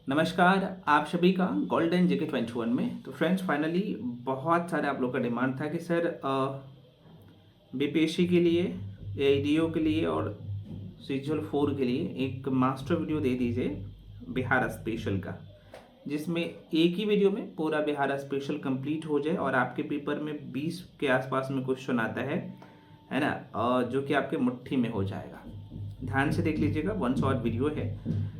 नमस्कार आप सभी का गोल्डन जेके 21 में। तो फ्रेंड्स फाइनली बहुत सारे आप लोग का डिमांड था कि सर बीपीएससी के लिए, एडीओ के लिए और सीजीएल 4 के लिए एक मास्टर वीडियो दे दीजिए बिहार स्पेशल का, जिसमें एक ही वीडियो में पूरा बिहार स्पेशल कंप्लीट हो जाए और आपके पेपर में 20 के आसपास में क्वेश्चन आता है ना, और जो कि आपके मुट्ठी में हो जाएगा। ध्यान से देख लीजिएगा, वन शॉट वीडियो है।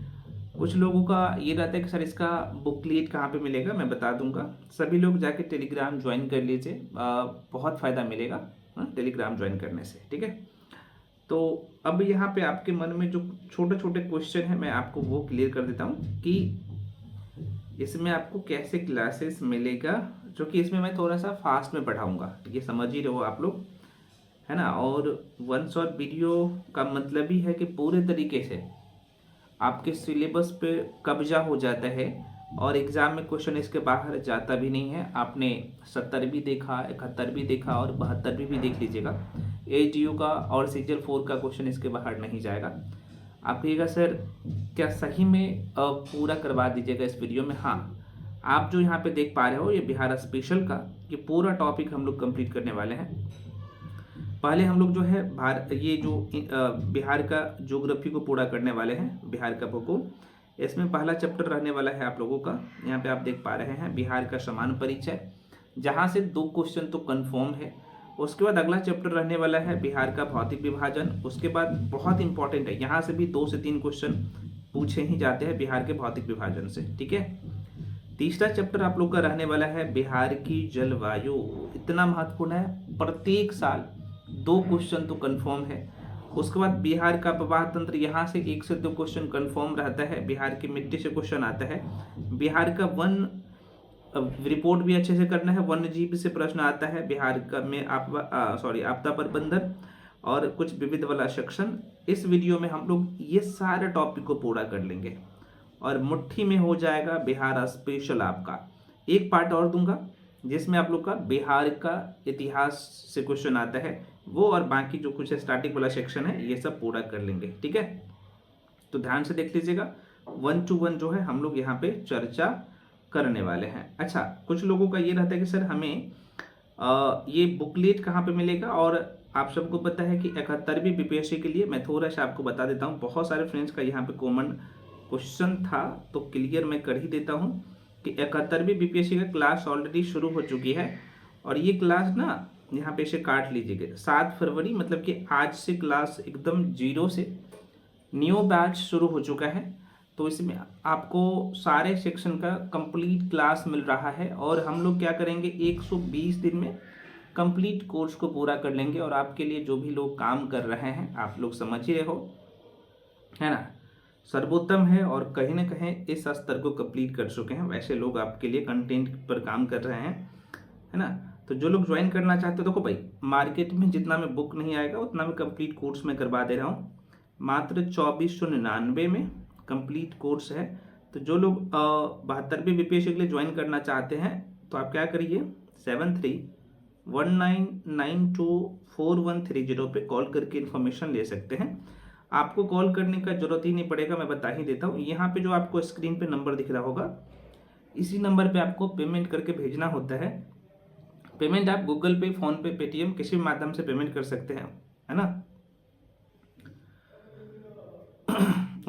कुछ लोगों का ये रहता है कि सर इसका बुकलेट कहाँ पे मिलेगा, मैं बता दूंगा। सभी लोग जाके टेलीग्राम ज्वाइन कर लीजिए, बहुत फ़ायदा मिलेगा टेलीग्राम ज्वाइन करने से, ठीक है। तो अब यहाँ पे आपके मन में जो छोटे छोटे क्वेश्चन है मैं आपको वो क्लियर कर देता हूँ कि इसमें आपको कैसे क्लासेस मिलेगा, जो कि इसमें मैं थोड़ा सा फास्ट में पढ़ाऊँगा, ये समझ ही रहो आप लोग, है ना। और वन शॉट वीडियो का मतलब ही है कि पूरे तरीके से आपके सिलेबस पे कब्जा हो जाता है और एग्ज़ाम में क्वेश्चन इसके बाहर जाता भी नहीं है। आपने 70 भी देखा, 71 भी देखा और 72 भी देख लीजिएगा, एडीओ का और सीजीएल 4 का क्वेश्चन इसके बाहर नहीं जाएगा। आप कहिएगा सर क्या सही में पूरा करवा दीजिएगा इस वीडियो में। हाँ, आप जो यहाँ पे देख पा रहे हो ये बिहार स्पेशल का ये पूरा टॉपिक हम लोग कंप्लीट करने वाले हैं। पहले हम लोग जो है ये जो बिहार का ज्योग्राफी को पूरा करने वाले हैं, बिहार का भूगोल। इसमें पहला चैप्टर रहने वाला है आप लोगों का, यहाँ पे आप देख पा रहे हैं बिहार का समान परिचय, जहाँ से 2 क्वेश्चन तो कंफर्म है। उसके बाद अगला चैप्टर रहने वाला है बिहार का भौतिक विभाजन। उसके बाद बहुत इंपॉर्टेंट है, यहाँ से भी 2 से 3 क्वेश्चन पूछे ही जाते हैं बिहार के भौतिक विभाजन से, ठीक है। तीसरा चैप्टर आप लोग का रहने वाला है बिहार की जलवायु। इतना महत्वपूर्ण है, प्रत्येक साल 2 क्वेश्चन तो कंफर्म है। उसके बाद बिहार का प्रवाह तंत्र, यहाँ से 1 से 2 क्वेश्चन कंफर्म रहता है। बिहार की मिट्टी से क्वेश्चन आता है। बिहार का वन रिपोर्ट भी अच्छे से करना है, वन्य जीव से प्रश्न आता है। बिहार का में आपदा प्रबंधन और कुछ विविध वाला सेक्शन। इस वीडियो में हम लोग ये सारे टॉपिक को पूरा कर लेंगे और मुट्ठी में हो जाएगा बिहार स्पेशल आपका। एक पार्ट और दूंगा जिसमें आप लोग का बिहार का इतिहास से क्वेश्चन आता है, वो और बाकी जो कुछ स्टार्टिंग वाला सेक्शन है ये सब पूरा कर लेंगे, ठीक है। तो ध्यान से देख लीजिएगा, 1 to 1 जो है हम लोग यहाँ पे चर्चा करने वाले हैं। अच्छा, कुछ लोगों का ये रहता है कि सर हमें ये बुकलेट कहाँ पे मिलेगा, और आप सबको पता है कि 71वीं बीपीएससी के लिए मैं थोड़ा सा आपको बता देता हूँ। बहुत सारे फ्रेंड्स का यहाँ पे कॉमन क्वेश्चन था, तो क्लियर मैं कर ही देता हूँ कि 71वीं बीपीएससी का क्लास ऑलरेडी शुरू हो चुकी है। और ये क्लास ना यहाँ पे इसे काट लीजिएगा, 7 फरवरी, मतलब कि आज से क्लास एकदम 0 से न्यू बैच शुरू हो चुका है। तो इसमें आपको सारे सेक्शन का कंप्लीट क्लास मिल रहा है और हम लोग क्या करेंगे, 120 दिन में कंप्लीट कोर्स को पूरा कर लेंगे। और आपके लिए जो भी लोग काम कर रहे हैं, आप लोग समझ ही रहे हो, है ना, सर्वोत्तम है और कहीं ना कहीं इस स्तर को कंप्लीट कर चुके हैं, वैसे लोग आपके लिए कंटेंट पर काम कर रहे हैं, है ना। तो जो लोग ज्वाइन करना चाहते हो, देखो भाई, मार्केट में जितना में बुक नहीं आएगा उतना में कंप्लीट कोर्स में करवा दे रहा हूँ। मात्र 2499 में कंप्लीट कोर्स है। तो जो लोग 72वीं बीपीएससी के लिए ज्वाइन करना चाहते हैं तो आप क्या करिए, 7319924130 पे कॉल करके इन्फॉर्मेशन ले सकते हैं। आपको कॉल करने का जरूरत ही नहीं पड़ेगा, मैं बता ही देता हूँ। यहाँ पे जो आपको स्क्रीन पे नंबर दिख रहा होगा, इसी नंबर पे आपको पेमेंट करके भेजना होता है। पेमेंट आप गूगल पे, फोन पे, पेटीएम किसी भी माध्यम से पेमेंट कर सकते हैं, है ना।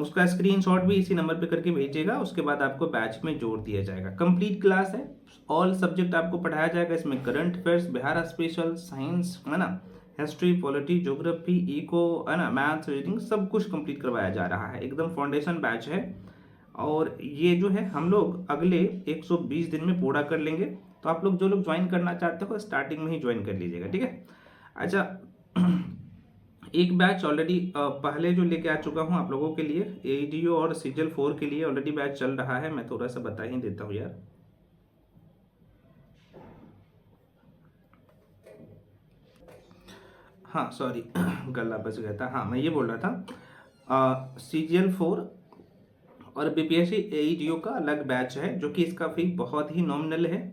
उसका स्क्रीनशॉट भी इसी नंबर पे करके भेजिएगा, उसके बाद आपको बैच में जोड़ दिया जाएगा। कंप्लीट क्लास है, ऑल सब्जेक्ट आपको पढ़ाया जाएगा। इसमें current affairs, Bihar special, science, है ना, हिस्ट्री, पॉलिटी, ज्योग्राफी, इको, है ना, मैथ्स, रीडिंग, सब कुछ कंप्लीट करवाया जा रहा है। एकदम फाउंडेशन बैच है और ये जो है हम लोग अगले 120 दिन में पूरा कर लेंगे। तो आप लोग जो लोग ज्वाइन करना चाहते हो स्टार्टिंग में ही ज्वाइन कर लीजिएगा, ठीक है। अच्छा, एक बैच ऑलरेडी पहले जो लेके आ चुका हूँ आप लोगों के लिए, एडीओ और सीजीएल 4 के लिए ऑलरेडी बैच चल रहा है। मैं थोड़ा सा बता ही देता हूँ यार। हाँ सॉरी, गला बच गया था। हाँ, मैं ये बोल रहा था सीजीएल 4 और बीपीएससी एडीओ का अलग बैच है, जो कि इसका फी बहुत ही नॉमिनल है।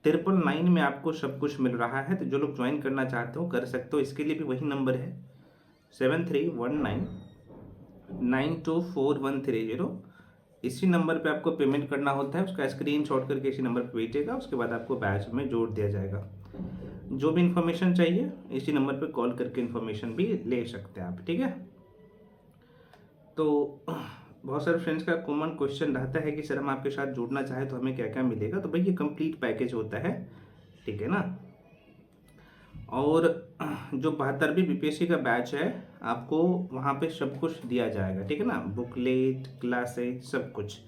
999 में आपको सब कुछ मिल रहा है। तो जो लोग ज्वाइन करना चाहते हो कर सकते हो। इसके लिए भी वही नंबर है, 7319924130। इसी नंबर पे आपको पेमेंट करना होता है, उसका स्क्रीनशॉट करके इसी नंबर पे भेजिएगा, उसके बाद आपको बैच में जोड़ दिया जाएगा। जो भी इन्फॉर्मेशन चाहिए इसी नंबर पे कॉल करके इन्फॉर्मेशन भी ले सकते हैं आप, ठीक है। तो बहुत सारे फ्रेंड्स का कॉमन क्वेश्चन रहता है कि सर हम आपके साथ जुड़ना चाहें तो हमें क्या क्या मिलेगा। तो भाई ये कंप्लीट पैकेज होता है, ठीक है ना। और जो 72वीं बीपीएससी का बैच है आपको वहाँ पे सब कुछ दिया जाएगा, ठीक है ना, बुकलेट, क्लासेज, सब कुछ।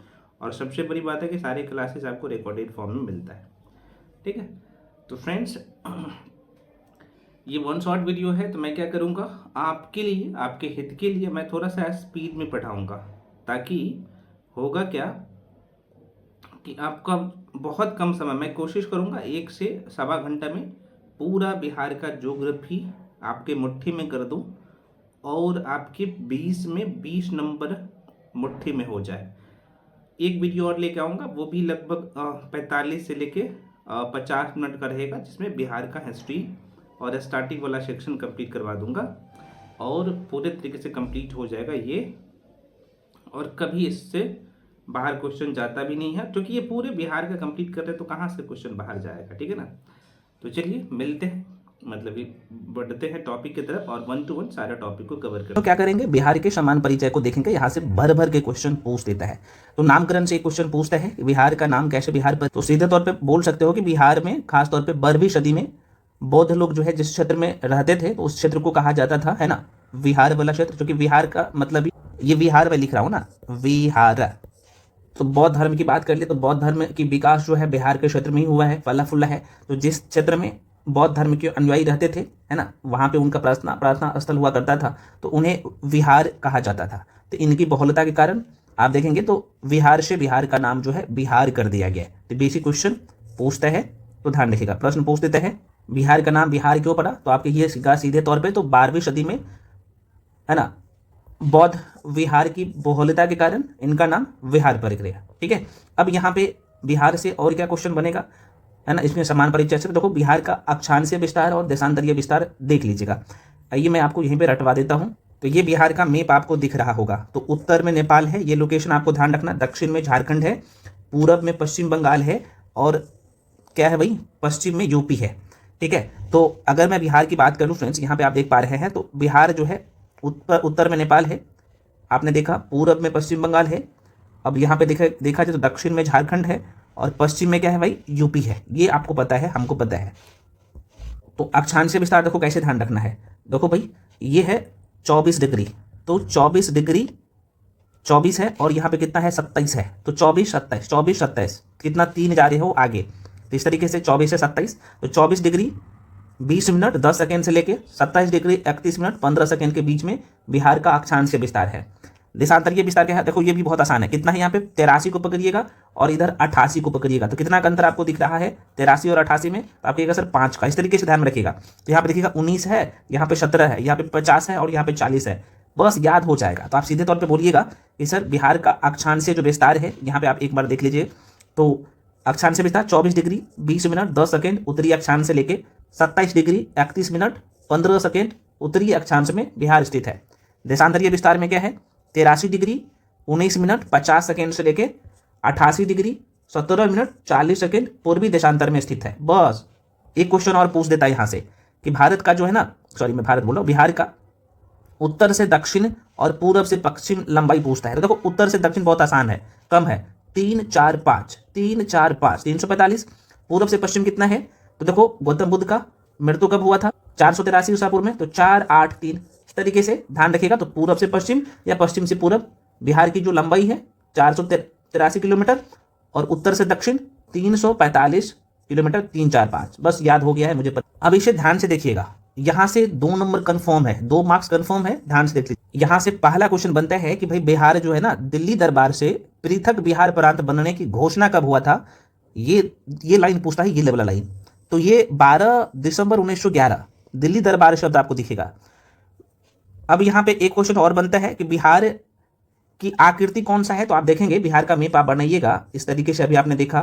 और सबसे बड़ी बात है कि सारे क्लासेस आपको रिकॉर्डेड फॉर्म में मिलता है, ठीक है। तो फ्रेंड्स ये वन शॉट वीडियो है, तो मैं क्या करूँगा आपके लिए, आपके हित के लिए मैं थोड़ा सा स्पीड में पढ़ाऊँगा, ताकि होगा क्या कि आपका बहुत कम समय, मैं कोशिश करूँगा 1 से सवा घंटा में पूरा बिहार का ज्योग्राफी आपके मुट्ठी में कर दूँ और आपके 20 में 20 नंबर मुट्ठी में हो जाए। एक वीडियो और लेके आऊँगा, वो भी लगभग 45 से लेके 50 मिनट का रहेगा, जिसमें बिहार का हिस्ट्री और स्टार्टिंग वाला सेक्शन कंप्लीट करवा दूंगा और पूरे तरीके से कंप्लीट हो जाएगा ये। और कभी इससे बाहर क्वेश्चन जाता भी नहीं है, क्योंकि ये पूरे बिहार का कंप्लीट कर रहे हैं, तो कहाँ से क्वेश्चन बाहर जाएगा, ठीक है ना। तो चलिए मिलते हैं, मतलब ये बढ़ते हैं टॉपिक की तरफ और 1 to 1 सारा टॉपिक को कवर करें। तो क्या करेंगे, बिहार के समान परिचय को देखेंगे। यहाँ से भर भर के क्वेश्चन पूछ देता है। तो नामकरण से एक क्वेश्चन पूछता है कि बिहार का नाम कैसे बिहार पर, तो सीधे तौर पे बोल सकते हो कि बिहार में खासतौर पे 12वीं सदी में बौद्ध लोग जो है जिस क्षेत्र में रहते थे, तो उस क्षेत्र को कहा जाता था, है ना, विहार वाला क्षेत्र। क्योंकि बिहार का मतलब ये विहार में लिख रहा हूँ ना, विहार। तो बौद्ध धर्म की बात कर ले तो बौद्ध धर्म की विकास जो है बिहार के क्षेत्र में ही हुआ है, फला फूला है। तो जिस क्षेत्र में बौद्ध धर्म के अनुयायी रहते थे, है ना, वहाँ पे उनका प्रार्थना स्थल हुआ करता था, तो उन्हें विहार कहा जाता था। तो इनकी बहुलता के कारण आप देखेंगे तो विहार से बिहार का नाम जो है बिहार कर दिया गया। तो बेसिक क्वेश्चन पूछता है, तो ध्यान रखिएगा। प्रश्न पूछ देता है बिहार का नाम बिहार क्यों पड़ा, तो आपके ये सीधे तौर पर तो 12वीं सदी में, है ना, बौद्ध विहार की बहुलता के कारण इनका नाम विहार पड़ गया, ठीक है। अब यहाँ पे बिहार से और क्या क्वेश्चन बनेगा, है ना, इसमें समान परिचय से देखो बिहार का अक्षांशीय विस्तार और देशांतरीय विस्तार देख लीजिएगा। आइए मैं आपको यहीं पे रटवा देता हूँ। तो ये बिहार का मैप आपको दिख रहा होगा। तो उत्तर में नेपाल है, ये लोकेशन आपको ध्यान रखना। दक्षिण में झारखंड है, पूरब में पश्चिम बंगाल है, और क्या है भाई, पश्चिम में यूपी है, ठीक है। तो अगर मैं बिहार की बात करूँ फ्रेंड्स, यहाँ पे आप देख पा रहे हैं, तो बिहार जो है उत्तर में नेपाल है, आपने देखा, पूरब में पश्चिम बंगाल है। अब यहाँ पे देखा जाए तो दक्षिण में झारखंड है और पश्चिम में क्या है भाई, यूपी है। ये आपको पता है, हमको पता है। तो अक्षांशीय विस्तार देखो कैसे ध्यान रखना है। देखो भाई ये है 24 डिग्री, तो 24 डिग्री 24 है, और यहाँ पे कितना है, 27 है। तो 24 27 24 27 कितना, 3 जा रहे हो आगे। तो इस तरीके से 24 से 27, तो 24 डिग्री 20 मिनट 10 सेकेंड से लेके 27 डिग्री 31 मिनट 15 सेकेंड के बीच में बिहार का अक्षांशीय विस्तार है। देशांतरीय विस्तार क्या है, देखो ये भी बहुत आसान है। कितना है यहाँ पे, 83 को पकड़िएगा और इधर 88 को पकड़िएगा। तो कितना का अंतर आपको दिख रहा है 83 और 88 में, तो आप कहिएगा सर 5 का। इस तरीके से ध्यान में रखिएगा। तो यहाँ पे देखिएगा 19 है, यहाँ पे 17 है, यहाँ पे 50 है और यहाँ पे 40 है। बस याद हो जाएगा। तो आप सीधे तौर पर बोलिएगा कि सर बिहार का अक्षांशीय जो विस्तार है, यहाँ पे आप एक बार देख लीजिए। तो अक्षांशीय विस्तार 24 डिग्री 20 मिनट 10 सेकेंड उत्तरी अक्षांश से लेके 27 डिग्री 31 मिनट 15 सेकेंड उत्तरी अक्षांश में बिहार स्थित है। देशांतरीय विस्तार में क्या है, 83 डिग्री 19 मिनट 50 सेकेंड से लेके 88 डिग्री 17 मिनट 40 सेकेंड पूर्वी देशांतर में स्थित है। बस एक क्वेश्चन और पूछ देता है यहाँ से कि भारत का जो है ना, सॉरी मैं भारत बोल रहा हूँ, बिहार का उत्तर से दक्षिण और पूरब से पश्चिम लंबाई पूछता है। तो देखो उत्तर से दक्षिण बहुत आसान है, कम है, 3 4 5 3 4 5 345। पूरब से पश्चिम कितना है, तो देखो गौतम बुद्ध का मृत्यु कब हुआ था, 483 ईसापुर में, तो 4 8 3। इस तरीके से ध्यान रखिएगा। तो पूरब से पश्चिम या पश्चिम से पूरब बिहार की जो लंबाई है 483 किलोमीटर, और उत्तर से दक्षिण 345 किलोमीटर 3 4 5। बस याद हो गया है मुझे पता। अब इसे ध्यान से देखिएगा, यहाँ से 2 नंबर कंफर्म है, 2 मार्क्स कंफर्म है, ध्यान से देख लीजिए। यहाँ से पहला क्वेश्चन बनता है कि भाई बिहार जो है ना, दिल्ली दरबार से पृथक बिहार प्रांत बनने की घोषणा कब हुआ था। ये लाइन पूछता है, ये लेवल लाइन। तो ये 12 दिसंबर 1911 दिल्ली दरबार शब्द आपको दिखेगा। अब यहाँ पे एक क्वेश्चन और बनता है कि बिहार की आकृति कौन सा है। तो आप देखेंगे बिहार का मैप आप बनाइएगा इस तरीके से। अभी आपने देखा,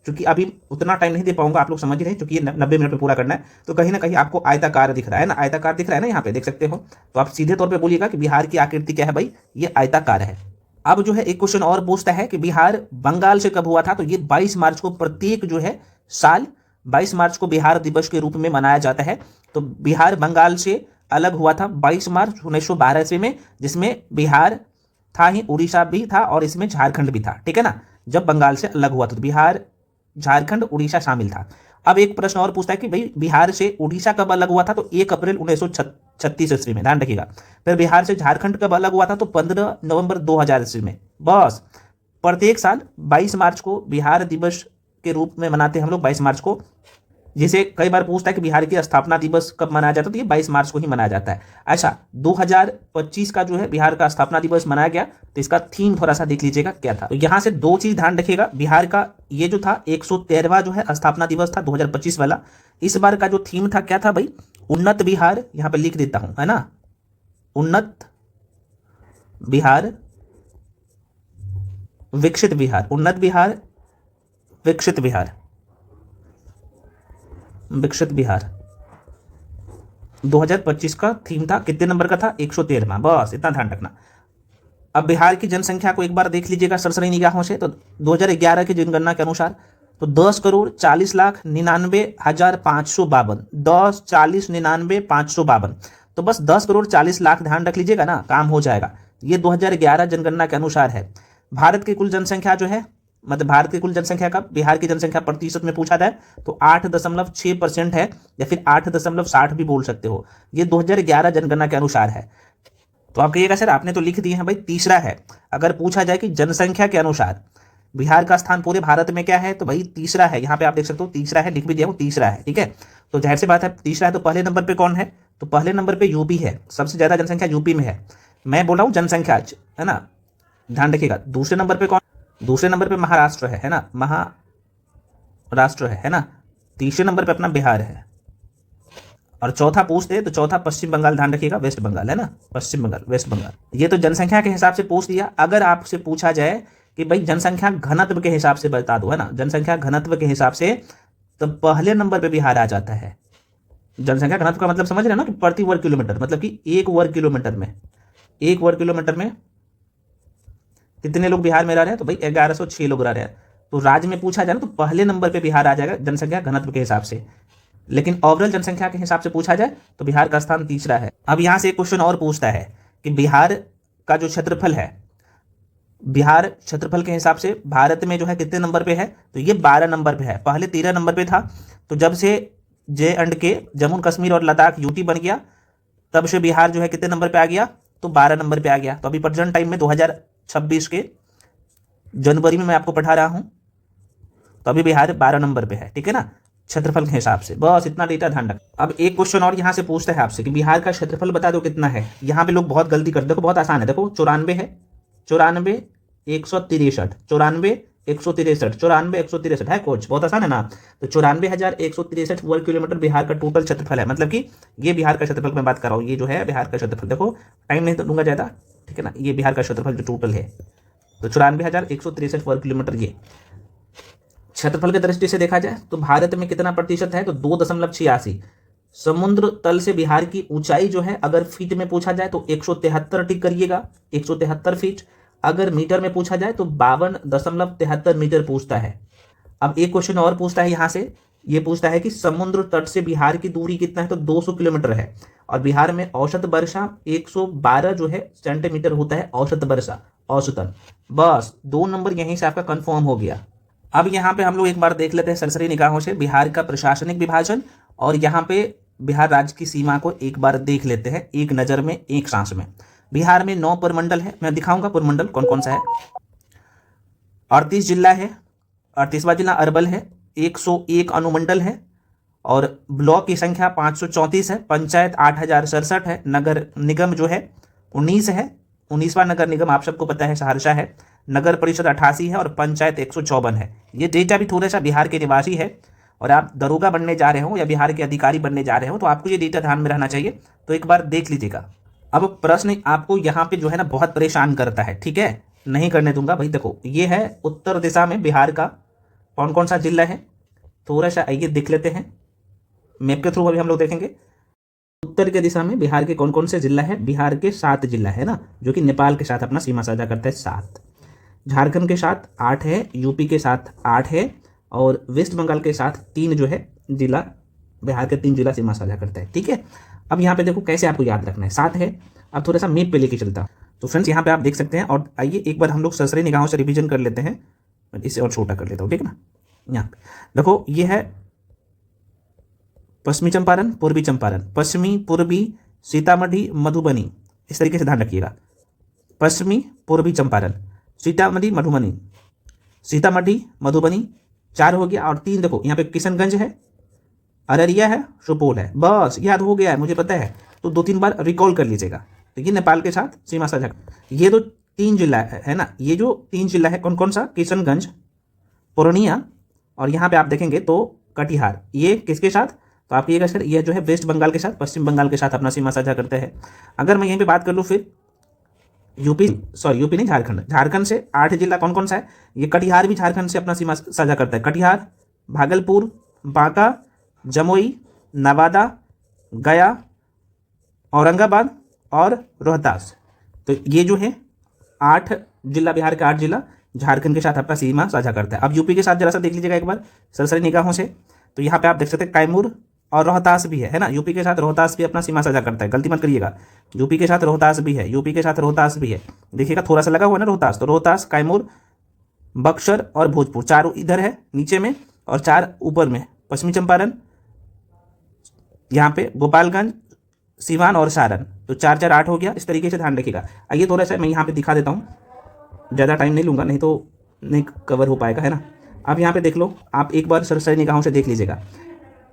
क्योंकि अभी उतना टाइम नहीं दे पाऊंगा, आप लोग समझ रहे हैं, क्योंकि ये 90 मिनट में पूरा करना है। तो कहीं ना कहीं आपको आयताकार दिख रहा है ना, आयताकार दिख रहा है ना, यहाँ पे देख सकते हो। तो आप सीधे तौर पे बोलिएगा कि बिहार की आकृति क्या है भाई, ये आयताकार है। अब जो है एक क्वेश्चन और पूछता है कि बिहार बंगाल से कब हुआ था, तो ये 22 मार्च को प्रत्येक जो है साल 22 मार्च को बिहार दिवस के रूप में मनाया जाता है। तो बिहार बंगाल से अलग हुआ था 22 मार्च 1912 ईस्वी में, जिसमें बिहार था ही, उड़ीसा भी था और इसमें झारखंड भी था, ठीक है ना। जब बंगाल से अलग हुआ था तो बिहार, झारखंड, उड़ीसा शामिल था। अब एक प्रश्न और पूछता है कि भाई बिहार से उड़ीसा कब अलग हुआ था, तो 1 अप्रैल 1936 ईस्वी में, ध्यान रखिएगा। फिर बिहार से झारखंड कब अलग हुआ था, तो 15 नवंबर 2000 ईस्वी में। बस प्रत्येक साल 22 मार्च को बिहार दिवस के रूप में मनाते हैं हम लोग, 22 मार्च को। जिसे कई बार पूछता है कि बिहार की स्थापना दिवस कब मनाया जाता है, तो ये 22 मार्च को ही मनाया जाता है। अच्छा, 2025 का जो है बिहार का स्थापना दिवस मनाया गया, तो इसका थीम थोड़ा सा देख लीजिएगा क्या था। तो यहाँ से 2 चीज ध्यान रखिएगा, बिहार का ये जो था 113वां जो है स्थापना दिवस था 2025 वाला। इस बार का जो थीम था क्या था भाई, उन्नत बिहार, यहाँ पे लिख देता हूं, है ना, उन्नत बिहार, विकसित बिहार, उन्नत बिहार, विकसित बिहार, विकसित बिहार 2025 का थीम था। कितने नंबर का था, 113वां, बस इतना ध्यान रखना। अब बिहार की जनसंख्या को एक बार देख लीजिएगा सरसरी निगाहों से, तो 2011 की जनगणना के अनुसार तो 10,40,99,552, 10,40,99,552, तो बस 10,40,00,000 ध्यान रख लीजिएगा ना, काम हो जाएगा। ये 2011 जनगणना के अनुसार है। भारत की कुल जनसंख्या जो है, मतलब भारत की कुल जनसंख्या का बिहार की जनसंख्या प्रतिशत में पूछा जाए तो 8.6% है, या फिर 8.60 भी बोल सकते हो। ये 2011 जनगणना के अनुसार है। तो आप कहिएगा सर आपने तो लिख दिए हैं भाई, तीसरा है। अगर पूछा जाए कि जनसंख्या के अनुसार बिहार का स्थान पूरे भारत में क्या है, तो भाई तीसरा है। यहाँ पे आप देख सकते हो तीसरा है, लिख भी दिया हूँ, तीसरा है, ठीक है। तो जाहिर सी बात है तीसरा है, तो पहले नंबर पे कौन है, तो पहले नंबर पे यूपी है, सबसे ज्यादा जनसंख्या यूपी में है। मैं बोल रहा हूँ जनसंख्या, है ना, ध्यान रखिएगा। दूसरे नंबर पे कौन, दूसरे नंबर पे महाराष्ट्र है ना, महाराष्ट्र है ना। तीसरे नंबर पे अपना बिहार है, और चौथा पूछते तो चौथा पश्चिम बंगाल, ध्यान रखिएगा, वेस्ट बंगाल है ना, पश्चिम बंगाल, वेस्ट बंगाल। ये तो जनसंख्या के हिसाब से पूछ दिया। अगर आपसे पूछा जाए कि भाई जनसंख्या घनत्व के हिसाब से बता दो, है ना, जनसंख्या घनत्व के हिसाब से, तो पहले नंबर पे बिहार आ जाता है। जनसंख्या घनत्व का मतलब समझ रहे हैं ना, कि प्रति वर्ग किलोमीटर, मतलब कि 1 वर्ग किलोमीटर में, 1 वर्ग किलोमीटर में कितने लोग बिहार में रह रहे हैं, तो भाई 1106 लोग रह रहे हैं। तो राज्य में पूछा जाए ना, तो पहले नंबर पे बिहार आ जाएगा जनसंख्या घनत्व के हिसाब से। लेकिन ओवरऑल जनसंख्या के हिसाब से पूछा जाए तो बिहार का स्थान तीसरा है। अब यहां से एक क्वेश्चन और पूछता है कि बिहार का जो क्षेत्रफल है, बिहार क्षेत्रफल के हिसाब से भारत में जो है कितने नंबर पे है, तो ये 12 नंबर पे है। पहले 13 नंबर पे था, तो जब से J&K, जम्मू कश्मीर और लद्दाख यूटी बन गया, तब से बिहार जो है कितने नंबर पे आ गया, तो 12 नंबर पे आ गया। तो अभी प्रेजेंट टाइम में 2026 के जनवरी में मैं आपको पढ़ा रहा हूं, तो अभी बिहार 12 नंबर पे है, ठीक है ना, क्षेत्रफल के हिसाब से। बस इतना डेटा ध्यान रख। अब एक क्वेश्चन और यहां से पूछता है आपसे कि बिहार का क्षेत्रफल बता दो कितना है। यहां पे लोग बहुत गलती करते, देखो बहुत आसान है, देखो 94 है, 94 163, 94 163, 94 163 है कोच, बहुत आसान है ना। तो 94,163 वर्ग किलोमीटर बिहार का टोटल क्षेत्रफल है। मतलब कि ये बिहार का क्षेत्रफल मैं बात कर रहा हूँ, ये जो है बिहार का क्षेत्रफल। देखो टाइम नहीं दूंगा ज्यादा, ठीक है ना। ये बिहार का क्षेत्रफल जो टोटल है, तो 94,163 वर्ग किलोमीटर ये क्षेत्रफल की दृष्टि से देखा जाए तो भारत में कितना प्रतिशत है, तो 2.86। समुद्र तल से बिहार की ऊंचाई जो है, अगर फीट में पूछा जाए तो 173, टिक करिएगा, 173 फीट। अगर मीटर में पूछा जाए तो 52.73 मीटर पूछता है। अब एक क्वेश्चन और पूछता है यहां से, ये पूछता है कि समुद्र तट से बिहार की दूरी कितना है, तो 200 किलोमीटर है। और बिहार में औसत वर्षा 112 जो है सेंटीमीटर होता है, औसत वर्षा, औसतन। बस 2 नंबर यहीं से आपका कंफर्म हो गया। अब यहाँ पे हम लोग एक बार देख लेते हैं सरसरी निगाहों से बिहार का प्रशासनिक विभाजन, और यहाँ पे बिहार राज्य की सीमा को एक बार देख लेते हैं, एक नज़र में, एक सांस में। बिहार में 9 प्रमंडल है, मैं दिखाऊंगा प्रमंडल कौन कौन सा है। 38 जिला है, 38वां जिला अरवल है, 101 अनुमंडल है, और ब्लॉक की संख्या 534 है, पंचायत 8067 है, नगर निगम जो है 19 है, 19वां नगर निगम आप सबको पता है सहरसा है, नगर परिषद 88 है, और पंचायत 154 है। ये डेटा भी थोड़ा सा बिहार के निवासी है, और आप दरोगा बनने जा रहे हो या बिहार के अधिकारी बनने जा रहे हो तो आपको ये डेटा ध्यान में रहना चाहिए, तो एक बार देख लीजिएगा। अब प्रश्न आपको यहाँ पे जो है ना बहुत परेशान करता है, ठीक है, नहीं करने दूंगा भाई। देखो ये है उत्तर दिशा में बिहार का कौन कौन सा जिला है, थोड़ा सा आइए देख लेते हैं, मैप के थ्रू अभी हम लोग देखेंगे। उत्तर के दिशा में बिहार के कौन कौन से जिला है? बिहार के 7 जिला है ना, जो कि नेपाल के साथ अपना सीमा साझा करता है 7। झारखंड के साथ 8 है, यूपी के साथ 8 है और वेस्ट बंगाल के साथ 3 जो है जिला, बिहार के 3 जिला सीमा साझा करता है। ठीक है, अब यहाँ पे देखो कैसे आपको याद रखना है। 7 है, अब थोड़ा सा मैप पे लेके चलता हूँ। तो फ्रेंड्स यहाँ पे आप देख सकते हैं, और आइए एक बार हम लोग सरसरी निगाहों से रिवीजन कर लेते हैं। इसे और छोटा कर लेता हूँ, ठीक है ना। यहाँ पे देखो, ये है पश्चिमी चंपारण, पूर्वी चंपारण, पश्चिमी, पूर्वी, सीतामढ़ी, मधुबनी, इस तरीके से ध्यान रखिएगा। पश्चिमी, पूर्वी चंपारण, सीतामढ़ी, मधुबनी, सीतामढ़ी, मधुबनी, 4 हो गया। और 3 देखो यहाँ पे किशनगंज है, अररिया है, सुपौल है। बस याद हो गया है, मुझे पता है। तो 2-3 बार रिकॉल कर लीजिएगा। तो ये नेपाल के साथ सीमा साझा, ये तो 3 जिला है ना। ये जो 3 जिला है कौन कौन सा? किशनगंज, पूर्णिया और यहाँ पे आप देखेंगे तो कटिहार। ये किसके साथ? तो आप ये सर, ये जो है वेस्ट बंगाल के साथ, पश्चिम बंगाल के साथ अपना सीमा साझा करते हैं। अगर मैं यहीं पे बात कर लूँ फिर यूपी नहीं, झारखंड से 8 जिला कौन कौन सा है? ये कटिहार भी झारखंड से अपना सीमा साझा करता है। कटिहार, भागलपुर, बांका, जमुई, नवादा, गया, औरंगाबाद और रोहतास। तो ये जो है 8 जिला, बिहार का 8 जिला झारखंड के साथ अपना सीमा साझा करता है। अब यूपी के साथ जरा सा देख लीजिएगा एक बार सरसरी निगाहों से। तो यहाँ पे आप देख सकते हैं कैमूर और रोहतास भी है ना। यूपी के साथ रोहतास भी अपना सीमा साझा करता है, गलती मत करिएगा। यूपी के साथ रोहतास भी है, यूपी के साथ रोहतास भी है। देखिएगा थोड़ा सा लगा हुआ ना रोहतास, तो रोहतास, कैमूर, बक्सर और भोजपुर, 4 इधर है नीचे में और 4 ऊपर में। पश्चिमी चंपारण, यहाँ पे गोपालगंज, सिवान और सारण, तो 4-4 8 हो गया। इस तरीके से ध्यान रखिएगा। आइए थोड़ा सा मैं यहाँ पे दिखा देता हूँ, ज़्यादा टाइम नहीं लूँगा, नहीं तो नहीं कवर हो पाएगा, है ना। अब यहाँ पे देख लो, आप एक बार सरसरी निगाहों से देख लीजिएगा।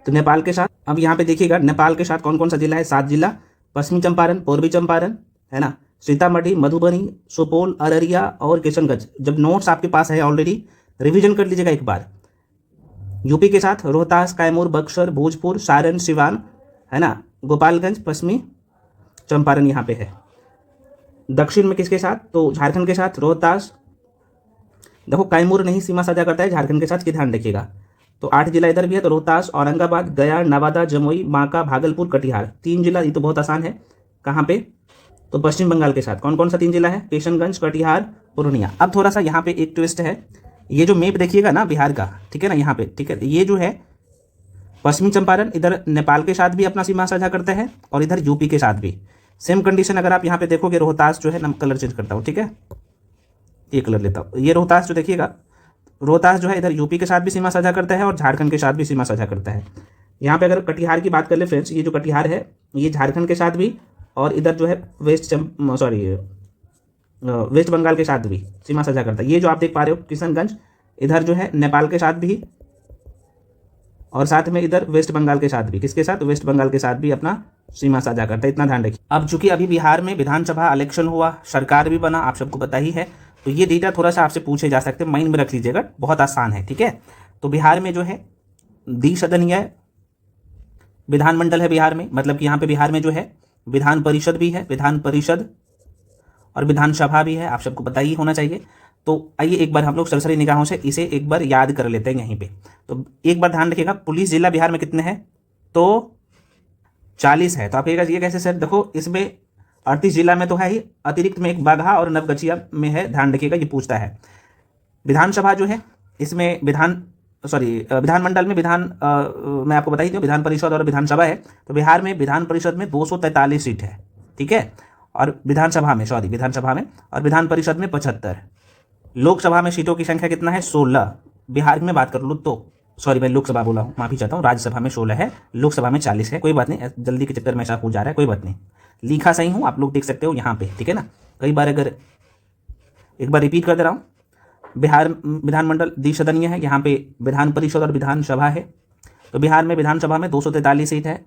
तो नेपाल के साथ, अब यहाँ पे देखिएगा नेपाल के साथ कौन कौन सा जिला है? 7 जिला, पश्चिमी चंपारण, पूर्वी चंपारण, है ना, सीतामढ़ी, मधुबनी, सुपौल, अररिया और किशनगंज। जब नोट्स आपके पास है ऑलरेडी, रिवीजन कर लीजिएगा एक बार। यूपी के साथ रोहतास, कैमूर, बक्सर, भोजपुर, सारण, सिवान, है ना, गोपालगंज, पश्चिमी चंपारण यहाँ पे है। दक्षिण में किसके साथ? तो झारखंड के साथ रोहतास। देखो कैमूर नहीं सीमा साझा करता है झारखंड के साथ, की ध्यान रखिएगा। तो 8 जिला इधर भी है, तो रोहतास, औरंगाबाद, गया, नवादा, जमुई, बांका, भागलपुर, कटिहार, 3 जिला। ये तो बहुत आसान है। कहाँ पे? तो पश्चिम बंगाल के साथ कौन कौन सा 3 जिला है? किशनगंज, कटिहार, पूर्णिया। अब थोड़ा सा यहाँ पे एक ट्विस्ट है, ये जो मैप देखिएगा ना बिहार का, ठीक है ना, यहाँ पे, ठीक है, ये जो है पश्चिमी चंपारण इधर नेपाल के साथ भी अपना सीमा साझा करता है और इधर यूपी के साथ भी सेम कंडीशन। अगर आप यहाँ पे देखोगे, रोहतास जो है ना, कलर चेंज करता हूँ, ठीक है, ये कलर लेता हूँ। ये रोहतास जो देखिएगा, रोहतास जो है इधर यूपी के साथ भी सीमा साझा करता है और झारखंड के साथ भी सीमा साझा करता है। यहाँ पे अगर कटिहार की बात कर ले फ्रेंड्स, ये जो कटिहार है ये झारखंड के साथ भी और इधर जो है वेस्ट बंगाल के साथ भी सीमा साझा करता है। ये जो आप देख पा रहे हो किशनगंज, इधर जो है नेपाल के साथ भी और साथ में इधर वेस्ट बंगाल के साथ भी, किसके साथ? वेस्ट बंगाल के साथ भी अपना सीमा साझा करता है। इतना ध्यान रखिए। अब चूंकि अभी बिहार में विधानसभा इलेक्शन हुआ, सरकार भी बना, आप सबको पता ही है, तो ये डेटा थोड़ा सा आपसे पूछे जा सकते हैं, माइंड में रख लीजिएगा, बहुत आसान है, ठीक है। तो बिहार में जो है द्विसदनीय विधानमंडल है बिहार में, मतलब कि यहाँ पे बिहार में जो है विधान परिषद भी है, विधान परिषद और विधानसभा भी है, आप सबको पता ही होना चाहिए। तो आइए एक बार हम लोग सरसरी निगाहों से इसे एक बार याद कर लेते हैं यहीं पे। तो एक बार ध्यान रखिएगा, पुलिस जिला बिहार में कितने हैं? तो 40 है। तो आप कहिएगा ये कैसे सर? देखो इसमें 38 जिला में तो है ही, अतिरिक्त में एक बाघा और नवगछिया में है, ध्यान रखिएगा, ये पूछता है। विधानसभा जो है इसमें विधानमंडल में मैं आपको बता ही दूं, विधान परिषद और विधानसभा है। तो बिहार में विधान परिषद में 243 सीट है, ठीक है, और विधानसभा में और विधान परिषद में 75। लोकसभा में सीटों की संख्या कितना है? 16। बिहार में बात कर लूँ तो मैं लोकसभा बोला हूँ, माफी चाहता हूँ, राज्यसभा में 16 है, लोकसभा में 40 है। कोई बात नहीं, जल्दी के चक्कर में ऐसा हो जा रहा है, कोई बात नहीं, लिखा सही हूँ, आप लोग देख सकते हो यहाँ पे, ठीक है ना। कई बार अगर एक बार रिपीट कर दे रहा हूँ, बिहार विधानमंडल द्विसदनीय है, यहाँ पे विधान परिषद और विधानसभा है। तो बिहार में विधानसभा में 243 सीट है,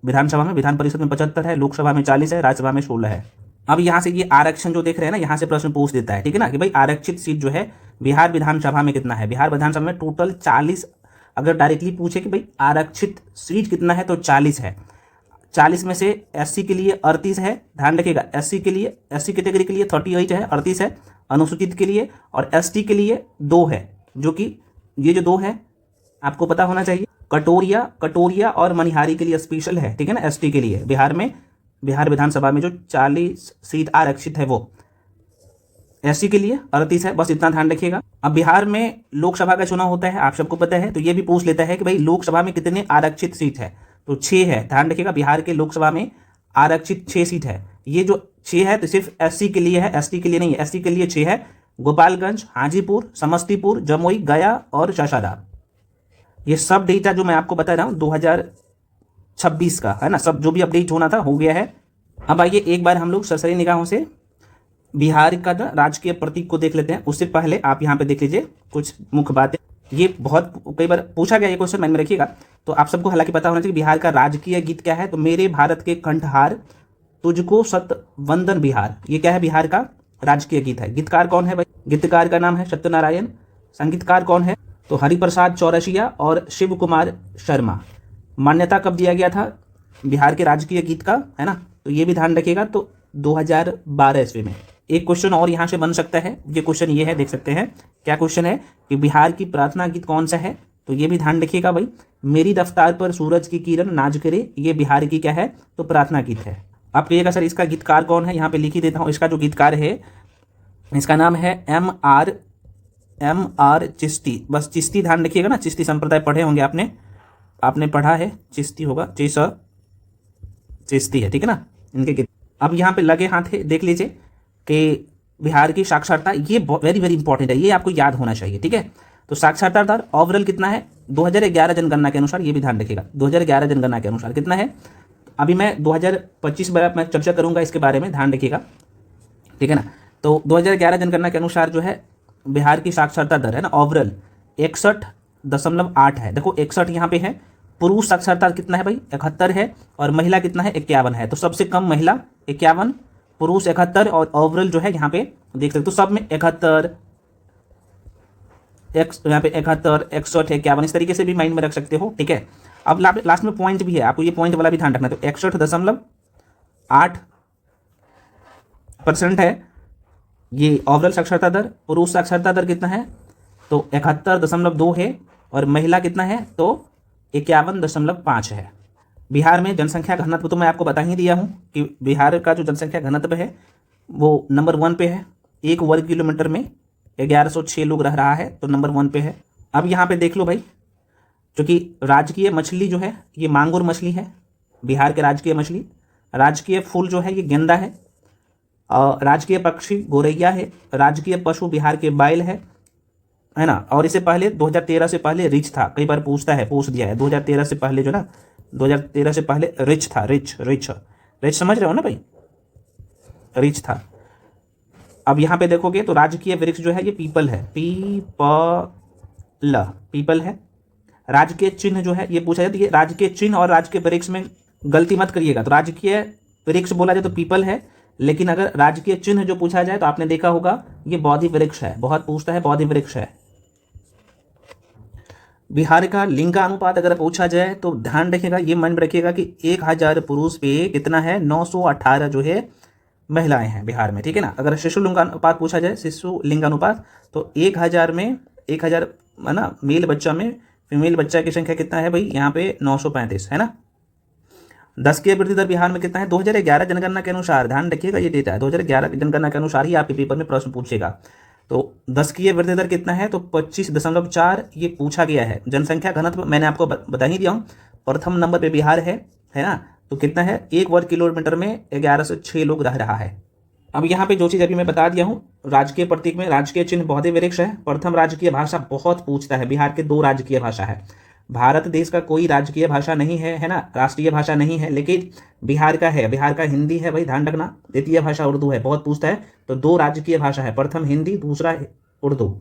विधानसभा में, विधान परिषद में 75 है, लोकसभा में 40 है, राज्यसभा में 16 है। अब यहाँ से ये आरक्षण जो देख रहे हैं ना, यहाँ से प्रश्न पूछ देता है, ठीक है ना, कि भाई आरक्षित सीट जो है बिहार विधानसभा में कितना है? बिहार विधानसभा में टोटल 40, अगर डायरेक्टली पूछे कि भाई आरक्षित सीट कितना है, तो 40 है। 40 में से एससी के लिए 38 है, ध्यान रखिएगा, एससी कैटेगरी के लिए 38 है, 38 है अनुसूचित के लिए, और एसटी के लिए 2 है, जो कि ये जो 2 है आपको पता होना चाहिए। कटोरिया, कटोरिया और मनिहारी के लिए स्पेशल है, ठीक है ना, एसटी के लिए। बिहार में, बिहार विधानसभा में जो 40 सीट आरक्षित है वो एससी के लिए 38 है, बस इतना ध्यान रखिएगा। अब बिहार में लोकसभा का चुनाव होता है, आप सबको पता है, तो ये भी पूछ लेता है कि भाई लोकसभा में कितने आरक्षित सीट है, तो 6 है, ध्यान रखिएगा। बिहार के लोकसभा में आरक्षित 6 सीट है। ये जो 6 है तो सिर्फ एससी के लिए है, एसटी के लिए नहीं है। एससी के लिए 6 है, गोपालगंज, हाजीपुर, समस्तीपुर, जमुई, गया और सासाराम। ये सब डेटा जो मैं आपको बता रहा हूँ 2026 का है ना, सब जो भी अपडेट होना था हो गया है। अब आइए एक बार हम लोग सरसरी निगाहों से बिहार का राजकीय प्रतीक को देख लेते हैं। उससे पहले आप यहाँ पे देख लीजिए कुछ मुख्य बातें। ये बहुत कई बार पूछा गया ये क्वेश्चन, मन में रखिएगा। तो आप सबको हालांकि पता होना चाहिए बिहार का राजकीय गीत क्या है। तो मेरे भारत के कंठहार तुझको सत वंदन बिहार, ये क्या है, बिहार का राजकीय गीत है। गीतकार कौन है भाई? गीतकार का नाम है सत्यनारायण। संगीतकार कौन है? तो हरिप्रसाद चौरसिया और शिव कुमार शर्मा। मान्यता कब दिया गया था बिहार के राजकीय गीत का, है ना, तो ये भी ध्यान रखिएगा, तो 2012 ईस्वी में। एक क्वेश्चन और यहाँ से बन सकता है, ये क्वेश्चन ये है, देख सकते हैं क्या क्वेश्चन है कि बिहार की प्रार्थना गीत कौन सा है, तो ये भी ध्यान रखिएगा भाई। मेरी रफ्तार पर सूरज की किरण नाज करे, ये बिहार की क्या है, तो प्रार्थना गीत है। आप कहिएगा सर इसका गीतकार कौन है, यहाँ पे लिख ही देता हूँ। इसका जो गीतकार है इसका नाम है एम आर चिश्ती। बस चिश्ती ध्यान रखिएगा ना, चिश्ती संप्रदाय पढ़े होंगे आपने पढ़ा है, चिश्ती होगा, चिश्ती है, ठीक है ना इनके गीत। अब यहाँ पे लगे हाथ है, देख लीजिए कि बिहार की साक्षरता, ये वेरी वेरी इंपॉर्टेंट है, ये आपको याद होना चाहिए, ठीक है। तो साक्षरता दर ओवरऑल कितना है 2011 जनगणना के अनुसार, ये भी ध्यान रखिएगा 2011 जनगणना के अनुसार कितना है। अभी मैं 2025 में चर्चा करूंगा इसके बारे में, ध्यान रखिएगा, ठीक है ना। तो 2011 जनगणना के अनुसार जो है बिहार की साक्षरता दर है ना ओवरऑल 61.8 है। देखो 61 यहाँ पे है। पुरुष साक्षरता कितना है भाई, 71 है, और महिला कितना है, 51 है। तो सबसे कम महिला 51, पुरुष 71, और ओवरऑल जो है यहाँ पे देख सकते हो सब में 71, यहाँ पे 71, 61, 51, इस तरीके से भी माइंड में रख सकते हो, ठीक है। अब लास्ट में पॉइंट भी है, आपको ये पॉइंट वाला भी ध्यान रखना। तो 61.8% है ये ओवरऑल साक्षरता दर। पुरुष साक्षरता दर कितना है, तो 71.2 है, और महिला कितना है, तो 51.5 है। बिहार में जनसंख्या घनत्व तो मैं आपको बता ही दिया हूँ कि बिहार का जो जनसंख्या घनत्व है वो नंबर 1 पे है। 1 वर्ग किलोमीटर में 1106 लोग रह रहा है, तो नंबर 1 पे है। अब यहाँ पे देख लो भाई, जो कि राजकीय मछली जो है ये मांगुर मछली है, बिहार के राजकीय मछली। राजकीय फूल जो है ये गेंदा है, और राजकीय पक्षी गोरैया है। राजकीय पशु बिहार के बैल है ना। और इससे पहले 2013 से पहले रिच था, कई बार पूछ दिया है 2013 से पहले जो ना, 2013 से पहले रिच था, रिच समझ रहे हो ना भाई, रिच था। अब यहाँ पे देखोगे तो राजकीय वृक्ष जो है ये पीपल है, पीपल है। राजकीय चिन्ह जो है ये पूछा जाए तो ये राजकीय चिन्ह और राजकीय वृक्ष में गलती मत करिएगा। तो राजकीय वृक्ष बोला जाए तो पीपल है, लेकिन अगर राजकीय चिन्ह जो पूछा जाए तो आपने देखा होगा ये बोधि वृक्ष है, बहुत पूछता है, बोधि वृक्ष है। बिहार का लिंगानुपात अगर पूछा जाए तो ध्यान रखिएगा, ये मन में रखिएगा कि 1000 पुरुष पे कितना है, 918 जो है महिलाएं हैं बिहार में, ठीक है ना। अगर शिशु लिंगानुपात पूछा जाए, शिशु लिंगानुपात, तो 1000 में 1000 है ना, मेल बच्चा में फीमेल बच्चा की संख्या कितना है भाई, यहाँ पे 935 है ना। दशकीय वृद्धि दर बिहार में कितना है 2011 जनगणना के अनुसार, ध्यान रखिएगा ये डेटा है 2011 जनगणना के अनुसार ही आपके पेपर में प्रश्न पूछेगा। तो दशकीय वृद्धि दर कितना है, तो 25.4 ये पूछा गया है। जनसंख्या घनत्व मैंने आपको बता ही दिया हूँ, प्रथम नंबर पे बिहार है ना। तो कितना है, 1 वर्ग किलोमीटर में 1106 लोग रह रहा है। अब यहाँ पे जो चीज़ अभी मैं बता दिया हूँ, राजकीय प्रतीक में राजकीय चिन्ह बोधि वृक्ष है। प्रथम राजकीय भाषा बहुत पूछता है, बिहार के 2 राजकीय भाषा है। भारत देश का कोई राजकीय भाषा नहीं है ना, राष्ट्रीय भाषा नहीं है, लेकिन बिहार का है। बिहार का हिंदी है भाई, ध्यान रखना। द्वितीय भाषा उर्दू है, बहुत पूछता है। तो 2 राजकीय भाषा है, प्रथम हिंदी, दूसरा उर्दू।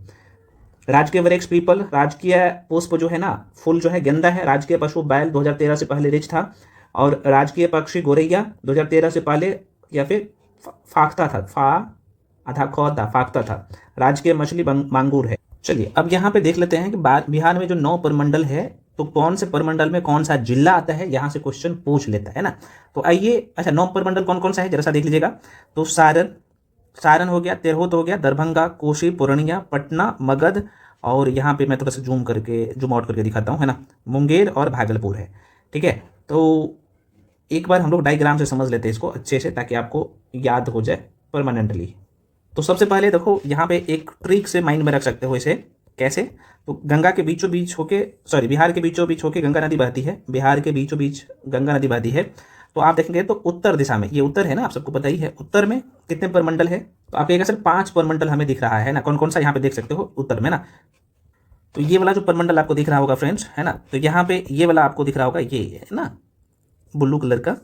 राजकीय वृक्ष पीपल, राजकीय पुष्प जो है ना, फूल जो है गेंदा है। राजकीय पशु बैल 2013 से पहले रिच था, और राजकीय पक्षी गोरैया 2013 से पहले या फिर फाख्ता था, फाख्ता था। राजकीय मछली मांगूर है। चलिए अब यहाँ पे देख लेते हैं कि बिहार में जो 9 प्रमंडल है, तो कौन से प्रमंडल में कौन सा जिला आता है, यहाँ से क्वेश्चन पूछ लेता है ना। तो आइए, अच्छा 9 प्रमंडल कौन कौन सा है जरा सा देख लीजिएगा। तो सारण हो गया, तिरहुत हो गया, दरभंगा, कोसी, पूर्णिया, पटना, मगध और यहाँ पे मैं थोड़ा सा जूम आउट करके दिखाता हूँ, है ना। मुंगेर और भागलपुर है, ठीक है। तो एक बार हम लोग डायग्राम से समझ लेते हैं इसको अच्छे से, ताकि आपको याद हो जाए परमानेंटली। तो सबसे पहले देखो, यहाँ पे एक ट्रिक से माइंड में रख सकते हो इसे। कैसे? तो गंगा के बीचों बीच होके, सॉरी, बिहार के बीचों बीच होके गंगा नदी बहती है, बिहार के बीचों बीच गंगा नदी बहती है। तो आप देखेंगे तो उत्तर दिशा में, ये उत्तर है ना, आप सबको पता ही है, उत्तर में कितने परमंडल है? तो आप कहेगा सर 5 परमंडल हमें दिख रहा है ना। कौन कौन सा यहाँ पे देख सकते हो उत्तर में ना। तो ये वाला जो परमंडल आपको दिख रहा होगा फ्रेंड्स, है ना, तो यहाँ पे ये वाला आपको दिख रहा होगा, ये है ना ब्लू कलर का,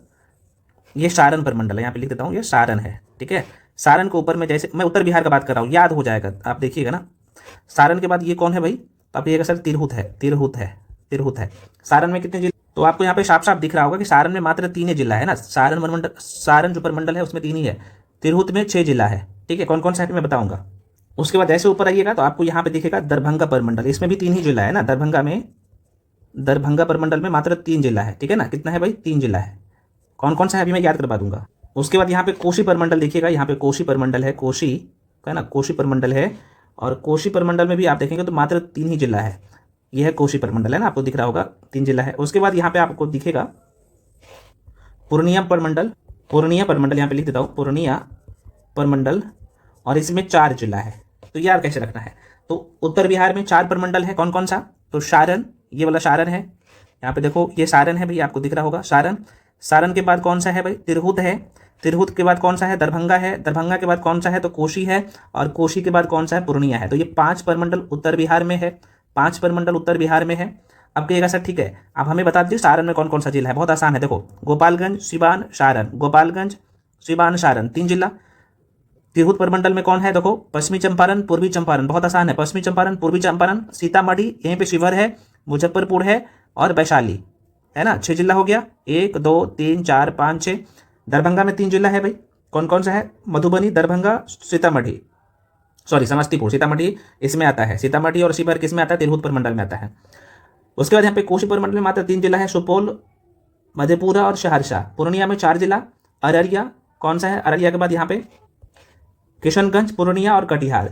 ये सारण परमंडल है। यहाँ पे लिख देता हूँ, ये सारण है, ठीक है। सारण के ऊपर में, जैसे मैं उत्तर बिहार का बात कर रहा हूँ, याद हो जाएगा, आप देखिएगा ना। सारण के बाद ये कौन है भाई? तो आप कहिएगा सर तिरहुत है, तिरहुत है, तिरहुत है। सारण में कितने जिले? तो आपको यहाँ पे साफ साफ दिख रहा होगा कि सारण में मात्र 3 जिला है ना। सारण परमंडल, सारण जो परमंडल है उसमें 3 ही है, तिरहुत में 6 जिला है, ठीक है। कौन कौन सा है मैं बताऊंगा। उसके बाद जैसे ऊपर आइएगा तो आपको यहाँ पे दिखेगा दरभंगा परमंडल, इसमें भी 3 ही जिला है ना। दरभंगा परमंडल में मात्र 3 जिला है, ठीक है ना। कितना है भाई? 3 जिला है। कौन कौन सा है अभी मैं याद करवा दूंगा। उसके बाद यहाँ पे कोशी परमंडल देखिएगा, यहाँ पे कोशी परमंडल है, कोशी है ना, कोशी परमंडल है। और कोशी परमंडल में भी आप देखेंगे तो मात्र 3 ही जिला है। यह है कोशी परमंडल, है ना, आपको दिख रहा होगा 3 जिला है। उसके बाद यहाँ पे आपको दिखेगा पूर्णिया परमंडल, पूर्णिया परमंडल यहाँ पे लिख देता हूँ, पूर्णिया परमंडल, और इसमें 4 जिला है। तो यार कैसे रखना है? तो उत्तर बिहार में 4 परमंडल है, कौन कौन सा? तो सारण, ये वाला सारण है, यहाँ पे देखो ये सारण है भाई, आपको दिख रहा होगा सारण। सारण के बाद कौन सा है भाई? तिरहुत है। तिरहुत के बाद कौन सा है? दरभंगा है। दरभंगा के बाद कौन सा है? तो कोशी है। और कोशी के बाद कौन सा है? पूर्णिया है। तो ये 5 परमंडल उत्तर बिहार में है, 5 परमंडल उत्तर बिहार में है। अब कहिएगा सर ठीक है, अब हमें बता दीजिए सारण में कौन कौन सा जिला है। बहुत आसान है, देखो गोपालगंज, सिवान, सारण, गोपालगंज, सिवान, सारण, 3 जिला। तिरहुत परमंडल में कौन है? देखो पश्चिमी चंपारण, पूर्वी चंपारण, बहुत आसान है, पश्चिमी चंपारण, पूर्वी चंपारण, सीतामढ़ी, यहीं पे शिवहर है, मुजफ्फरपुर है और वैशाली, है ना। 6 जिला हो गया, 1 2 3 4 5 6। दरभंगा में 3 जिला है भाई, कौन कौन सा है? मधुबनी, दरभंगा, सीतामढ़ी, सॉरी समस्तीपुर, सीतामढ़ी इसमें आता है, सीतामढ़ी और शिवहर किस में आता है? तिरहुत परमंडल में आता है। उसके बाद यहाँ पे कोशी परमंडल में मात्र 3 जिला है, सुपौल, मधेपुरा और सहरसा। पूर्णिया में 4 जिला, अररिया कौन सा है? अररिया के बाद यहाँ पे किशनगंज, पूर्णिया और कटिहार।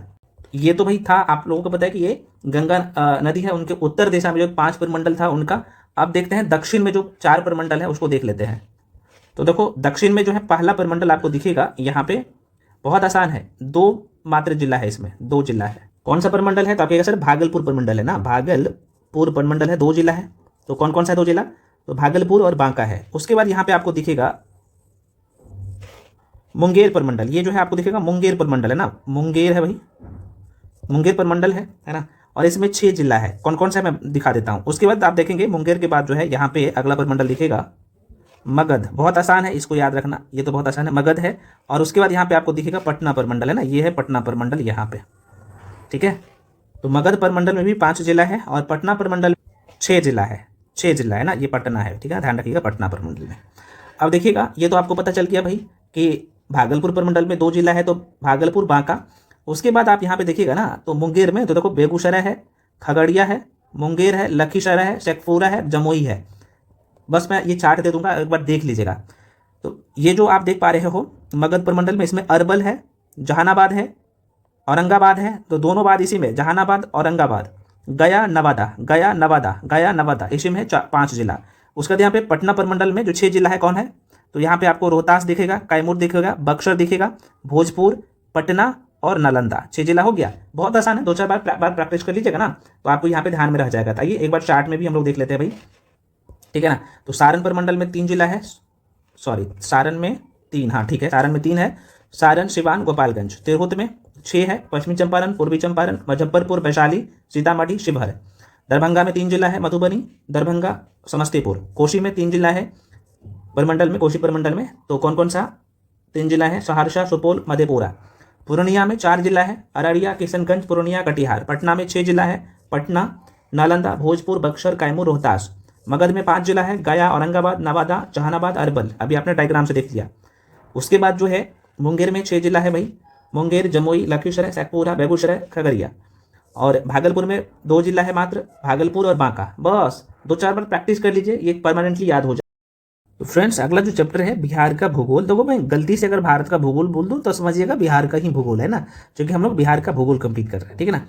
ये तो भाई था, आप लोगों को पता है कि ये गंगा नदी है, उनके उत्तर दिशा में जो 5 परमंडल था उनका। अब देखते हैं दक्षिण में जो 4 परमंडल है उसको देख लेते हैं। तो देखो दक्षिण में जो है पहला परमंडल आपको दिखेगा यहाँ पे, बहुत आसान है, 2 मात्र जिला है, इसमें 2 जिला है। कौन सा परमंडल है? तो आप कहिएगा सर भागलपुर परमंडल है ना, भागलपुर परमंडल है, 2 जिला है। तो कौन कौन सा है 2 जिला? तो भागलपुर और बांका है। उसके बाद यहाँ पे आपको दिखेगा मुंगेर परमंडल, ये जो है आपको दिखेगा मुंगेर परमंडल है ना, मुंगेर है भाई, मुंगेर परमंडल है ना। और इसमें 6 जिला है, कौन कौन सा है मैं दिखा देता हूँ। उसके बाद आप देखेंगे मुंगेर के बाद जो है यहाँ पे अगला परमंडल दिखेगा मगध, बहुत आसान है, इसको याद रखना, ये तो बहुत आसान है, मगध है। और उसके बाद यहाँ पे आपको दिखेगा पटना परमंडल, है ना, ये है पटना परमंडल यहाँ पे, ठीक है। तो मगध परमंडल में भी 5 जिला है और पटना परमंडल 6 जिला है, 6 जिला है ना, ये पटना है, ठीक है, ध्यान रखिएगा पटना परमंडल में। अब देखिएगा ये तो आपको पता चल गया भाई कि भागलपुर परमंडल में 2 जिला है, तो भागलपुर, बांका। उसके बाद आप यहाँ पे देखिएगा ना, तो मुंगेर में तो देखो बेगूसराय है, खगड़िया है, मुंगेर है, लखीसराय है, शेखपुरा है, जमुई है। बस मैं ये चार्ट दे दूंगा, एक बार देख लीजिएगा। तो ये जो आप देख पा रहे हो मगध परमंडल में, इसमें अरवल है, जहानाबाद है, औरंगाबाद है, तो दोनों बाद इसी में, जहानाबाद, औरंगाबाद, गया, नवादा, गया, नवादा, गया, नवादा, इसी में 5 जिला। उसके बाद यहाँ पे पटना परमंडल में जो 6 जिला है कौन है? तो यहाँ पे आपको रोहतास दिखेगा, कैमूर दिखेगा, बक्सर दिखेगा, भोजपुर, पटना और नालंदा, 6 जिला हो गया। बहुत आसान है, 2-4 बार प्रैक्टिस कर लीजिएगा ना, तो आपको यहाँ पे ध्यान में रह जाएगा। आइए एक बार चार्ट में भी हम लोग देख लेते हैं भाई, ठीक है ना। तो सारण परमंडल में 3 जिला है, सॉरी सारण में 3, हाँ ठीक है, सारण में 3 है, सारण, सिवान, गोपालगंज। तिरहुत में 6 है, पश्चिमी चंपारण, पूर्वी चंपारण, मुजफ्फरपुर, वैशाली, सीतामढ़ी, शिवहर। दरभंगा में 3 जिला है, मधुबनी, दरभंगा, समस्तीपुर। कोशी में 3 जिला है परमंडल में, कोशी परमंडल में, तो कौन कौन सा 3 जिला है? सहरसा, सुपौल, मधेपुरा। पूर्णिया में 4 जिला है, अररिया, किशनगंज, पूर्णिया, कटिहार। पटना में 6 जिला है, पटना, नालंदा, भोजपुर, बक्सर, कैमूर, रोहतास। मगध में 5 जिला है, गया, औरंगाबाद, नवादा, जहानाबाद, अरवल, अभी आपने डायग्राम से देख लिया। उसके बाद जो है मुंगेर में 6 जिला है भाई, मुंगेर, जमुई, लखीसराय, शेखपुरा, बेगूसराय, खगड़िया। और भागलपुर में 2 जिला है मात्र, भागलपुर और बांका। बस 2-4 बार प्रैक्टिस कर लीजिए, ये परमानेंटली याद हो जाए। तो फ्रेंड्स अगला जो चैप्टर है बिहार का भूगोल। देखो मैं गलती से अगर भारत का भूगोल बोल दूं तो समझिएगा बिहार का ही भूगोल है ना, क्योंकि हम लोग बिहार का भूगोल कंप्लीट कर रहे हैं, ठीक है ना।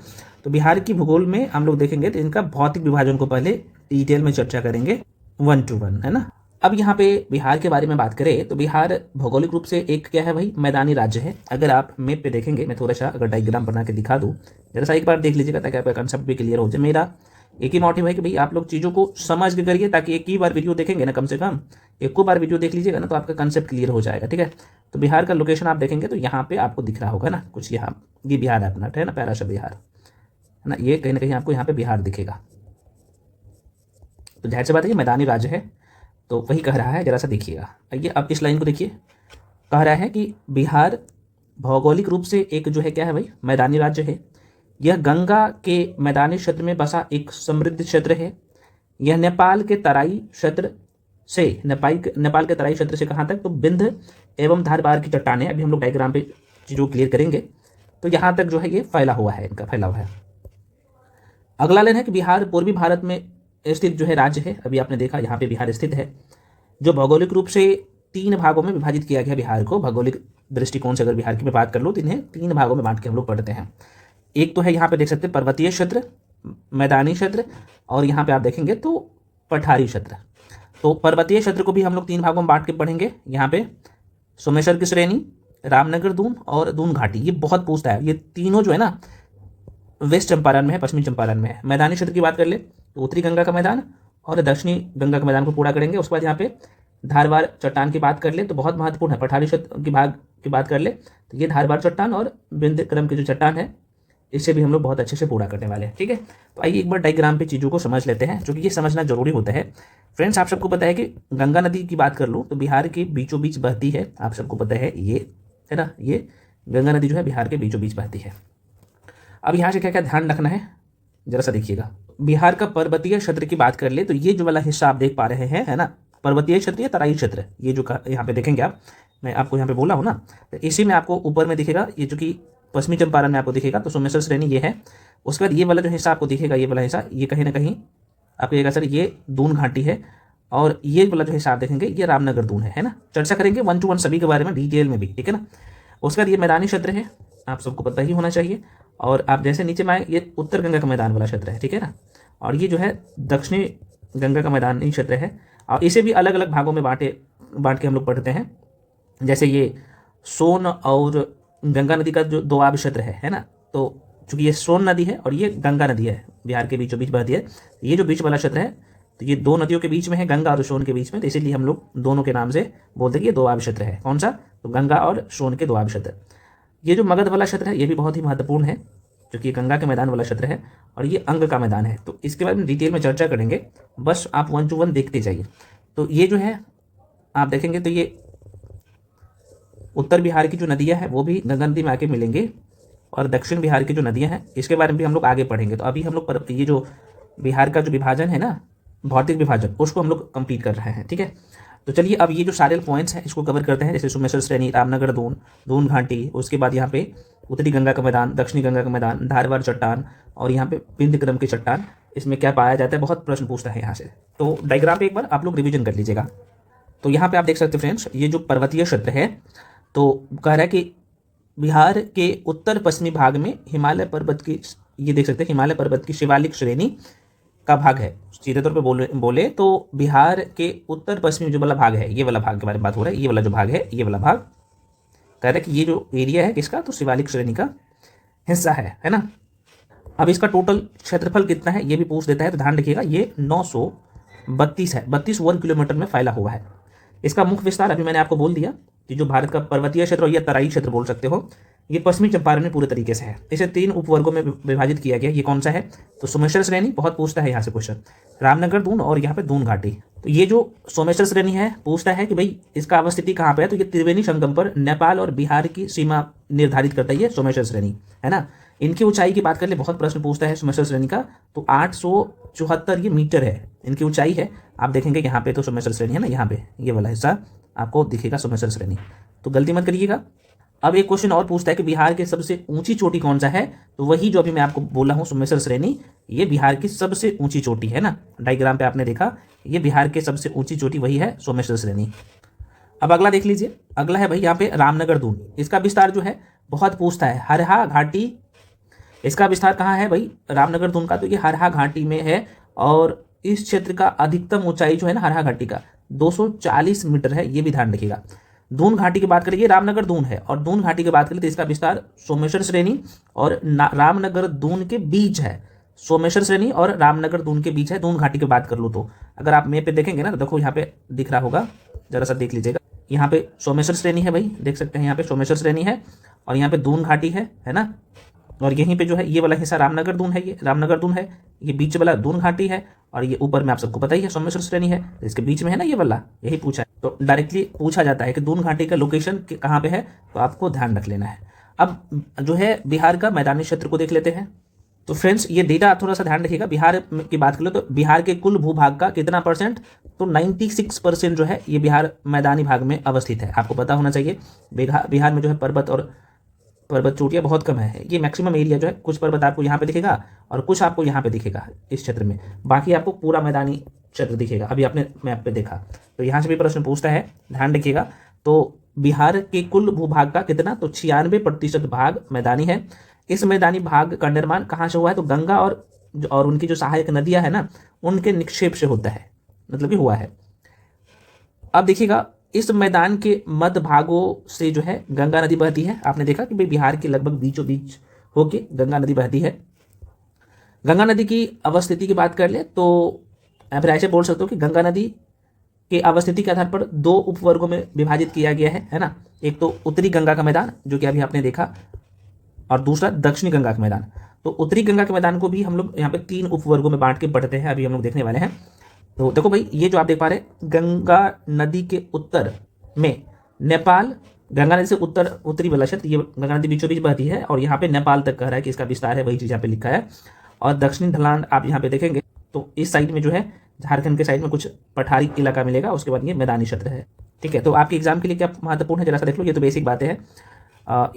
तो बिहार की भूगोल में हम लोग देखेंगे तो इनका भौतिक विभाजन को पहले डिटेल में चर्चा करेंगे 1 to 1, है ना। अब यहाँ पे बिहार के बारे में बात करें तो बिहार भौगोलिक रूप से एक क्या है भाई, मैदानी राज्य है। अगर आप मैप पे देखेंगे, मैं थोड़ा सा अगर डायग्राम बना के दिखा दूँ, जरा सा एक बार देख लीजिएगा ताकि आपका कंसेप्ट भी क्लियर हो जाए। मेरा एक ही मोटिव है कि भाई आप लोग चीज़ों को समझ के करिए, ताकि एक ही बार वीडियो देखेंगे ना, कम से कम एक को बार वीडियो देख लीजिएगा ना, तो आपका कंसेप्ट क्लियर हो जाएगा, ठीक है। तो बिहार का लोकेशन आप देखेंगे तो यहाँ पे आपको दिख रहा होगा ना कुछ, यहाँ ये बिहार है अपना, है ना, प्यारा सा बिहार, है ना। ये कहीं ना कहीं आपको यहाँ पे बिहार दिखेगा। तो जाहिर सी बात है ये मैदानी राज्य है, तो वही कह रहा है, जरा सा देखिएगा। आइए अब इस लाइन को देखिए, कह रहा है कि बिहार भौगोलिक रूप से एक जो है क्या है भाई, मैदानी राज्य है। यह गंगा के मैदानी क्षेत्र में बसा एक समृद्ध क्षेत्र है। यह नेपाल के तराई क्षेत्र से नेपाल के तराई क्षेत्र से कहाँ तक, तो बिंद एवं धारबार की चट्टानें, अभी हम लोग डायग्राम पे चीज़ों को क्लियर करेंगे, तो यहाँ तक जो है ये फैला हुआ है, इनका फैला हुआ है। अगला लाइन है कि बिहार पूर्वी भारत में स्थित जो है राज्य है। अभी आपने देखा यहाँ पे बिहार स्थित है, जो भौगोलिक रूप से 3 भागों में विभाजित किया गया बिहार को। भौगोलिक दृष्टिकोण से अगर बिहार की बात कर लो तो इन्हें 3 भागों में बांट के हम लोग पढ़ते हैं। एक तो है यहाँ पे देख सकते हैं पर्वतीय क्षेत्र, मैदानी क्षेत्र, और यहाँ पे आप देखेंगे तो पठारी क्षेत्र। तो पर्वतीय क्षेत्र को भी हम लोग 3 भागों में बांट के पढ़ेंगे। यहाँ पे सोमेश्वर की श्रेणी, रामनगर दून और दून घाटी, ये बहुत पूछता है। ये तीनों जो है ना वेस्ट चंपारण में है, पश्चिमी चंपारण में है। मैदानी क्षेत्र की बात कर ले तो उत्तरी गंगा का मैदान और दक्षिणी गंगा के मैदान को पूरा करेंगे। उसके बाद यहाँ पे धारवाड़ चट्टान की बात कर ले तो बहुत महत्वपूर्ण है। पठारी क्षेत्र की भाग की बात कर ले तो ये धारवाड़ चट्टान और बिंद क्रम की जो चट्टान है, इससे भी हम लोग बहुत अच्छे से पूरा करने वाले हैं, ठीक है। तो आइए एक बार डायग्राम पे चीज़ों को समझ लेते हैं, क्योंकि ये समझना जरूरी होता है। फ्रेंड्स, आप सबको पता है कि गंगा नदी की बात कर लो तो बिहार के बीचों बीच बहती है। आप सबको पता है ये, है ना, ये गंगा नदी जो है बिहार के बीचों बीच बहती है। अब यहाँ से क्या क्या ध्यान रखना है, जरा सा देखिएगा। बिहार का पर्वतीय क्षेत्र की बात कर ले तो ये जो वाला हिस्सा आप देख पा रहे हैं, है ना, पर्वतीय क्षेत्र या तराई क्षेत्र, ये जो यहाँ पे देखेंगे आप, मैं आपको यहाँ पे बोला हूँ ना, तो इसी में आपको ऊपर में दिखेगा, ये जो कि पश्चिमी चंपारण में आपको दिखेगा तो सोमेश्वर श्रेणी ये है। उसके बाद ये वाला जो हिस्सा आपको दिखेगा, ये वाला हिस्सा, ये कहीं ना कहीं आपको ये सर ये दून घाटी है, और ये वाला जो हिस्सा आप देखेंगे ये रामनगर दून है ना। चर्चा करेंगे 1 to 1 सभी के बारे में डिटेल में भी, ठीक है ना। उसके बाद ये मैदानी क्षेत्र है, आप सबको पता ही होना चाहिए। और आप जैसे नीचे में आए, ये उत्तर गंगा का मैदान वाला क्षेत्र है, ठीक है ना। और ये जो है दक्षिणी गंगा का मैदानी क्षेत्र है, और इसे भी अलग अलग भागों में बांट के हम लोग पढ़ते हैं। जैसे ये सोन और गंगा नदी का जो दोआब क्षेत्र है ना, तो चूंकि ये सोन नदी है और ये गंगा नदी है, बिहार के बीचों बीच बहती है, ये जो बीच वाला क्षेत्र है तो ये 2 नदियों के बीच में है, गंगा और सोन के बीच में, तो इसीलिए हम लोग दोनों के नाम से बोलते हैं कि ये दोआब क्षेत्र है। कौन सा, तो गंगा और सोन के दोआब क्षेत्र। ये जो मगध वाला क्षेत्र है ये भी बहुत ही महत्वपूर्ण है, क्योंकि ये गंगा के मैदान वाला क्षेत्र है, और ये अंग का मैदान है। तो इसके बारे में डिटेल में चर्चा करेंगे, बस आप 1 to 1 देखते जाइए। तो ये जो है आप देखेंगे तो ये उत्तर बिहार की जो नदियाँ हैं वो भी गंगा नदी में आके मिलेंगे, और दक्षिण बिहार की जो नदियाँ हैं इसके बारे में भी हम लोग आगे पढ़ेंगे। तो अभी हम लोग ये जो बिहार का जो विभाजन है ना, भौतिक विभाजन, उसको हम लोग कंप्लीट कर रहे हैं, ठीक है। तो चलिए अब ये जो सारे पॉइंट्स हैं इसको कवर करते हैं, जैसे सोमेश्वर श्रेणी, रामनगर दून, दून घाटी, उसके बाद यहाँ पे उत्तरी गंगा का मैदान, दक्षिणी गंगा का मैदान, धारवाड़ चट्टान, और यहाँ पे बिंद क्रम की चट्टान, इसमें क्या पाया जाता है, बहुत प्रश्न पूछता है यहाँ से। तो डायग्राम पे एक बार आप लोग रिविजन कर लीजिएगा। तो यहाँ पे आप देख सकते हैं फ्रेंड्स, ये जो पर्वतीय क्षेत्र है, तो कह रहा है कि बिहार के उत्तर पश्चिमी भाग में हिमालय पर्वत की, ये देख सकते हैं हिमालय पर्वत की शिवालिक श्रेणी का भाग है। सीधे तौर पे बोले तो बिहार के उत्तर पश्चिमी जो वाला भाग है, ये वाला भाग के बारे में बात हो रहा है, ये वाला जो भाग है, ये वाला भाग कह रहा है कि ये जो एरिया है किसका, तो शिवालिक श्रेणी का हिस्सा है ना। अब इसका टोटल क्षेत्रफल कितना है ये भी पूछ देता है, तो ध्यान रखिएगा ये 932 है, 32 वर्ग किलोमीटर में फैला हुआ है। इसका मुख्य विस्तार अभी मैंने आपको बोल दिया कि जो भारत का पर्वतीय क्षेत्र या तराई क्षेत्र बोल सकते हो, ये पश्चिमी चंपारण में पूरे तरीके से है। इसे 3 उपवर्गों में विभाजित किया गया। ये कौन सा है, तो सोमेश्वर श्रेणी, बहुत पूछता है यहाँ से क्वेश्चन, रामनगर दून और यहाँ पे दून घाटी। तो ये जो सोमेश्वर श्रेणी है पूछता है कि भाई इसका अवस्थिति कहाँ पे है, तो ये त्रिवेणी संगम पर नेपाल और बिहार की सीमा निर्धारित करता है ये सोमेश्वर श्रेणी, है ना। इनकी ऊंचाई की बात कर ले, बहुत प्रश्न पूछता है सोमेश्वर श्रेणी का, तो 874 ये मीटर है इनकी ऊंचाई है। आप देखेंगे यहाँ पे तो सोमेश्वर श्रेणी है ना, यहाँ पे ये वाला हिस्सा आपको दिखेगा सोमेश्वर श्रेणी, तो गलती मत करिएगा। अब एक क्वेश्चन और पूछता है कि बिहार की सबसे ऊंची चोटी कौन सा है, तो वही जो अभी मैं आपको बोला हूँ सोमेश्वर श्रेणी, ये बिहार की सबसे ऊंची चोटी है ना। डायग्राम पे आपने देखा ये बिहार की सबसे ऊंची चोटी वही है सोमेश्वर श्रेणी। अब अगला देख लीजिए, अगला है भाई यहाँ पे रामनगर दून। इसका विस्तार जो है बहुत पूछता है, हरहा घाटी इसका विस्तार कहाँ है भाई, रामनगर दून का, तो ये हरहा घाटी में है। और इस क्षेत्र का अधिकतम ऊंचाई जो है ना हरहा घाटी का 240 मीटर है, ये भी ध्यान रखिएगा। दून घाटी की बात करें, ये रामनगर दून है, और दून घाटी की बात करें तो इसका विस्तार सोमेश्वर श्रेणी और रामनगर दून के बीच है। सोमेश्वर श्रेणी और रामनगर दून के बीच है दून घाटी की बात कर लो तो। अगर आप मैप पे देखेंगे ना तो देखो यहाँ पे दिख रहा होगा, जरा सा देख लीजिएगा। यहाँ पे सोमेश्वर श्रेणी है भाई, देख सकते हैं यहाँ पे सोमेश्वर श्रेणी है, और यहाँ पे दून घाटी है ना। और यहीं पे जो है ये वाला हिस्सा रामनगर दून है, ये रामनगर दून है, ये बीच वाला दून घाटी है, और ये ऊपर में आप सबको पता ही है सोमेश्वर श्रेणी है, तो इसके बीच में है ना ये वाला, यही पूछा है। तो डायरेक्टली पूछा जाता है कि दून घाटी का लोकेशन कहाँ पे है, तो आपको ध्यान रख लेना है। अब जो है बिहार का मैदानी क्षेत्र को देख लेते हैं। तो फ्रेंड्स ये डेटा थोड़ा सा ध्यान रखिएगा। बिहार की बात कर लो तो बिहार के कुल भूभाग का कितना परसेंट, तो 96% जो है ये बिहार मैदानी भाग में अवस्थित है। आपको पता होना चाहिए बिहार में जो है पर्वत चोटियाँ बहुत कम है। ये मैक्सिमम एरिया जो है, कुछ पर्वत आपको यहाँ पे दिखेगा और कुछ आपको यहाँ पे दिखेगा इस क्षेत्र में, बाकी आपको पूरा मैदानी क्षेत्र दिखेगा। अभी आपने मैप पे देखा, तो यहाँ से भी प्रश्न पूछता है, ध्यान रखिएगा। तो बिहार के कुल भूभाग का कितना, तो 96% भाग मैदानी है। इस मैदानी भाग का निर्माण कहाँ से हुआ है, तो गंगा और उनकी जो सहायक नदियाँ है ना, उनके निक्षेप से होता है, मतलब कि हुआ है। अब देखिएगा इस मैदान के मध्य भागों से जो है गंगा नदी बहती है। आपने देखा कि भाई बिहार के लगभग बीचों बीच होके गंगा नदी बहती है। गंगा नदी की अवस्थिति की बात कर ले तो फिर ऐसे बोल सकते हो कि गंगा नदी के अवस्थिति के आधार पर 2 उपवर्गों में विभाजित किया गया है ना। एक तो उत्तरी गंगा का मैदान, जो कि अभी आपने देखा, और दूसरा दक्षिणी गंगा का मैदान। तो उत्तरी गंगा के मैदान को भी हम लोग यहाँ पे 3 उपवर्गों में बांट के पढ़ते हैं, अभी हम लोग देखने वाले हैं। तो देखो भाई, ये जो आप देख पा रहे हैं, गंगा नदी के उत्तर में नेपाल, गंगा नदी से उत्तरी वाला क्षेत्र, ये गंगा नदी बीचों बीच बहती है, और यहाँ पे नेपाल तक कह रहा है कि इसका विस्तार है, वही चीज़ यहाँ पे लिखा है। और दक्षिणी ढलान आप यहाँ पे देखेंगे तो इस साइड में जो है झारखंड के साइड में कुछ पठारी इलाका मिलेगा, उसके बाद ये मैदानी क्षेत्र है। ठीक है, तो आपके एग्जाम के लिए क्या महत्वपूर्ण है, जरा सा देख लो। ये तो बेसिक बातें हैं।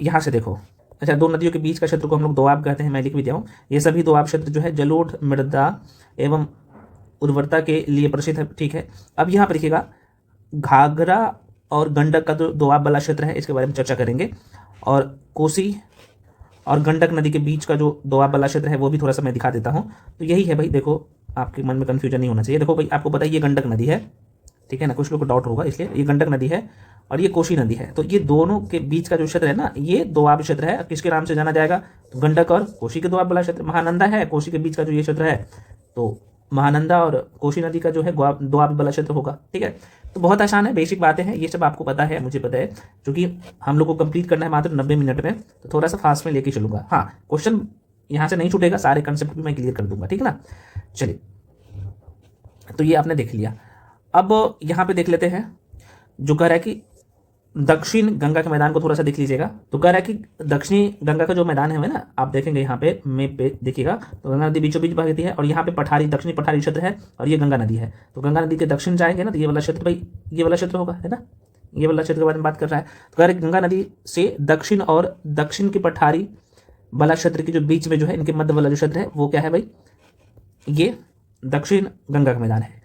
यहाँ से देखो, अच्छा, 2 नदियों के बीच का क्षेत्र को हम लोग दोआब कहते हैं, मैं लिख भी दिया हूँ। ये सभी दोआब क्षेत्र जो है जलोढ़ मृदा एवं उर्वरता के लिए प्रसिद्ध है। ठीक है, अब यहाँ पर देखिएगा घाघरा और गंडक का जो दोआब वाला क्षेत्र है, इसके बारे में चर्चा करेंगे। और कोसी और गंडक नदी के बीच का जो दोआब वाला क्षेत्र है वो भी थोड़ा सा मैं दिखा देता हूँ। तो यही है भाई, देखो आपके मन में कन्फ्यूजन नहीं होना चाहिए। देखो भाई, आपको पता है ये गंडक नदी है, ठीक है ना, कुछ लोग को डाउट होगा, इसलिए ये गंडक नदी है और ये कोसी नदी है। तो ये दोनों के बीच का जो क्षेत्र है ना, ये दोआब क्षेत्र है। किसके नाम से जाना जाएगा, तो गंडक और कोसी के दोआब वाला क्षेत्र। महानंदा है कोसी के बीच का जो ये क्षेत्र है, तो महानंदा और कोसी नदी का जो है दोआब वाला क्षेत्र होगा। ठीक है, तो बहुत आसान है, बेसिक बातें हैं, ये सब आपको पता है, मुझे पता है, क्योंकि हम लोग को कंप्लीट करना है मात्र 90 मिनट में, तो थोड़ा सा फास्ट में लेके चलूंगा। हाँ, क्वेश्चन यहाँ से नहीं छूटेगा, सारे कंसेप्ट भी मैं क्लियर कर दूंगा, ठीक है ना। चलिए, तो ये आपने देख लिया। अब यहाँ पे देख लेते हैं, जो कह रहा है कि दक्षिण गंगा के मैदान को थोड़ा सा देख लीजिएगा। तो कह रहा है कि दक्षिणी गंगा का जो मैदान है ना, आप देखेंगे यहाँ पे मैप पे देखिएगा, तो गंगा नदी बीचों बीच बहती है, और यहाँ पे दक्षिणी पठारी क्षेत्र है, और ये गंगा नदी है। तो गंगा नदी के दक्षिण जाएंगे ना, तो ये वाला क्षेत्र भाई, ये वाला क्षेत्र होगा, है ना, ये वाला क्षेत्र के बारे में बात कर रहा है। तो कह रहे गंगा नदी से दक्षिण और दक्षिण की पठारी वाला क्षेत्र के जो बीच में जो है, इनके मध्य वाला जो क्षेत्र है वो क्या है भाई, ये दक्षिण गंगा का मैदान है।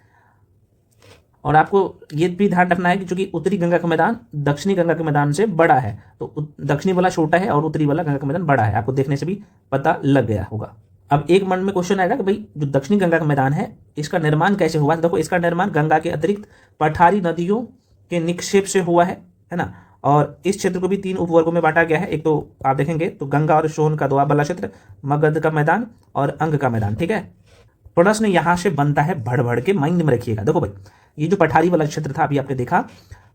और आपको ये भी ध्यान रखना है कि चूंकि उत्तरी गंगा का मैदान दक्षिणी गंगा के मैदान से बड़ा है, तो दक्षिणी वाला छोटा है और उत्तरी वाला गंगा का मैदान बड़ा है, आपको देखने से भी पता लग गया होगा। अब एक मन में क्वेश्चन आएगा कि भाई जो दक्षिणी गंगा का मैदान है, इसका निर्माण कैसे हुआ। देखो, इसका निर्माण गंगा के अतिरिक्त पठारी नदियों के निक्षेप से हुआ है ना। और इस क्षेत्र को भी 3 उपवर्गों में बांटा गया है। एक तो आप देखेंगे तो गंगा और सोन का दोआब वाला क्षेत्र, मगध का मैदान और अंग का मैदान। ठीक है, प्रश्न यहाँ से बनता है, भड़ के माइंड में रखिएगा। देखो भाई, ये जो पठारी वाला क्षेत्र था, अभी आपने देखा,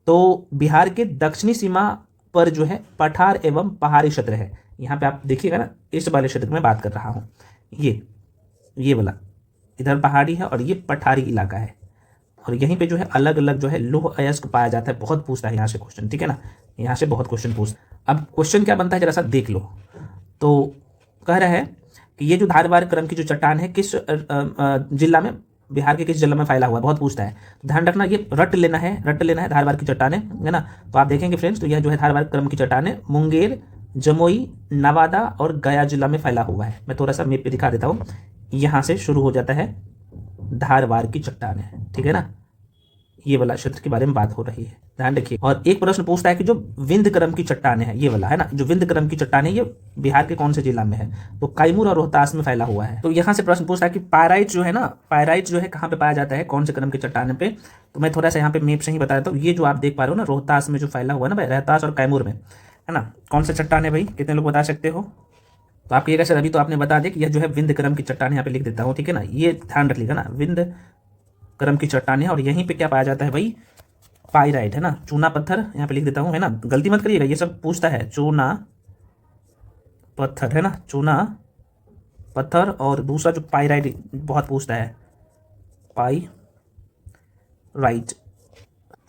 तो बिहार के दक्षिणी सीमा पर जो है पठार एवं पहाड़ी क्षेत्र है। यहाँ पे आप देखिएगा ना, इस वाले क्षेत्र में बात कर रहा हूँ, ये वाला इधर पहाड़ी है और ये पठारी इलाका है, और यहीं पे जो है अलग अलग जो है लौह अयस्क पाया जाता है। बहुत पूछता है यहाँ से क्वेश्चन, ठीक है ना, यहाँ से बहुत क्वेश्चन पूछता। अब क्वेश्चन क्या बनता है, जरा सा देख लो। तो कह रहा है कि ये जो धारवाड़ क्रम की जो चट्टान है, किस जिला में, बिहार के किस जिला में फैला हुआ है, बहुत पूछता है। ध्यान रखना, ये रट लेना है धारवाड़ की चट्टानें, है ना। तो आप देखेंगे फ्रेंड्स, तो यह जो है धारवाड़ क्रम की चट्टानें मुंगेर, जमुई, नवादा और गया जिला में फैला हुआ है। मैं थोड़ा सा मैप पे दिखा देता हूँ। यहाँ से शुरू हो जाता है धारवाड़ की चट्टानें, ठीक है ना, ये वाला क्षेत्र के बारे में बात हो रही है, ध्यान रखिए। और एक प्रश्न पूछता है कि जो विंध्यक्रम की चट्टानें हैं, ये वाला है ना, जो विंध्यक्रम की चट्टानें ये बिहार के कौन से जिला में है? तो कैमूर और रोहतास में फैला हुआ है। तो यहाँ से प्रश्न पूछता है कि पायराइट जो है ना, पायराइट जो है कहाँ पे पाया जाता है, कौन से क्रम की चट्टाने पे? तो मैं थोड़ा सा यहाँ पे मैप से ही बता देता हूँ। ये जो आप देख पा रहे हो ना, रोहतास में जो फैला हुआ है ना भाई, रोहतास और कैमूर में, है ना। कौन सा चट्टान है भाई, कितने लोग बता सकते हो? तो आप कहिएगा सर अभी तो आपने बता दिया कि यह जो है विंध्यक्रम की चट्टान, यहाँ पे लिख देता हूँ, ठीक है ना। ये ध्यान रख लीजिएगा ना, विंध्यक्रम की चट्टान है। और यहीं पे क्या पाया जाता है भाई? पाइराइट, है ना, चूना पत्थर, यहाँ पे लिख देता हूँ, है ना, गलती मत करिएगा, ये सब पूछता है। चूना पत्थर, है ना, चूना पत्थर। और दूसरा जो पाइराइट बहुत पूछता है, पाइराइट।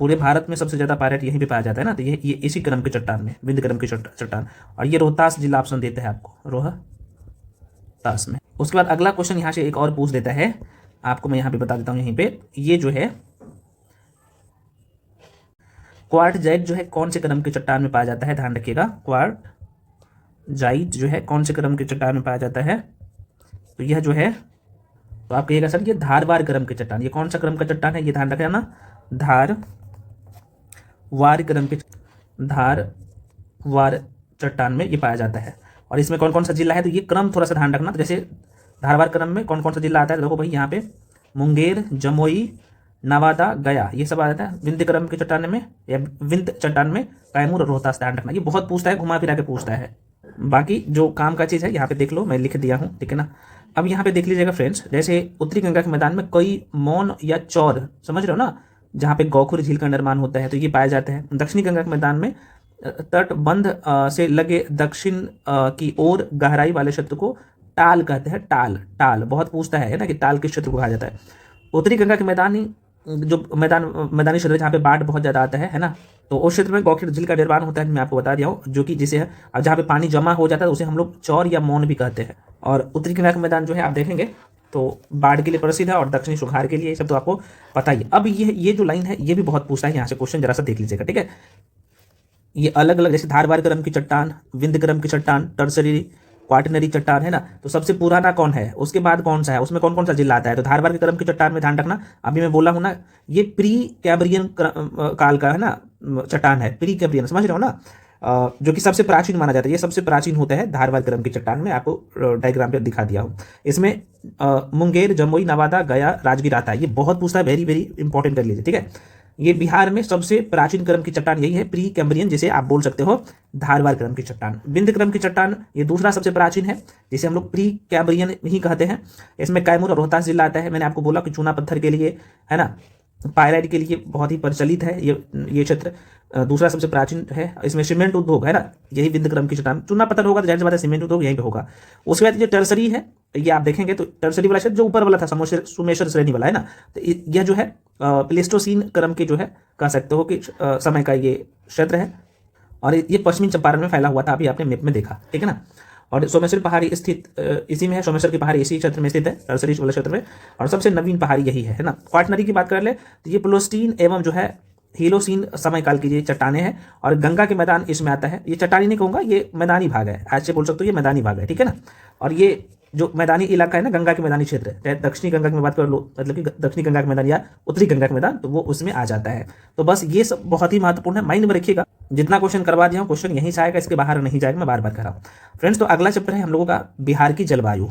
पूरे भारत में सबसे ज़्यादा पायराइट यहीं पे पाया जाता है ना। तो ये इसी क्रम के चट्टान में, विंध्यक्रम की चट्टान। और ये रोहतास जिला ऑप्शन देता है आपको, रोहतास में। उसके बाद अगला क्वेश्चन यहाँ से एक और पूछ देता है आपको, मैं यहाँ पे बता देता हूँ। यहीं पे ये जो है क्वार्टजाइट जो है कौन से क्रम के चट्टान में पाया जाता है? ध्यान रखिएगा, क्वार्टजाइट जो है कौन से क्रम के चट्टान में पाया जाता है? तो यह जो है, तो आप कहिएगा सर ये धारवार क्रम के चट्टान। ये कौन सा क्रम का चट्टान है? ये ध्यान रखना ना, धारवार क्रम के, धारवार चट्टान में ये पाया जाता है। और इसमें कौन कौन सा जिला है? तो ये क्रम थोड़ा सा ध्यान रखना। तो जैसे धारवार क्रम में कौन कौन सा जिला आता है? देखो भाई यहाँ पे मुंगेर, जमुई, नवादा, गया, ये सब आ जाता है विंध्य क्रम के चट्टान में, या विंध्य चट्टान में कैमूर और रोहतास। ध्यान रखना, ये बहुत पूछता है, घुमा फिरा के पूछता है। बाकी जो काम का चीज़ है यहाँ पे देख लो, मैं लिख दिया हूँ, ठीक है ना। अब यहाँ पे देख लीजिएगा फ्रेंड्स, जैसे उत्तरी गंगा के मैदान में कई मौन या चौर, समझ रहे हो ना, जहाँ पे गौखुर झील का निर्माण होता है, तो ये पाए जाते हैं। दक्षिणी गंगा के मैदान में तटबंध से लगे दक्षिण की ओर गहराई वाले क्षेत्र को टाल कहते हैं। टाल बहुत पूछता है ना, कि टाल किस क्षेत्र को कहा जाता है? उत्तरी गंगा के मैदानी मैदानी क्षेत्र जहाँ पे बाढ़ बहुत ज़्यादा आता है ना, तो उस क्षेत्र में गौखुर झील का निर्माण होता है, मैं आपको बता दिया हूँ, जो कि जिसे है, अब जहाँ पे पानी जमा हो जाता है उसे हम लोग चौर या मौन भी कहते हैं। और उत्तरी गंगा का मैदान जो है आप देखेंगे तो बाढ़ के लिए प्रसिद्ध है और दक्षिणी सुखाड़ के लिए, ये सब तो आपको पता ही है। अब ये जो लाइन है ये भी बहुत पूछता है, यहाँ से क्वेश्चन जरा सा देख लीजिएगा, ठीक है। ये अलग अलग, जैसे धारवार क्रम की चट्टान, विंध्य क्रम की चट्टान, टर्सरी क्वाटरनरी चट्टान, है ना। तो सबसे पुराना कौन है, उसके बाद कौन सा है, उसमें कौन कौन सा जिला आता है? तो धारवार के क्रम की चट्टान में ध्यान रखना, अभी मैं बोला हूं ना, ये प्री कैम्ब्रियन काल का है ना चट्टान है, प्री कैम्ब्रियन, समझ रहे हो ना, जो कि सबसे प्राचीन माना जाता है। ये सबसे प्राचीन होता है धारवार क्रम की चट्टान में, आपको डायग्राम पे दिखा दिया हूँ। इसमें मुंगेर, जमुई, नवादा, गया, राजगीर आता है। ये बहुत पूछता है, वेरी वेरी इंपॉर्टेंट कर लीजिए, ठीक है। ये बिहार में सबसे प्राचीन क्रम की चट्टान यही है, प्री कैम्ब्रियन, जिसे आप बोल सकते हो धारवार क्रम की चट्टान। विंध्य क्रम की चट्टान ये दूसरा सबसे प्राचीन है, जिसे हम लोग प्री कैम्ब्रियन ही कहते हैं। इसमें कैमूर और रोहतास जिला आता है। मैंने आपको बोला कि चूना पत्थर के लिए, है ना, पायराइट के लिए बहुत ही प्रचलित है ये क्षेत्र। दूसरा सबसे प्राचीन है। इसमें सीमेंट उद्योग है ना, यही विंध्य क्रम की चट्टान। चूना पत्थर होगा तो जाहिर सी बात है सीमेंट उद्योग यहीं पे होगा। उसके बाद जो टर्सरी है, ये आप देखेंगे तो टर्सरी वाला क्षेत्र जो ऊपर वाला था, सुमेशर श्रेणी वाला, है ना, तो यह जो है प्लेस्टोसीन क्रम के जो है कह सकते हो कि समय का ये क्षेत्र है। और ये पश्चिमी चंपारण में फैला हुआ था, अभी आपने मैप में देखा, ठीक है ना। और सोमेश्वर पहाड़ी स्थित इसी में है, सोमेश्वर की पहाड़ी इसी क्षेत्र में स्थित है, टर्सरी वाले क्षेत्र में। और सबसे नवीन पहाड़ी यही है ना। क्वाटरनरी की बात कर ले तो ये प्लोस्टीन एवं जो है हीलोसीन समय काल की ये चट्टाने हैं। और गंगा के मैदान इसमें आता है। ये चट्टानी नहीं कहूँगा, ये मैदानी भाग है, आज से बोल सकते हो ये मैदानी भाग है, ठीक है ना। और ये जो मैदानी इलाका है ना, गंगा के मैदानी क्षेत्र, चाहे दक्षिणी गंगा की बात कर लो, मतलब कि दक्षिणी गंगा के मैदान या उत्तरी गंगा के मैदान, तो वो उसमें आ जाता है। तो बस ये सब बहुत ही महत्वपूर्ण है, माइंड में रखिएगा। जितना क्वेश्चन करवा दिया हूँ, क्वेश्चन यहीं से आएगा, इसके बाहर नहीं जाएगा, मैं बार बार कर रहा हूँ फ्रेंड्स। तो अगला चैप्टर है हम लोगों का बिहार की जलवायु।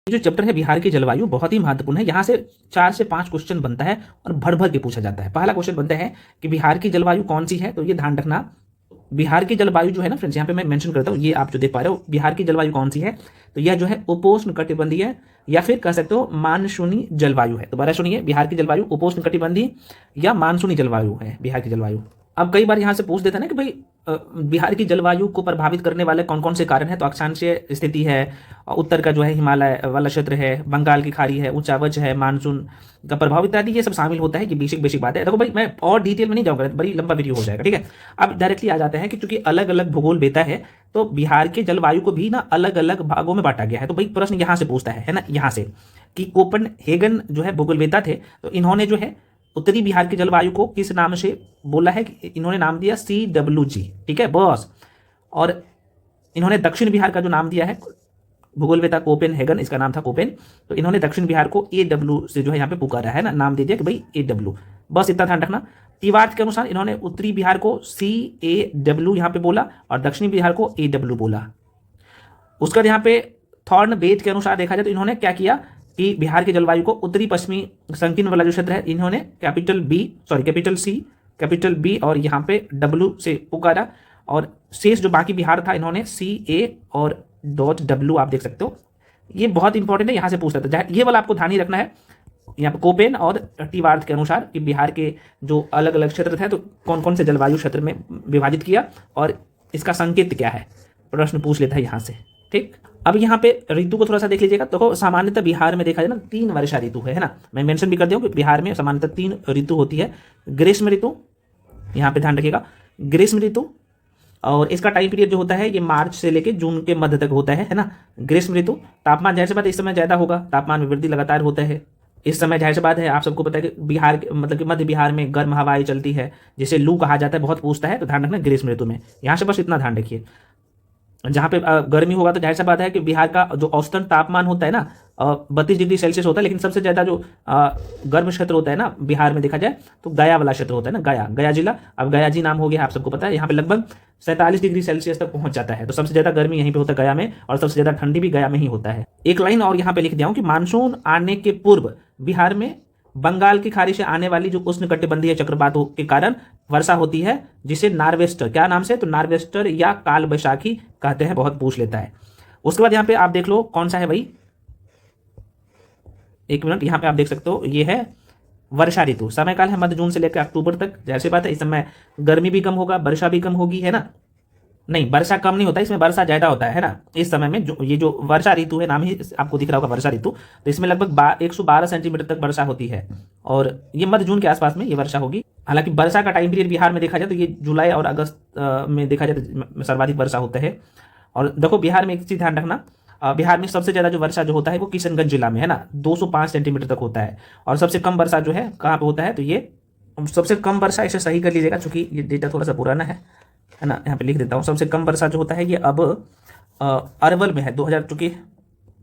जो चैप्टर है बिहार की जलवायु बहुत ही महत्वपूर्ण है। यहाँ से 4 से 5 क्वेश्चन बनता है और भर भर के पूछा जाता है। पहला क्वेश्चन बनता है कि बिहार की जलवायु कौन सी है, तो ये ध्यान रखना, बिहार की जलवायु जो है ना फ्रेंड्स, यहाँ पे मैं मेंशन करता हूँ, ये आप जो देख पा रहे हो, बिहार की जलवायु कौन सी है, तो यह जो है उपोष्ण कटिबंधीय या फिर कह सकते हो मानसूनी जलवायु है। दोबारा सुनिए, बिहार की जलवायु उपोष्ण कटिबंधीय या मानसूनी जलवायु है बिहार की जलवायु। अब कई बार यहाँ से पूछ देता है ना कि भाई बिहार की जलवायु को प्रभावित करने वाले कौन कौन से कारण हैं, तो अक्षांशीय स्थिति है, उत्तर का जो है हिमालय वाला क्षेत्र है, बंगाल की खाड़ी है, उच्चावच है, मानसून का प्रभाव इत्यादि, ये सब शामिल होता है कि बेसिक बात है। देखो भाई, मैं और डिटेल में नहीं जाऊँगा, बड़ी लंबा वीडियो हो जाएगा, ठीक है। अब डायरेक्टली आ जाते हैं कि चूंकि अलग अलग भूगोल बेता है, तो बिहार के जलवायु को भी ना अलग अलग भागों में बांटा गया है। तो भाई प्रश्न यहाँ से पूछता है ना, यहाँ से कि कोपेनहेगन जो है भूगोल बेता थे, तो इन्होंने जो है उत्तरी बिहार की जलवायु को किस नाम से बोला है, कि इन्होंने नाम दिया CWG, ठीक है बॉस। और इन्होंने दक्षिण बिहार का जो नाम दिया है भूगोलवेता कोपेनहेगन, इसका नाम था कोपेन। तो इन्होंने दक्षिण बिहार को AW से जो है यहाँ पे पुकारा है ना, नाम दे दिया कि भाई AW, बस इतना ध्यान रखना। टीवार्थ के अनुसार इन्होंने उत्तरी बिहार को CAW यहाँ पे बोला और दक्षिणी बिहार को AW बोला। उसके बाद यहाँ पे थॉर्नबेट के अनुसार देखा जाए तो इन्होंने क्या किया कि बिहार के जलवायु को उत्तरी पश्चिमी संकीर्ण वाला जो क्षेत्र है इन्होंने कैपिटल बी और यहाँ पे W से पुकारा, और शेष जो बाकी बिहार था इन्होंने CA और .W आप देख सकते हो। ये बहुत इंपॉर्टेंट है, यहाँ से पूछ सकते हैं, ये वाला आपको ध्यान ही रखना है यहाँ पे कोपेन और टीवार्थ के अनुसार कि बिहार के जो अलग अलग क्षेत्र थे तो कौन कौन से जलवायु क्षेत्र में विभाजित किया और इसका संकेत क्या है, प्रश्न पूछ लेता है यहाँ से। ठीक, अब यहाँ पे ऋतु को थोड़ा सा देख लीजिएगा। तो सामान्यतः बिहार में देखा जाए ना 3 वर्षा ऋतु है ना, मैं मेंशन भी कर दूँ कि बिहार में सामान्यतः 3 ऋतु होती है। ग्रीष्म ऋतु, यहाँ पे ध्यान रखिएगा, ग्रीष्म ऋतु, और इसका टाइम पीरियड जो होता है ये मार्च से लेकर जून के मध्य तक होता है ना। ग्रीष्म ऋतु, तापमान जाहिर सी बात है इस समय ज़्यादा होगा, तापमान में वृद्धि लगातार होता है इस समय। जाहिर सी बात है आप सबको पता है कि बिहार मतलब कि मध्य बिहार में गर्म हवाएं चलती है जिसे लू कहा जाता है, बहुत पूछता है, तो ध्यान रखना ग्रीष्म ऋतु में। यहाँ से बस इतना ध्यान रखिए, जहाँ पे गर्मी होगा तो जाहिर सी बात है कि बिहार का जो औसतन तापमान होता है ना 32 डिग्री सेल्सियस होता है, लेकिन सबसे ज़्यादा जो गर्म क्षेत्र होता है ना बिहार में देखा जाए तो गया वाला क्षेत्र होता है ना, गया जिला। अब गया जी नाम हो गया, आप सबको पता है, यहाँ पे लगभग 47 डिग्री सेल्सियस तक पहुंच जाता है। तो सबसे ज़्यादा गर्मी यहीं पे होता है गया में, और सबसे ज़्यादा ठंडी भी गया में ही होता है। एक लाइन और यहाँ पे लिख दिया हूँ कि मानसून आने के पूर्व बिहार में बंगाल की खाड़ी से आने वाली जो उष्णकटिबंधीय चक्रवातों के कारण वर्षा होती है, जिसे नार्वेस्टर, क्या नाम से, तो नार्वेस्टर या काल बैशाखी कहते हैं, बहुत पूछ लेता है। उसके बाद यहाँ पे आप देख लो कौन सा है भाई, एक मिनट, यहाँ पे आप देख सकते हो ये है वर्षा ऋतु। समय काल है मध्य जून से लेकर अक्टूबर तक। जैसे बात है इस समय गर्मी भी कम होगा, वर्षा भी कम होगी, है ना। नहीं, वर्षा कम नहीं होता, इसमें वर्षा ज़्यादा होता है ना। इस समय में ये जो वर्षा ऋतु है, नाम ही आपको दिख रहा होगा वर्षा ऋतु, तो इसमें लगभग 112 सेंटीमीटर तक वर्षा होती है, और ये मध्य जून के आसपास में ये वर्षा होगी। हालांकि वर्षा का टाइम पीरियड बिहार में देखा जाए तो ये जुलाई और अगस्त में देखा जाए तो सर्वाधिक वर्षा होता है। और देखो बिहार में एक चीज़ ध्यान रखना, बिहार में सबसे ज़्यादा जो वर्षा जो होता है वो किशनगंज जिला में है ना, 205 सेंटीमीटर तक होता है। और सबसे कम वर्षा जो है कहाँ पे होता है, तो ये सबसे कम वर्षा, इसे सही कर लीजिएगा क्योंकि ये डेटा थोड़ा सा पुराना है ना, यहाँ पे लिख देता हूँ। सबसे कम वर्षा जो होता है ये अब अरवल में है। 2000 चूँकि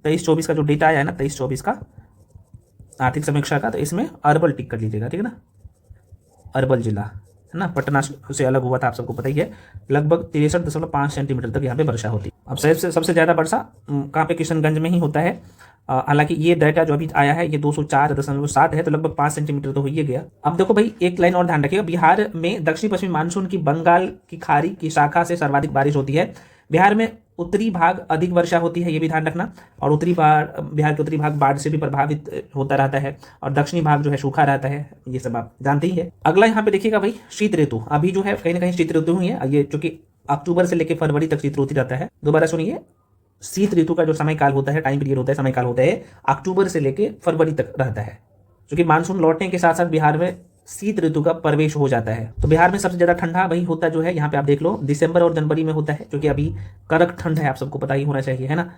23-24 का जो डेटा आया है ना, 23-24 का आर्थिक समीक्षा का, तो इसमें अरवल टिक कर लीजिएगा, ठीक है ना। अरवल जिला है ना, पटना से अलग हुआ था, आप सबको पता ही है। लगभग 63.5 सेंटीमीटर तक यहाँ पे वर्षा होती है। अब सबसे ज़्यादा वर्षा कहाँ पे, किशनगंज में ही होता है। हालांकि ये डाटा जो अभी आया है ये 204.7 है, तो लगभग 5 सेंटीमीटर तो हो ही गया। अब देखो भाई एक लाइन और ध्यान रखिएगा, बिहार में दक्षिणी पश्चिमी मानसून की बंगाल की खाड़ी की शाखा से सर्वाधिक बारिश होती है। बिहार में उत्तरी भाग अधिक वर्षा होती है, ये भी ध्यान रखना, और बिहार के उत्तरी भाग बाढ़ से भी प्रभावित होता रहता है, और दक्षिणी भाग जो है सूखा रहता है, ये सब आप जानते ही है। अगला यहाँ पे देखिएगा भाई शीत ऋतु, अभी जो है कहीं ना कहीं शीत ऋतु ही है ये, चूंकि अक्टूबर से लेकर फरवरी तक शीत ऋतु रहता है। दोबारा सुनिए, शीत ऋतु का जो समय काल होता है, टाइम पीरियड होता है, समय काल होता है अक्टूबर से लेकर फरवरी तक रहता है। क्योंकि मानसून लौटने के साथ साथ बिहार में शीत ऋतु का प्रवेश हो जाता है। तो बिहार में सबसे ज़्यादा ठंडा वही होता जो है, यहाँ पे आप देख लो, दिसंबर और जनवरी में होता है, क्योंकि अभी कड़क ठंड है, आप सबको पता ही होना चाहिए, है ना।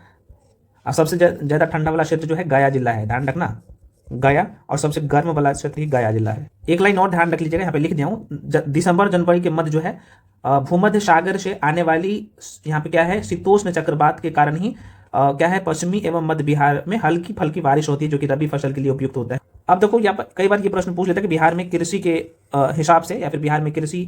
और सबसे ज़्यादा ठंडा वाला क्षेत्र जो है गया जिला है, ध्यान रखना, गया, और सबसे गर्म वाला क्षेत्र ही गया जिला है। एक लाइन और ध्यान रख लीजिएगा, यहाँ पे लिख दिया हूँ, दिसंबर जनवरी के मध्य जो है भूमध्य सागर से आने वाली यहाँ पे क्या है, शीतोष्ण चक्रवात के कारण ही क्या है, पश्चिमी एवं मध्य बिहार में हल्की फल्की बारिश होती है, जो कि रबी फसल के लिए उपयुक्त होता है। अब देखो यहाँ पर कई बार ये प्रश्न पूछ लेता है कि बिहार में कृषि के हिसाब से या फिर बिहार में कृषि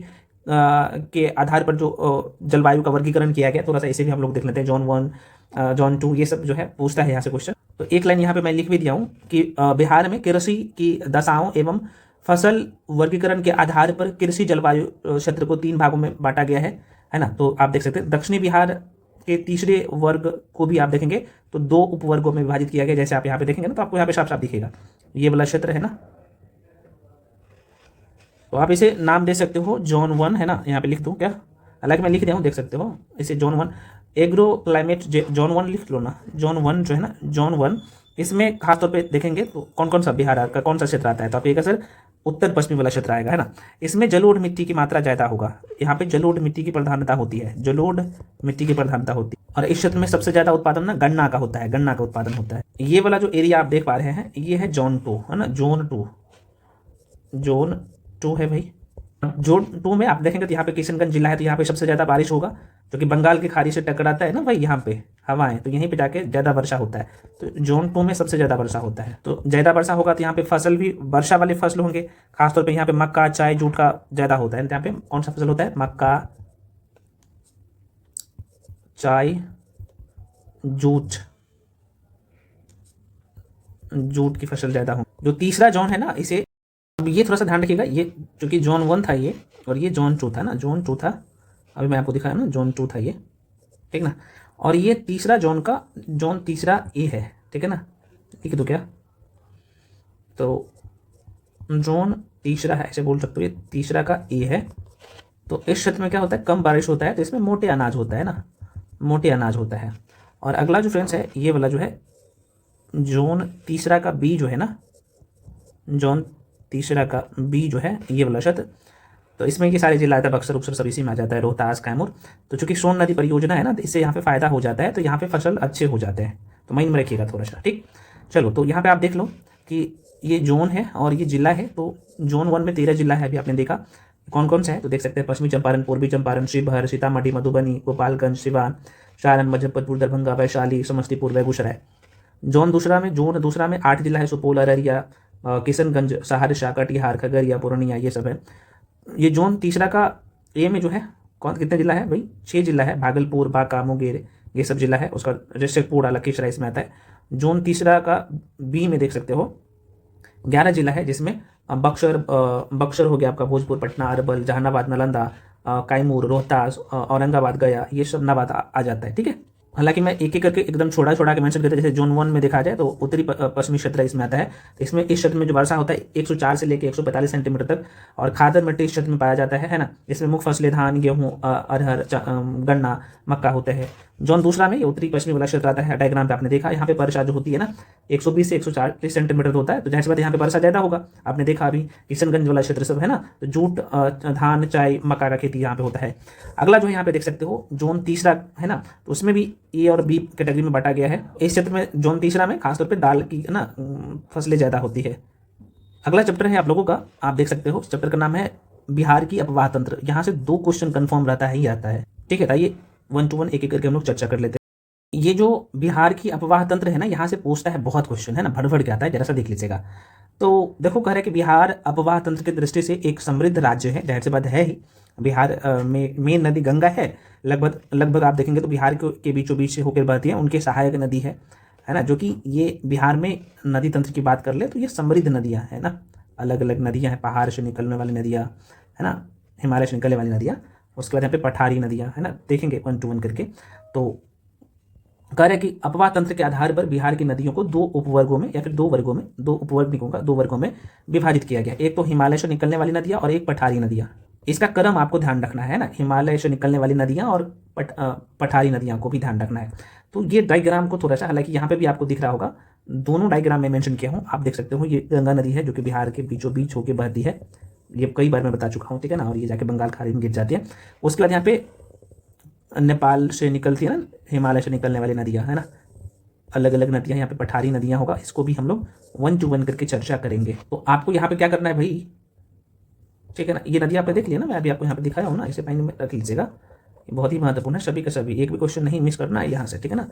के आधार पर जो जलवायु का वर्गीकरण किया गया, थोड़ा सा इसे भी हम लोग देख लेते हैं। जॉन 1 जॉन 2 ये सब जो है पूछता है यहाँ से क्वेश्चन। तो एक लाइन यहाँ पे मैं लिख भी दिया हूँ कि बिहार में कृषि की दशाओं एवं फसल वर्गीकरण के आधार पर कृषि जलवायु क्षेत्र को 3 भागों में बांटा गया है ना। तो आप देख सकते हैं दक्षिणी बिहार के तीसरे वर्ग को भी आप देखेंगे तो 2 उपवर्गों में विभाजित किया गया, जैसे आप यहाँ पे देखेंगे ना, तो आपको यहाँ पे साफ साफ दिखेगा, ये वाला क्षेत्र है ना, तो आप इसे नाम दे सकते हो जॉन 1, है ना। यहाँ पे लिख दूँ क्या, हालांकि मैं लिख दिया हूँ, देख सकते हो इसे जॉन 1 एग्रो क्लाइमेट, जॉन 1 लिख लो ना, जॉन 1 जो है ना, जॉन 1, इसमें खासतौर पे देखेंगे तो कौन कौन सा बिहार का कौन सा क्षेत्र आता है, तो आप एक सर उत्तर पश्चिमी वाला क्षेत्र आएगा, है ना। इसमें जलोढ़ मिट्टी की मात्रा ज़्यादा होगा, यहाँ पे जलोढ़ मिट्टी की प्रधानता होती है, जलोढ़ मिट्टी की प्रधानता होती है। और इस क्षेत्र में सबसे ज़्यादा उत्पादन ना गन्ना का होता है, गन्ना का उत्पादन होता है। ये वाला जो एरिया आप देख पा रहे हैं ये है जॉन 2, है ना, जोन 2 है भाई, जोन 2 में आप देखेंगे तो यहाँ पे किशनगंज जिला है, तो यहाँ पे सबसे ज़्यादा बारिश होगा, जो कि बंगाल की खाड़ी से टकराता है ना भाई, यहाँ पे हवाएं, तो यहीं पे जाके ज़्यादा वर्षा होता है। तो जोन 2 में सबसे ज़्यादा वर्षा होता है, तो ज़्यादा वर्षा होगा तो यहाँ पे फसल भी वर्षा वाले फसल होंगे, खासतौर पर यहाँ पे मक्का, चाय, जूट का ज़्यादा होता है। यहाँ पे कौन सा फसल होता है? मक्का, चाय, जूट, जूट की फसल ज़्यादा हो। जो तीसरा जोन है ना, इसे अब ये थोड़ा सा ध्यान रखिएगा, ये चूंकि जोन 1 था ये, और ये जोन 2 था ना, जोन 2 था, अभी मैं आपको दिखाया ना, जोन 2 था ये, ठीक ना। और ये तीसरा जोन का जोन तीसरा ए है, ठीक है ना, ठीक है। तो क्या, तो जोन तीसरा है, ऐसे बोल सकते हो, ये तीसरा का ए है। तो इस क्षेत्र में क्या होता है? कम बारिश होता है, तो इसमें मोटे अनाज होता है ना, मोटे अनाज होता है। और अगला जो फ्रेंड्स है, ये वाला जो है जोन तीसरा का बी जो है ना, जोन तीसरा का बी जो है, ये वाला क्षेत्र, तो इसमें ये सारे जिला आता है, बक्सर उक्सर सब इसी में आ जाता है, रोहतास, कैमूर। तो चूंकि सोन नदी परियोजना है ना, तो इससे यहाँ पे फायदा हो जाता है, तो यहाँ पे फसल अच्छे हो जाते हैं, तो माइंड में रखिएगा थोड़ा सा, ठीक। चलो, तो यहाँ पे आप देख लो कि ये जोन है और ये जिला है। तो जोन 1 में 13 जिला है, अभी आपने देखा कौन कौन सा है, तो देख सकते हैं पश्चिमी चंपारण, पूर्वी चंपारण, शिवहर, सीतामढ़ी, मधुबनी, गोपालगंज, सिवान, सारण, मुजफ्फरपुर, दरभंगा, वैशाली, समस्तीपुर, बेगूसराय। जोन दूसरा में 8 जिला है, सुपौल, अररिया, किशनगंज, सहरसा, कटिहार, खगड़िया, पूर्णिया, ये सब है। ये जोन तीसरा का ए में जो है, कौन कितने जिला है भाई? 6 जिला है, भागलपुर, बांका, मुंगेर, ये सब जिला है। उसका जशपुर, लखीसराय इसमें आता है। जोन तीसरा का बी में देख सकते हो 11 जिला है, जिसमें बक्सर हो गया आपका, भोजपुर, पटना, अरवल, जहानाबाद, नालंदा, कैमूर, रोहतास, औरंगाबाद, गया, ये सब नवादा आ जाता है, ठीक है। हालांकि मैं एक एक करके एकदम छोड़ा छोड़ा के मेंशन करते, जैसे जोन 1 में देखा जाए तो उत्तरी पश्चिमी क्षेत्र इसमें आता है। तो इसमें इस क्षेत्र में जो वर्षा होता है 104 से लेकर 145 सेंटीमीटर तक, और खादर मिट्टी इस क्षेत्र में पाया जाता है ना। इसमें मुख्य फसलें धान, गेहूँ, अरहर, गन्ना, मक्का होते हैं। जोन दूसरा में ये उत्तरी पश्चिमी वाला क्षेत्र आता है, डायग्राम पे आपने देखा, यहाँ पे वर्षा जो होती है ना 120 से 140 सेंटीमीटर होता है, तो जाहिर सी बात यहाँ पे वर्षा ज़्यादा होगा। आपने देखा अभी किशनगंज वाला क्षेत्र सब है ना, तो जूट, धान, चाय, मक्का का खेती यहाँ पे होता है। अगला जो है यहाँ पे देख सकते हो जोन तीसरा है ना, तो उसमें भी ए और बी कैटेगरी में बांटा गया है। इस क्षेत्र में जोन तीसरा में खासतौर पे दाल की ना फसलें ज़्यादा होती है। अगला चैप्टर है आप लोगों का, आप देख सकते हो, चैप्टर का नाम है बिहार की अपवाह तंत्र। यहाँ से 2 क्वेश्चन कंफर्म रहता है ही आता है, ठीक है। आइए 1 to 1 एक एक करके हम लोग चर्चा कर लेते हैं। ये जो बिहार की अपवाह तंत्र है ना, यहाँ से पूछता है बहुत क्वेश्चन है ना, भर भर के आता है, जरा सा देख लीजिएगा। तो देखो, कह रहे हैं कि बिहार अपवाह तंत्र की दृष्टि से एक समृद्ध राज्य है, जाहिर सी बात है ही। बिहार में मेन नदी गंगा है, लगभग आप देखेंगे तो बिहार के बीचों बीच से होकर बहती है, उनके सहायक नदी है ना, जो कि ये बिहार में नदी तंत्र की बात कर ले तो ये समृद्ध नदियाँ है ना, अलग अलग नदियाँ हैं, पहाड़ से निकलने वाली नदियाँ है ना, हिमालय से निकलने वाली नदियाँ। उसके बाद यहाँ पे पठारी नदियाँ है ना, देखेंगे 1 to 1 करके। तो कह रहे हैं कि अपवाह तंत्र के आधार पर बिहार की नदियों को 2 उपवर्गों में, या फिर 2 वर्गों में, 2 उपवर्ग नहीं कहूँगा, 2 वर्गों में विभाजित किया गया। एक तो हिमालय से निकलने वाली नदियाँ और एक पठारी नदियाँ। इसका क्रम आपको ध्यान रखना है ना, हिमालय से निकलने वाली नदियाँ और पठारी नदियाँ को भी ध्यान रखना है। तो ये डायग्राम को थोड़ा सा, हालांकि यहाँ पे भी आपको दिख रहा होगा, दोनों डायग्राम में मेंशन किया हूँ, आप देख सकते हो। ये गंगा नदी है जो कि बिहार के बीचों बीच होकर बहती है, ये कई बार मैं बता चुका हूँ, ठीक है ना, और ये जाके बंगाल खाड़ी में गिर जाती है। उसके बाद यहाँ पे नेपाल से निकलती है ना, हिमालय से निकलने वाली नदियाँ है ना, अलग अलग नदियाँ, यहाँ पे पठारी नदियाँ होगा, इसको भी हम लोग 1 to 1 करके चर्चा करेंगे। तो आपको यहाँ पे क्या करना है भाई, ठीक है ना, ये नदी आपने देख लिया ना, मैं अभी आपको यहाँ पे दिखाया हूँ ना, इसे पानी में रख लीजिएगा, ये बहुत ही महत्वपूर्ण है, सभी का सभी, एक भी क्वेश्चन नहीं मिस करना है यहाँ से, ठीक है ना।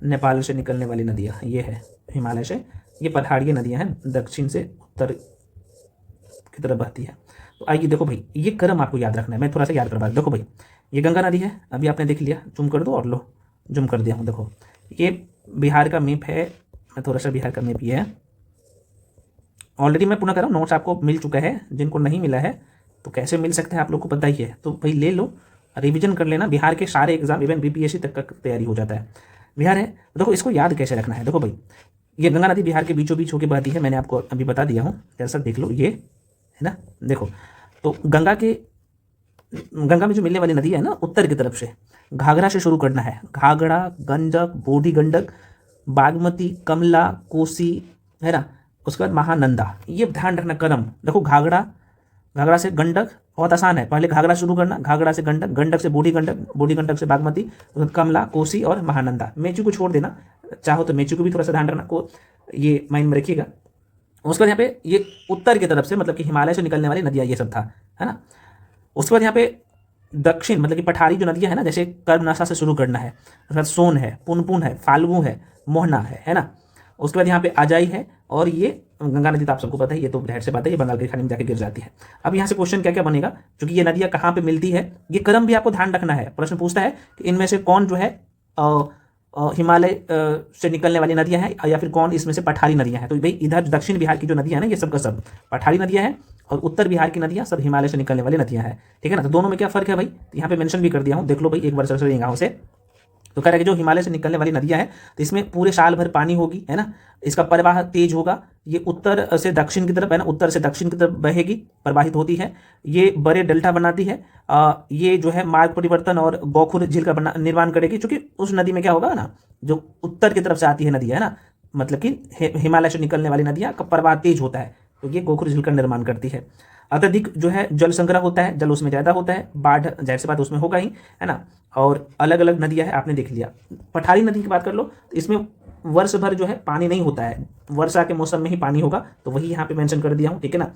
नेपाल से निकलने वाली नदियाँ ये है, हिमालय से, ये पहाड़ी नदियाँ हैं, दक्षिण से उत्तर की तरफ बहती है। तो आइए देखो भाई, ये क्रम आपको याद रखना है, मैं थोड़ा सा याद करवा। देखो भाई, ये गंगा नदी है, अभी आपने देख लिया, जूम कर दो, और लो जूम कर दिया हूँ। देखो ये बिहार का मैप है, मैं थोड़ा सा बिहार का मैप ये है, ऑलरेडी मैं पुनः कर रहा हूँ, नोट्स आपको मिल चुका है, जिनको नहीं मिला है तो कैसे मिल सकता है आप लोग को पता ही है, तो भाई ले लो, रिवीजन कर लेना। बिहार के सारे एग्जाम, इवन बीपीएससी तक का तैयारी हो जाता है। बिहार है, देखो इसको याद कैसे रखना है। देखो भाई, ये गंगा नदी बिहार के बीचों बीच होकर बहती है, मैंने आपको अभी बता दिया हूँ, जैसा देख लो, ये है ना। देखो तो गंगा में जो मिलने वाली नदी है ना, उत्तर की तरफ से घाघरा से शुरू करना है, घाघरा, गंडक, बूढ़ी गंडक, बागमती, कमला, कोसी है ना, उसके बाद महानंदा। ये ध्यान रखना क्रम। देखो घाघरा से गंडक बहुत आसान है, पहले घाघरा शुरू करना, घाघरा से गंडक, गंडक से बूढ़ी गंडक, बूढ़ी गंडक से बागमती, कमला, कोसी और महानंदा। मेचू को छोड़ देना, चाहो तो मेचू को भी थोड़ा सा ध्यान रखना, को ये माइंड में रखिएगा। उसके बाद यहाँ पे ये उत्तर की तरफ से, मतलब कि हिमालय से निकलने वाली नदियाँ, ये सब था, है ना। उसके बाद यहाँ पे दक्षिण मतलब कि पठारी जो नदियाँ है ना, जैसे कर्मनाशा से शुरू करना है, उसके बाद सोन है, पुनपुन है, फाल्गु है, मोहना है ना। उसके बाद यहाँ पे अजाई है, और ये गंगा नदी तो आप सबको पता है, ये तो ढेर से बात है, ये बंगाल की खाड़ी में जाके गिर जाती है। अब यहाँ से क्वेश्चन क्या क्या बनेगा, क्योंकि ये नदियाँ कहाँ पे मिलती है, ये क्रम भी आपको ध्यान रखना है। प्रश्न पूछता है कि इनमें से कौन जो है हिमालय से निकलने वाली नदियाँ हैं, या फिर कौन इसमें से पठारी नदियाँ हैं। तो भाई इधर दक्षिण बिहार की जो नदियाँ हैं ना, ये सब का सब पठारी नदियाँ हैं, और उत्तर बिहार की नदियाँ सब हिमालय से निकलने वाली नदियाँ हैं, ठीक है ना। तो दोनों में क्या फर्क है भाई, यहाँ पे मेंशन भी कर दिया हूँ, देख लो भाई एक बार सर्च करेंगे गाँव से। तो कह रहा है कि जो हिमालय से निकलने वाली नदियाँ हैं, तो इसमें पूरे साल भर पानी होगी, है ना, इसका प्रवाह तेज होगा, ये उत्तर से दक्षिण की तरफ, है ना, उत्तर से दक्षिण की तरफ बहेगी, प्रवाहित होती है, ये बड़े डेल्टा बनाती है, ये जो है मार्ग परिवर्तन और गोखुर झील का निर्माण करेगी, क्योंकि उस नदी में क्या होगा ना, जो उत्तर की तरफ से आती है नदी, है ना, मतलब कि हिमालय से निकलने वाली नदियाँ का प्रवाह तेज होता है, तो ये गोखुर झील का निर्माण करती है। अत्यधिक जो है जल संग्रह होता है, जल उसमें ज़्यादा होता है, बाढ़ जाहिर सी बात उसमें होगा ही, है ना। और अलग अलग नदियाँ है, आपने देख लिया। पठारी नदी की बात कर लो, तो इसमें वर्ष भर जो है पानी नहीं होता है, वर्षा के मौसम में ही पानी होगा, तो वही यहाँ पे मेंशन कर दिया हूँ, ठीक है ना।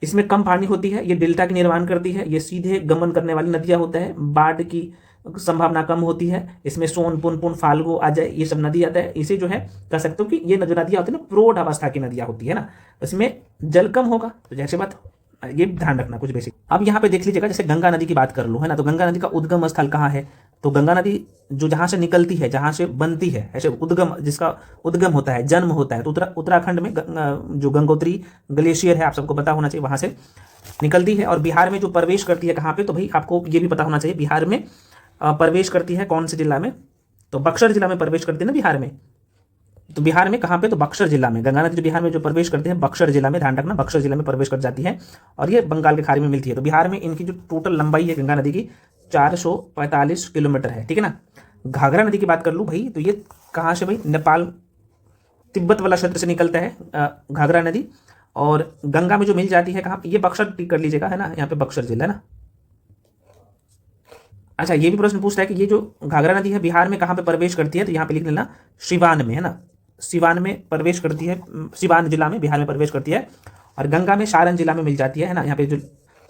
इसमें कम पानी होती है, ये डेल्टा की निर्माण करती है, ये सीधे गमन करने वाली नदियाँ होता है, बाढ़ की संभावना कम होती है, इसमें सोन, पुनपुन, फाल्गु, अजय, ये सब नदी आता है। इसे जो है कह सकते हो कि ये जो नदियाँ होती है ना, प्रौढ़ अवस्था की नदियाँ होती है ना, इसमें जल कम होगा, तो जैसे बात ये ध्यान रखना कुछ बेसिक। अब यहाँ पे देख लीजिएगा, जैसे गंगा नदी की बात कर लो, है ना, तो गंगा नदी का उद्गम स्थल कहाँ है, तो गंगा नदी जो जहाँ से निकलती है, जहाँ से बनती है, ऐसे उद्गम, जिसका उद्गम होता है, जन्म होता है, तो उत्तराखंड में जो गंगोत्री ग्लेशियर है, आप सबको पता होना चाहिए, वहाँ से निकलती है। और बिहार में जो प्रवेश करती है कहाँ पे, तो भाई आपको ये भी पता होना चाहिए, बिहार में प्रवेश करती है कौन से जिला में, तो बक्सर जिला में प्रवेश करती है ना बिहार में। तो बिहार में कहाँ पे, तो बक्सर जिला में गंगा नदी जो बिहार में जो प्रवेश करते हैं, बक्सर जिला में, ध्यान रखना, बक्सर जिला में प्रवेश कर जाती है, और ये बंगाल की खाड़ी में मिलती है। तो बिहार में इनकी जो टोटल लंबाई है गंगा नदी की 445 किलोमीटर है, ठीक है ना। घाघरा नदी की बात कर लूँ भाई, तो ये कहाँ से भाई, नेपाल तिब्बत वाला क्षेत्र से निकलता है घाघरा नदी, और गंगा में जो मिल जाती है कहाँ, ये बक्सर टिक कर लीजिएगा, है ना, यहाँ पे बक्सर जिला है ना। अच्छा, ये भी प्रश्न पूछता है कि ये जो घाघरा नदी है बिहार में कहाँ पे प्रवेश करती है, तो यहाँ पे लिख लेना सिवान में, है ना, सिवान में प्रवेश करती है, सिवान जिला में बिहार में प्रवेश करती है, और गंगा में सारण जिला में मिल जाती है ना। यहाँ पे जो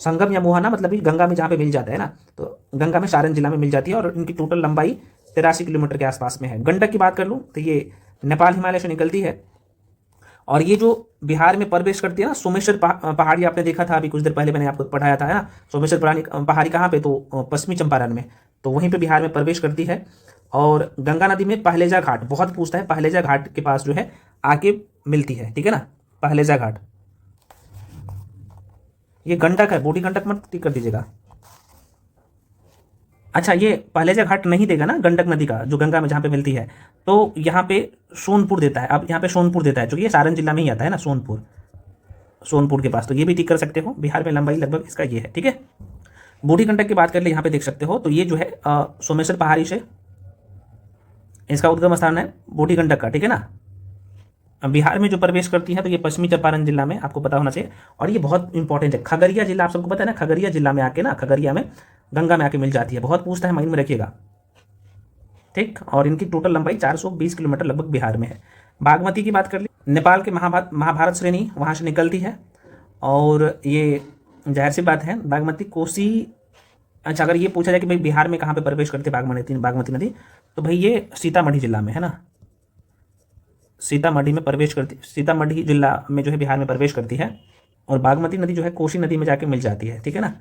संगम या मोहना मतलब गंगा में जहाँ पे मिल जाता है ना, तो गंगा में सारण जिला में मिल जाती है, और इनकी टोटल लंबाई 83 किलोमीटर के आसपास में है। गंडक की बात कर लूँ तो ये नेपाल हिमालय से निकलती है, और ये जो बिहार में प्रवेश करती है ना, सोमेश्वर पहाड़ी आपने देखा था अभी कुछ देर पहले, मैंने आपको पढ़ाया था, है ना, सोमेश्वर पहाड़ी कहाँ पे, तो पश्चिमी चंपारण में, तो वहीं पे बिहार में प्रवेश करती है। और गंगा नदी में पहलेजा घाट बहुत पूछता है, पहलेजा घाट के पास जो है आके मिलती है, ठीक है ना, पहलेजा घाट। ये गंडक है, बूढ़ी गंडक मत टिक कर दीजिएगा। अच्छा, ये पहलेजा घाट नहीं देगा ना गंडक नदी का, जो गंगा में जहाँ पे मिलती है, तो यहाँ पे सोनपुर देता है। अब यहाँ पे सोनपुर देता है, जो कि ये सारण जिला में ही आता है ना, सोनपुर के पास, तो ये भी टिक कर सकते हो। बिहार में लंबाई लगभग इसका ये है, ठीक है। बूढ़ी गंडक की बात कर ले, यहाँ पे देख सकते हो, तो ये जो है सोमेश्वर पहाड़ी से इसका उद्गम स्थान है बूढ़ी गंडक का, ठीक है ना। बिहार में जो प्रवेश करती है तो ये पश्चिमी चंपारण जिला में, आपको पता होना चाहिए। और ये बहुत इंपॉर्टेंट है, खगड़िया जिला, आप सबको पता है ना, खगड़िया जिला में आके ना, खगड़िया में गंगा में आके मिल जाती है, बहुत पूछता है, माइंड में रखिएगा, ठीक। और इनकी टोटल लंबाई 420 किलोमीटर लगभग बिहार में है। बागमती की बात कर ली, नेपाल के महाभारत श्रेणी वहाँ से निकलती है, और ये जाहिर सी बात है बागमती कोसी। अच्छा, अगर ये पूछा जाए कि भाई बिहार में कहाँ पे प्रवेश करती है बागमती नदी, तो भाई ये सीतामढ़ी जिला में, है ना, सीतामढ़ी में प्रवेश करती, सीतामढ़ी जिला में जो है बिहार में प्रवेश करती है। और बागमती नदी जो है कोसी नदी में जाके मिल जाती है, ठीक है ना।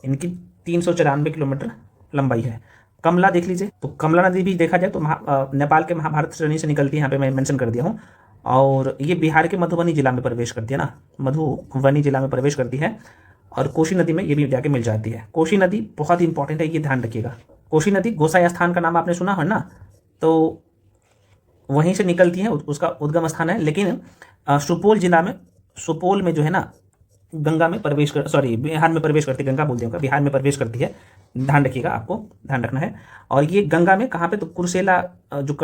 इनकी 394 किलोमीटर लंबाई है। कमला देख लीजिए, तो कमला नदी भी देखा जाए तो नेपाल के महाभारत श्रेणी से निकलती है, यहाँ पे मैं मेंशन कर दिया हूँ। और ये बिहार के मधुबनी जिला में प्रवेश करती है ना, मधुबनी जिला में प्रवेश करती है, और कोसी नदी में ये भी जाके मिल जाती है। कोसी नदी बहुत इंपॉर्टेंट है, ये ध्यान रखिएगा। कोसी नदी गोसाई स्थान का नाम आपने सुना है ना, तो वहीं से निकलती है, उसका उद्गम स्थान है। लेकिन सुपौल जिला में, सुपौल में जो है ना गंगा में प्रवेश कर, सॉरी बिहार में प्रवेश करती है, गंगा बोल दूँगा, बिहार में प्रवेश करती है, ध्यान रखिएगा, आपको ध्यान रखना है। और ये गंगा में कहाँ पे, तो कुर्सेला जो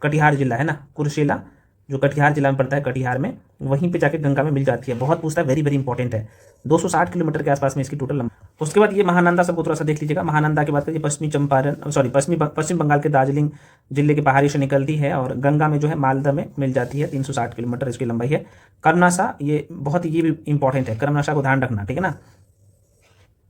कटिहार जिला है ना, कुर्सेला जो कटिहार जिला में पड़ता है, कटिहार में, वहीं पे जाके गंगा में मिल जाती है। बहुत पूछता है, वेरी वेरी इंपॉर्टेंट है। 260 किलोमीटर के आसपास में इसकी टोटल लंबाई। उसके बाद ये महानंदा, सबको थोड़ा सा देख लीजिएगा। महानंदा की बात करिए, पश्चिम बंगाल के दार्जिलिंग जिले के पहाड़ी से निकलती है, और गंगा में जो है मालदा में मिल जाती है। 360 किलोमीटर इसकी लंबाई है। कर्मनाशा, ये बहुत, ये भी इंपॉर्टेंट है, कर्मनाशा को ध्यान रखना, ठीक है ना।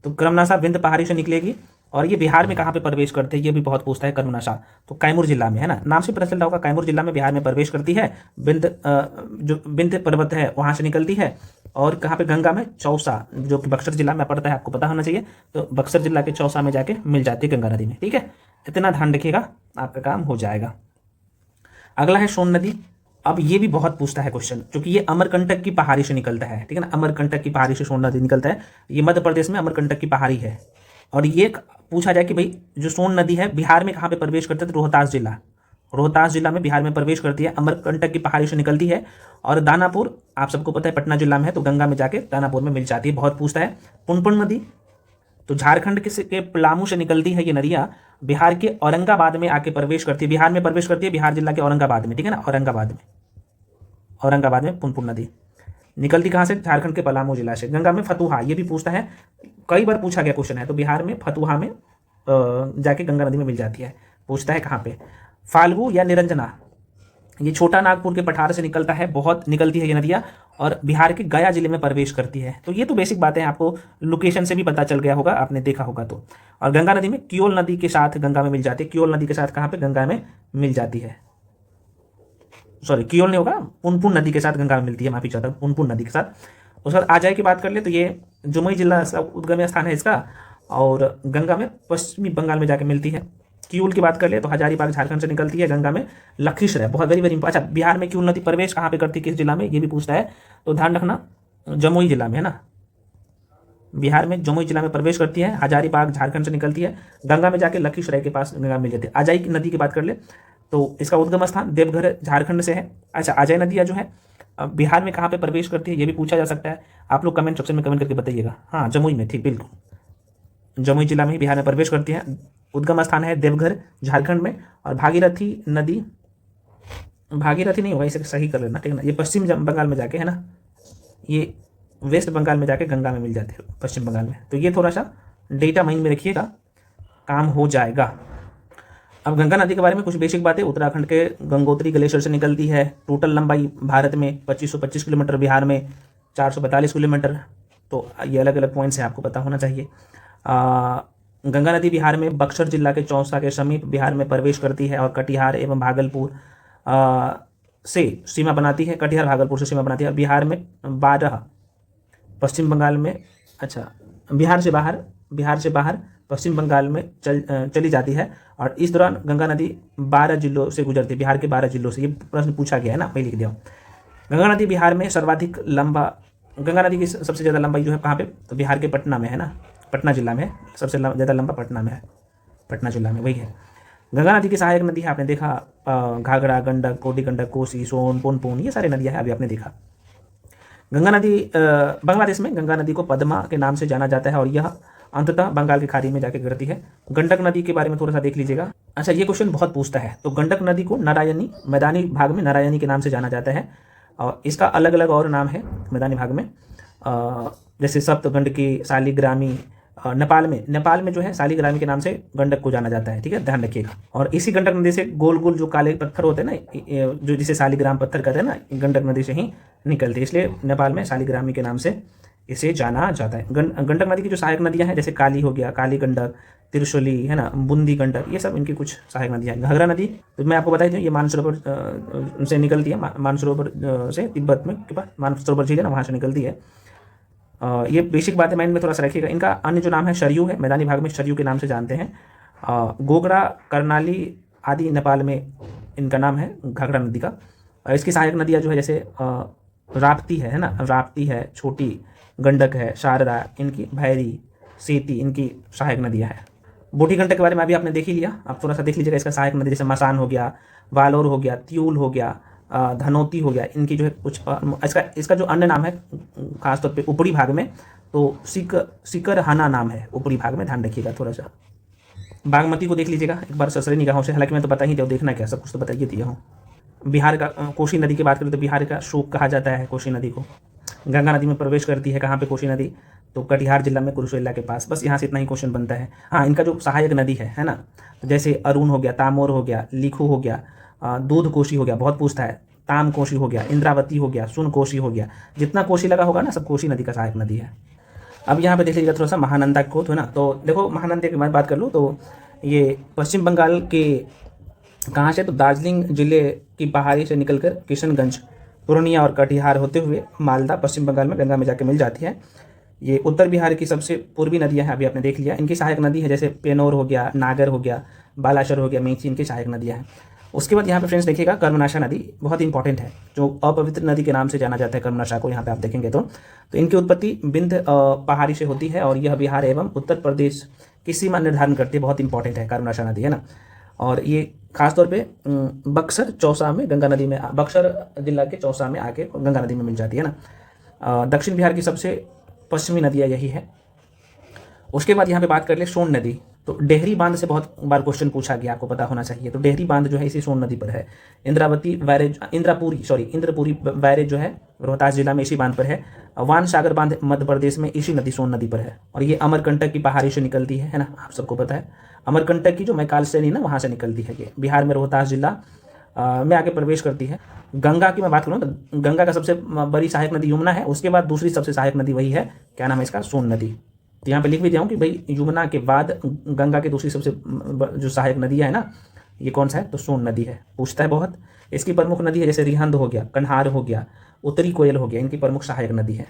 तो कर्मनाशा विंध्य पहाड़ी से निकलेगी। और ये बिहार में कहाँ पे प्रवेश करते हैं, ये भी बहुत पूछता है कर्मनाशा। तो कैमूर जिला में, है ना, नाम से पता चलता होगा, कैमूर जिला में बिहार में प्रवेश करती है। जो विंध्य पर्वत है वहाँ से निकलती है। और कहाँ पे, गंगा में चौसा, जो कि बक्सर जिला में पड़ता है, आपको पता होना चाहिए। तो बक्सर जिला के चौसा में जाके मिल जाती है गंगा नदी में। ठीक है, इतना ध्यान रखिएगा, आपका काम हो जाएगा। अगला है सोन नदी। अब ये भी बहुत पूछता है क्वेश्चन, क्योंकि ये अमरकंटक की पहाड़ी से निकलता है। ठीक है ना, अमरकंटक की पहाड़ी से सोन नदी निकलता है। ये मध्य प्रदेश में अमरकंटक की पहाड़ी है। और ये पूछा जाए कि भाई जो सोन नदी है बिहार में कहाँ पे प्रवेश करती है, तो रोहतास जिला, रोहतास जिला में बिहार में प्रवेश करती है। अमरकंटक की पहाड़ी से निकलती है। और दानापुर आप सबको पता है पटना जिला में है, तो गंगा में जाके दानापुर में मिल जाती है। बहुत पूछता है। पुनपुन नदी तो झारखंड के पलामू से निकलती है ये नदियाँ, बिहार के औरंगाबाद में आके प्रवेश करती है, बिहार में प्रवेश करती है, बिहार जिला के औरंगाबाद में। ठीक है ना, औरंगाबाद में पुनपुन नदी निकलती कहाँ से, झारखंड के पलामू जिला से। गंगा में फतुहा, ये भी पूछता है, कई बार पूछा गया क्वेश्चन है। तो बिहार में फतुहा में जाके गंगा नदी में मिल जाती है। पूछता है कहाँ पे, फाल्गु या निरंजना, ये छोटा नागपुर के पठार से निकलता है, बहुत निकलती है ये नदियाँ, और बिहार के गया जिले में प्रवेश करती है। तो ये तो बेसिक बातें हैं, आपको लोकेशन से भी पता चल गया होगा, आपने देखा होगा तो। और गंगा नदी में कियोल नदी के साथ गंगा में मिल जाती है। कियोल नदी के साथ कहाँ पे, गंगा में मिल जाती है। सॉरी, कियोल नहीं होगा, पुनपुन नदी के साथ गंगा में मिलती है, माफी चाहता हूँ, पुनपुन नदी के साथ। उसके बाद अजय की बात कर ले तो ये जमुई जिला उद्गम स्थान है इसका, और गंगा में पश्चिमी बंगाल में जाके मिलती है। किऊल की बात कर ले तो हजारीबाग झारखंड से निकलती है, गंगा में लखीसराय, बहुत वेरी वेरी। अच्छा, बिहार में किऊल नदी प्रवेश कहाँ पे करती है, किस जिला में, ये भी पूछता है। तो ध्यान रखना, जमुई जिला में, है ना, बिहार में जमुई जिला में प्रवेश करती है। हजारीबाग झारखंड से निकलती है, गंगा में जाके लखीसराय के पास गंगा मिल जाती है। अजय नदी की बात कर ले तो इसका उद्गम स्थान देवघर झारखंड से है। अच्छा, अजय नदियाँ जो है बिहार में कहाँ पे प्रवेश करती है, ये भी पूछा जा सकता है। आप लोग कमेंट सेक्शन में कमेंट करके बताइएगा। हाँ, जमुई में, ठीक, बिल्कुल, जमुई जिला में ही बिहार में प्रवेश करती है। उद्गम स्थान है देवघर झारखंड में। और भागीरथी नदी, भागीरथी नहीं होगा, इसे सही कर लेना, ठीक है ना, ये पश्चिम बंगाल में जाके, है ना, ये वेस्ट बंगाल में जाके गंगा में मिल जाते हैं, पश्चिम बंगाल में। तो ये थोड़ा सा डेटा माइंड में रखिएगा, काम हो जाएगा। अब गंगा नदी के बारे में कुछ बेसिक बातें। उत्तराखंड के गंगोत्री ग्लेशियर से निकलती है। टोटल लंबाई भारत में 2525 किलोमीटर, बिहार में 442 किलोमीटर। तो ये अलग अलग पॉइंट्स हैं, आपको पता होना चाहिए। गंगा नदी बिहार में बक्सर जिला के चौसा के समीप बिहार में प्रवेश करती है और कटिहार एवं भागलपुर से सीमा बनाती है। कटिहार भागलपुर से सीमा बनाती है। और बिहार में 12, पश्चिम बंगाल में, अच्छा, बिहार से बाहर पश्चिम बंगाल में चली जाती है। और इस दौरान गंगा नदी 12 जिलों से गुजरती है, बिहार के 12 जिलों से। ये प्रश्न पूछा गया है ना, मैं लिख दिया हूँ। गंगा नदी बिहार में सर्वाधिक लंबा, गंगा नदी की सबसे ज़्यादा लंबाई जो है कहाँ पे, तो बिहार के पटना में, है ना, पटना जिला में सबसे ज़्यादा लंबा पटना में है, पटना जिला में वही है। गंगा नदी की सहायक नदी है, आपने देखा, घाघरा, गंडक, कोटी गंडक, कोसी, सोन, पुनपुन, ये सारी नदियाँ हैं, अभी आपने देखा। गंगा नदी बांग्लादेश में गंगा नदी को पद्मा के नाम से जाना जाता है, और यह अंततः बंगाल की खाड़ी में जाके गिरती है। गंडक नदी के बारे में थोड़ा सा देख लीजिएगा। अच्छा, ये क्वेश्चन बहुत पूछता है। तो गंडक नदी को नारायणी, मैदानी भाग में नारायणी के नाम से जाना जाता है, और इसका अलग अलग और नाम है मैदानी भाग में, जैसे सप्तगंडकी, शालिग्रामी। नेपाल में जो है शालिग्रामी के नाम से गंडक को जाना जाता है। ठीक है, ध्यान रखिएगा। और इसी गंडक नदी से गोल गोल जो काले पत्थर होते हैं ना, जो जिसे शालिग्राम पत्थर कहते हैं ना, गंडक नदी से ही निकलती है, इसलिए नेपाल में शालिग्रामी के नाम से इसे जाना जाता है। गंडक नदी की जो सहायक नदियाँ हैं, जैसे काली हो गया, काली गंडक, त्रिशूली, है ना, बूंदी गंडक, ये सब इनकी कुछ सहायक नदियाँ हैं। घाघरा नदी तो मैं आपको बताई थी, ये मानसरोवर से निकलती है, मानसरोवर से तिब्बत में के पास मानसरोवर झील है ना, वहाँ से निकलती है। ये बेसिक बातें माइंड में थोड़ा सा रखिएगा। इनका अन्य जो नाम है सरयू है, मैदानी भाग में सरयू के नाम से जानते हैं। गोगरा, करनाली आदि नेपाल में इनका नाम है घाघरा नदी का। इसकी सहायक नदियाँ जो है, जैसे राप्ती है ना, राप्ती है, छोटी गंडक है, शारदा, इनकी भैरी, सेती, इनकी सहायक नदियाँ हैं। बूढ़ी गंडक के बारे में अभी आपने देख ही लिया, आप थोड़ा सा देख लीजिएगा। इसका सहायक नदी जैसे मसान हो गया, वालोर हो गया, त्यूल हो गया, धनौती हो गया, इनकी जो है कुछ इसका जो अन्य नाम है खासतौर पे ऊपरी भाग में, तो सिकरहाना नाम है ऊपरी भाग में, ध्यान रखिएगा थोड़ा सा। बागमती को देख लीजिएगा एक बार ससुरी निगाहों से, हालांकि मैं तो बता ही दिया, देखना क्या, सब कुछ तो बताइए दिया हूँ। बिहार का कोसी नदी की बात करें तो बिहार का शोक कहा जाता है कोसी नदी को। गंगा नदी में प्रवेश करती है कहाँ पे कोसी नदी, तो कटिहार जिला में कुरुशेला के पास। बस यहाँ से इतना ही क्वेश्चन बनता है। हाँ, इनका जो सहायक नदी है ना, जैसे अरुण हो गया, तामोर हो गया, लिखू हो गया, दूध कोशी हो गया, बहुत पूछता है, ताम कोशी हो गया, इंद्रावती हो गया, सुन कोशी हो गया, जितना कोशी लगा होगा ना सब कोसी नदी का सहायक नदी है। अब यहाँ पे देख लीजिएगा थोड़ा सा महानंदा कोट है ना, तो देखो महानंदा की मैं बात कर लूँ तो ये पश्चिम बंगाल के कहाँ से, तो दार्जिलिंग जिले की पहाड़ी से निकलकर किशनगंज, पूर्णिया और कटिहार होते हुए मालदा पश्चिम बंगाल में गंगा में जाके मिल जाती है। ये उत्तर बिहार की सबसे पूर्वी नदियाँ हैं, अभी आपने देख लिया। इनकी सहायक नदी है जैसे पेनोर हो गया, नागर हो गया, बालासर हो गया, मेची, इनकी सहायक नदियाँ हैं। उसके बाद यहाँ पे फ्रेंड्स देखिएगा कर्मनाशा नदी बहुत इंपॉर्टेंट है, जो अपवित्र नदी के नाम से जाना जाता है कर्मनाशा को। यहाँ पे आप देखेंगे तो इनकी उत्पत्ति विंध्य पहाड़ी से होती है और यह बिहार एवं उत्तर प्रदेश की सीमा निर्धारण करती है। बहुत इंपॉर्टेंट है कर्मनाशा नदी, है ना। और ये खासतौर पे बक्सर चौसा में गंगा नदी में, बक्सर जिला के चौसा में आके गंगा नदी में मिल जाती है ना। दक्षिण बिहार की सबसे पश्चिमी नदियाँ यही है। उसके बाद यहाँ पे बात कर ले सोन नदी, तो डेहरी बांध से बहुत बार क्वेश्चन पूछा गया, आपको पता होना चाहिए। तो डेहरी बांध जो है इसी सोन नदी पर है। इंद्रापुरी बैरेज जो है रोहतास जिला में इसी बांध पर है। वान सागर बांध मध्य प्रदेश में इसी नदी सोन नदी पर है। और ये अमरकंटक की पहाड़ी से निकलती है ना, आप सबको पता है। अमरकंटक की जो मैकाल श्रेणी ना, वहाँ से निकलती है। ये बिहार में रोहतास जिला में आके प्रवेश करती है। गंगा की मैं बात करूँ तो गंगा का सबसे बड़ी सहायक नदी यमुना है। उसके बाद दूसरी सबसे सहायक नदी वही है, क्या नाम है इसका, सोन नदी। तो यहाँ पे लिख भी दिया हूँ कि भाई यमुना के बाद गंगा की दूसरी सबसे जो सहायक नदियाँ है ना, ये कौन सा है, तो सोन नदी है। पूछता है बहुत। इसकी प्रमुख नदी है जैसे रिहंद हो गया, कन्हार हो गया, उत्तरी कोयल हो गया, इनकी प्रमुख सहायक नदी है।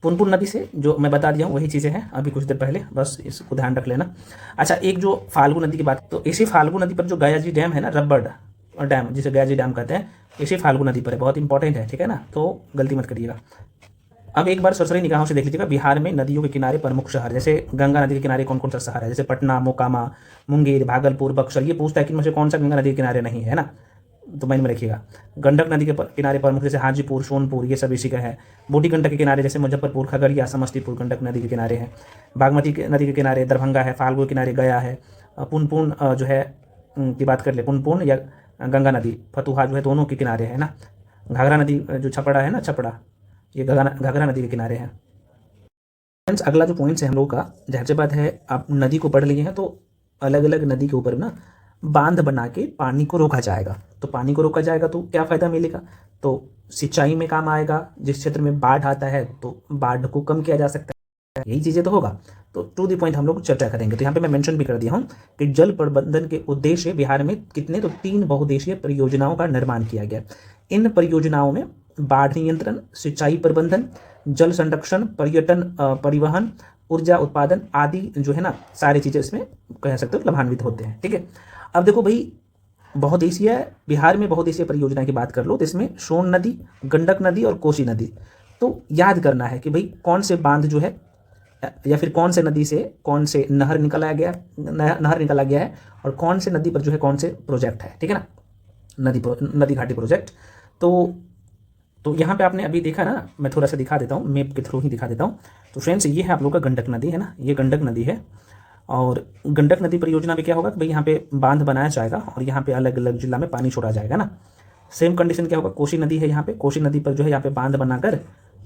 पुनपुन नदी से जो मैं बता दिया हूँ वही चीज़ें हैं अभी कुछ देर पहले, बस इसको ध्यान रख लेना। अच्छा, एक जो फाल्गु नदी की बात, तो इसी फाल्गु नदी पर जो गयाजी डैम है ना, रब्बर डैम जिसे गयाजी डैम कहते हैं, इसी फाल्गु नदी पर है। बहुत इंपॉर्टेंट है, ठीक है ना, तो गलती मत करिएगा। अब एक बार सरसरी निगाहों से देख लीजिएगा बिहार में नदियों के किनारे प्रमुख शहर, जैसे गंगा नदी के किनारे कौन कौन सा शहर है, जैसे पटना, मोकामा, मुंगेर, भागलपुर, बक्सर। ये पूछता है कि इनमें से कौन सा गंगा नदी के किनारे नहीं है ना, तो माइंड में रखिएगा। गंडक नदी के किनारे प्रमुख जैसे हाजीपुर, सोनपुर, ये सब इसी का है। बूढ़ी गंडक के किनारे जैसे मुजफ्फरपुर, खगड़िया, समस्तीपुर गंडक नदी के किनारे है। बागमती नदी के किनारे दरभंगा है। फाल्गु के किनारे गया है। पुनपुन जो है की बात कर ले, पुनपुन या गंगा नदी फतुहा जो है दोनों के किनारे है ना। घाघरा नदी जो छपड़ा है ना, छपड़ा, ये घाघरा नदी के किनारे हैं। फ्रेंड्स अगला जो पॉइंट्स है हम लोग का, जाहिर सी बात है आप नदी को पढ़ लिए हैं तो अलग अलग नदी के ऊपर ना बांध बना के पानी को रोका जाएगा। तो पानी को रोका जाएगा तो क्या फ़ायदा मिलेगा, तो सिंचाई में काम आएगा। जिस क्षेत्र में बाढ़ आता है तो बाढ़ को कम किया जा सकता है, यही चीज़ें तो होगा। तो टू दी पॉइंट हम लोग चर्चा करेंगे। तो यहाँ पे मैं मेंशन भी कर दिया हूँ कि जल प्रबंधन के उद्देश्य बिहार में कितने, तो 3 बहुउद्देशीय परियोजनाओं का निर्माण किया गया। इन परियोजनाओं में बाढ़ नियंत्रण, सिंचाई प्रबंधन, जल संरक्षण, पर्यटन, परिवहन, ऊर्जा उत्पादन आदि जो है ना, सारी चीज़ें इसमें कह सकते हो लाभान्वित होते हैं, ठीक है। अब देखो भाई, बहुउद्देशीय बिहार में बहुउद्देशीय परियोजना की बात कर लो तो इसमें सोन नदी, गंडक नदी और कोसी नदी। तो याद करना है कि भाई कौन से बांध जो है या फिर कौन से नदी से कौन से नहर निकाला गया है और कौन से नदी पर जो है कौन से प्रोजेक्ट है, ठीक है ना, नदी घाटी प्रोजेक्ट। तो यहाँ पे आपने अभी देखा ना, मैं थोड़ा सा दिखा देता हूँ, मैप के थ्रू ही दिखा देता हूँ। तो फ्रेंड्स ये है आप लोग का गंडक नदी, है ना, ये गंडक नदी है। और गंडक नदी परियोजना में क्या होगा कि भाई यहाँ पे बांध बनाया जाएगा और यहाँ पे अलग अलग जिला में पानी छोड़ा जाएगा ना। सेम कंडीशन क्या होगा, कोसी नदी है यहाँ पे, कोसी नदी पर जो है यहाँ पे बांध बनाकर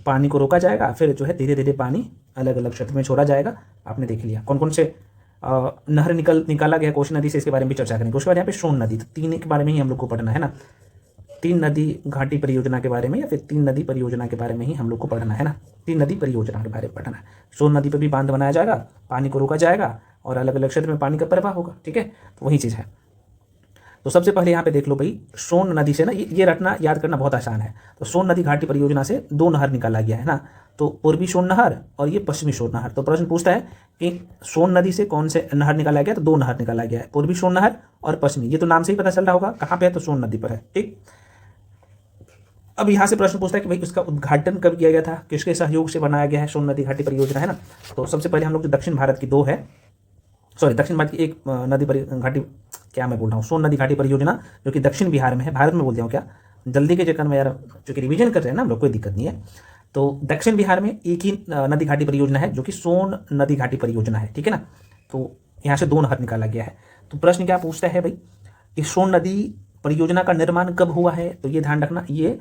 पानी को रोका जाएगा, फिर जो है धीरे धीरे पानी अलग अलग क्षेत्र में छोड़ा जाएगा। आपने देख लिया कौन कौन से नहर निकाला गया कोसी नदी से, इसके बारे में भी चर्चा करेंगे। उसके बाद यहाँ पे सोन नदी, तो 3 के बारे में ही हम लोग को पढ़ना है ना, 3 नदी घाटी परियोजना के बारे में या फिर 3 नदी परियोजना के बारे में ही हम लोग को पढ़ना है ना, 3 नदी परियोजना के बारे में पढ़ना है। सोन नदी पर भी बांध बनाया जाएगा, पानी को रोका जाएगा और अलग अलग क्षेत्र में पानी का प्रवाह होगा, ठीक है, तो वही चीज़ है। तो सबसे पहले यहाँ पे देख लो भाई, सोन नदी से ना, ये रटना याद करना बहुत आसान है। तो सोन नदी घाटी परियोजना से 2 नहर निकाला गया है ना, तो पूर्वी सोन नहर और ये पश्चिमी सोन नहर। तो प्रश्न पूछता है कि सोन नदी से कौन से नहर निकाला गया, तो 2 नहर निकाला गया है, पूर्वी सोन नहर और पश्चिमी। ये तो नाम से ही पता चल रहा होगा कहाँ पे है, तो सोन नदी पर है, ठीक। अब यहाँ से प्रश्न पूछता है कि भाई उसका उद्घाटन कब किया गया था, किसके सहयोग से बनाया गया है सोन नदी घाटी परियोजना, है ना। तो सबसे पहले हम लोग जो दक्षिण भारत की 2 है, सॉरी दक्षिण भारत की एक नदी घाटी, क्या मैं बोल रहा हूँ, सोन नदी घाटी परियोजना जो कि दक्षिण बिहार में है, भारत में बोल दिया हूँ क्या, जल्दी के चक्कर में यार, चूँकि रिवीजन कर रहे हैं ना हम लोग, कोई दिक्कत नहीं है। तो दक्षिण बिहार में एक ही नदी घाटी परियोजना है जो कि सोन नदी घाटी परियोजना है, ठीक है ना। तो यहाँ से 2 नहर निकाला गया है। तो प्रश्न क्या पूछता है भाई कि सोन नदी परियोजना का निर्माण कब हुआ है, तो ये ध्यान रखना, ये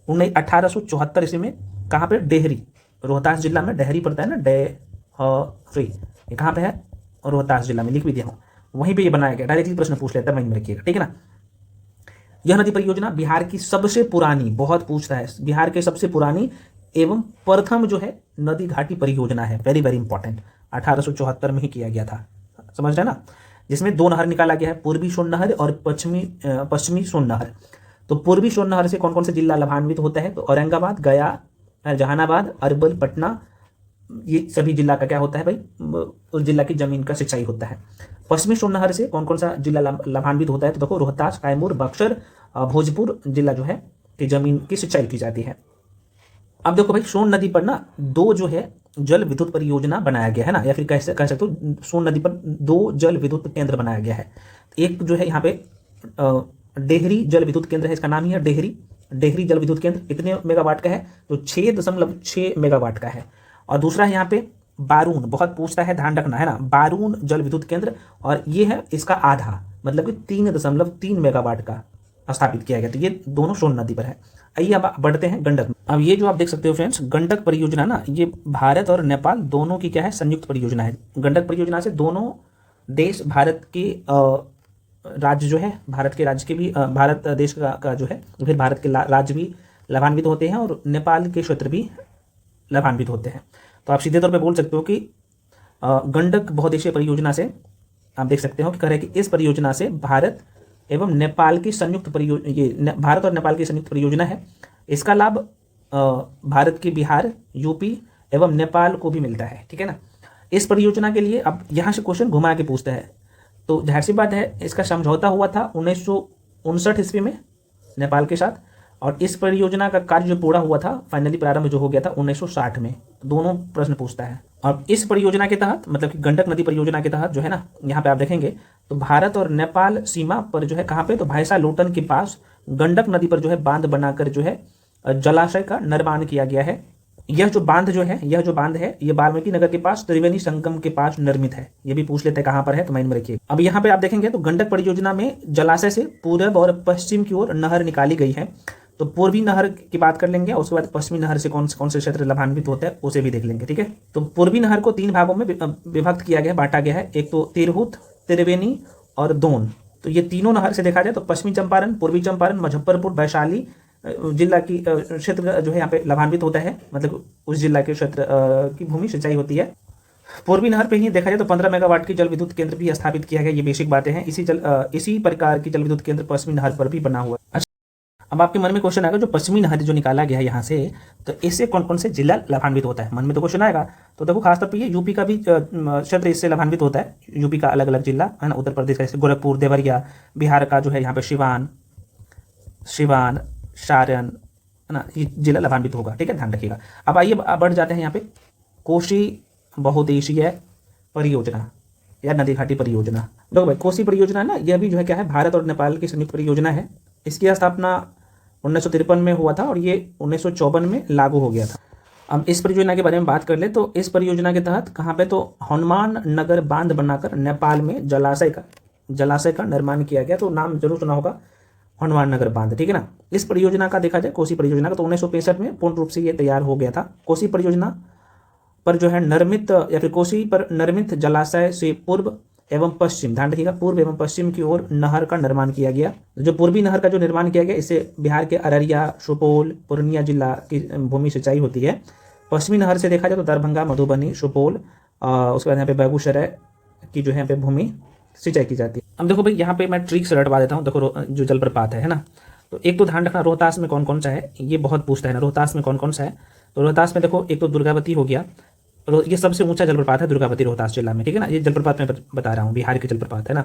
1874 ईस्वी में, कहाँ पे, डेहरी, रोहतास जिला में डेहरी पड़ता है ना, डेहरी, ये कहाँ पे है, रोहतास जिला में, लिख भी दिया हूँ, वहीं पे ये बनाया गया। डायरेक्टली प्रश्न पूछ लेता है, माइंड में रखिएगा, ठीक है ना। यह नदी परियोजना बिहार की सबसे पुरानी, बहुत पूछता है, बिहार के सबसे पुरानी एवं प्रथम जो है नदी घाटी परियोजना है, वेरी वेरी इंपॉर्टेंट, 1874 में ही किया गया था, समझ रहे हैं ना, जिसमें दो नहर निकाला गया है, पूर्वी सोन नहर और पश्चिमी सोन नहर। तो पूर्वी सोन नहर से कौन कौन से जिला लाभान्वित होता है, तो औरंगाबाद, गया, जहानाबाद, अरवल, पटना, ये सभी जिला का क्या होता है भाई, उस जिला की जमीन का सिंचाई होता है। पश्चिमी सोन नहर से कौन कौन सा जिला लाभान्वित होता है, तो देखो रोहतास, कैमूर, बक्सर, भोजपुर जिला जो है कि जमीन की सिंचाई की जाती है। अब देखो भाई, सोन नदी पर ना दो जो है जल विद्युत परियोजना बनाया गया है ना, या फिर कह सकते हो सोन नदी पर दो जल विद्युत केंद्र बनाया गया है। एक जो है यहाँ पे डेहरी जल विद्युत केंद्र है, इसका नाम ही है डेहरी जल विद्युत केंद्र। कितने मेगावाट का है, तो 6.6 मेगावाट का है। और दूसरा है यहाँ पे बारून, बहुत पूछता है, ध्यान रखना है ना, बारून जल विद्युत केंद्र, और ये है इसका आधा, मतलब कि 3.3 मेगावाट का स्थापित किया गया। तो ये दोनों सोन नदी पर है। आइए अब बढ़ते हैं गंडक में। अब ये जो आप देख सकते हो फ्रेंड्स, गंडक परियोजना ना, ये भारत और नेपाल दोनों की क्या है, संयुक्त परियोजना है। गंडक परियोजना से दोनों देश, भारत के राज्य जो है, भारत के राज्य के भी, भारत देश का जो है, फिर भारत के राज्य भी लाभान्वित होते हैं और नेपाल के क्षेत्र भी लाभान्वित होते हैं। तो आप सीधे तौर पे बोल सकते हो कि गंडक बहुउद्देशीय परियोजना से आप देख सकते हो कि कह रहे हैं कि इस परियोजना से भारत एवं नेपाल की संयुक्त परियोजना, ये भारत और नेपाल की संयुक्त परियोजना है। इसका लाभ भारत के बिहार, यूपी एवं नेपाल को भी मिलता है, ठीक है ना। इस परियोजना के लिए अब यहाँ से क्वेश्चन घुमा के पूछता है, तो जाहिर सी बात है, इसका समझौता हुआ था 1959 ईस्वी में नेपाल के साथ, और इस परियोजना का कार्य जो पूरा हुआ था, फाइनली प्रारंभ जो हो गया था 1960 में। दोनों प्रश्न पूछता है। और इस परियोजना के तहत, मतलब कि गंडक नदी परियोजना के तहत जो है ना, यहाँ पे आप देखेंगे तो भारत और नेपाल सीमा पर जो है, कहाँ पे, तो भायसा लोटन के पास गंडक नदी पर जो है बांध बनाकर जो है जलाशय का निर्माण किया गया है। यह जो बांध है, ये वाल्मीकि नगर के पास त्रिवेणी संगम के पास निर्मित है। ये भी पूछ लेते हैं कहाँ पर है, तो माइंड में रखिए। अब यहाँ पे आप देखेंगे तो गंडक परियोजना में जलाशय से पूर्व और पश्चिम की ओर नहर निकाली गई है। तो पूर्वी नहर की बात कर लेंगे, और उसके बाद पश्चिमी नहर से कौन से क्षेत्र लाभान्वित होते हैं उसे भी देख लेंगे, ठीक है। तो पूर्वी नहर को 3 भागों में विभक्त किया गया, बांटा गया है। एक तो तिरहुत, त्रिवेणी और दोन। तो ये तीनों नहर से देखा जाए तो पश्चिमी चंपारण, पूर्वी चंपारण, मुजफ्फरपुर, वैशाली जिला की क्षेत्र जो है यहाँ पे लाभान्वित होता है, मतलब उस जिला के क्षेत्र की भूमि सिंचाई होती है। पूर्वी नहर पे ही देखा जाए तो 15 मेगावाट की जल विद्युत केंद्र भी स्थापित किया गया। ये बेसिक बातें हैं। इसी प्रकार की जल विद्युत केंद्र पश्चिमी नहर पर भी बना हुआ है। अब आपके मन में क्वेश्चन आएगा, जो पश्चिमी नहर जो निकाला गया है यहाँ से, तो इससे कौन कौन से जिला लाभान्वित होता है, मन में तो क्वेश्चन आएगा। तो देखो खासतौर पर ये यूपी का भी क्षेत्र इससे लाभान्वित होता है। यूपी का अलग अलग जिला है ना, उत्तर प्रदेश का जैसे गोरखपुर, देवरिया, बिहार का जो है यहाँ पे सिवान, सारण, है ना, ये जिला लाभान्वित होगा, ठीक है, ध्यान रखिएगा। अब आइए बढ़ जाते हैं यहाँ पे कोसी बहुउद्देशीय परियोजना या नदी घाटी परियोजना। देखो भाई, कोसी परियोजना ना, यह भी जो है क्या है, भारत और नेपाल की संयुक्त परियोजना है। इसकी स्थापना 1953 में हुआ था और ये 1954 में लागू हो गया था। अब इस परियोजना के बारे में बात कर ले तो इस परियोजना के तहत कहाँ पे, तो हनुमान नगर बांध बनाकर नेपाल में जलाशय का निर्माण किया गया। तो नाम जरूर सुना होगा, हनुमान नगर बांध, ठीक है ना। इस परियोजना का देखा जाए, कोसी परियोजना का, तो 1965 में पूर्ण रूप से ये तैयार हो गया था। कोसी परियोजना पर जो है निर्मित, या फिर कोसी पर निर्मित जलाशय से पूर्व एवं पश्चिम, ध्यान रखिएगा, पूर्व एवं पश्चिम की ओर नहर का निर्माण किया गया। जो पूर्वी नहर का जो निर्माण किया गया, इससे बिहार के अररिया, सुपौल, पूर्णिया जिला की भूमि सिंचाई होती है। पश्चिमी नहर से देखा जाए तो दरभंगा, मधुबनी, सुपौल, उसके बाद यहाँ पे बेगूसराय की जो है यहाँ पे भूमि सिंचाई की जाती है। अब देखो भाई, यहाँ पे मैं ट्रिक से रटवा देता हूँ। देखो जो जलप्रपात है ना, तो एक तो ध्यान रखना, रोहतास में कौन कौन सा है, ये बहुत पूछता है ना, रोहतास में कौन कौन सा है। तो रोहतास में देखो, एक तो दुर्गावती हो गया, ये सबसे ऊंचा जलप्रपात है दुर्गावती रोहतास जिला में, ठीक है ना। ये जलप्रपात मैं बता रहा हूँ, बिहार के जलप्रपात है ना।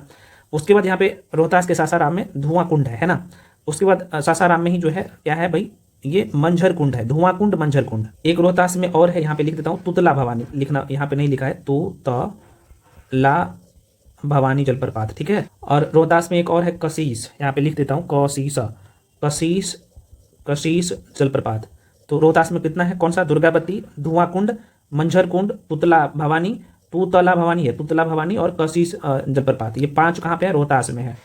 उसके बाद यहाँ पे रोहतास के सासाराम में धुआं कुंड है ना। उसके बाद सासाराम में ही जो है क्या है भाई, ये मंझर कुंड है, धुआं कुंड, मंझर कुंड। एक रोहतास में और है, यहाँ पे लिख देता हूँ, तुतला भवानी, लिखना यहाँ पे नहीं लिखा है, तुतला भवानी जलप्रपात, ठीक है। और रोहतास में एक और है कशीश, यहाँ पे लिख देता हूँ, कशीश जलप्रपात। तो रोहतास में कितना है, कौन सा, दुर्गावती, धुआं कुंड, मंझर कुंड, तुतला भवानी है, तुतला भवानी और कशीश जलप्रपात। ये 5 कहाँ पे है, रोहतास में है।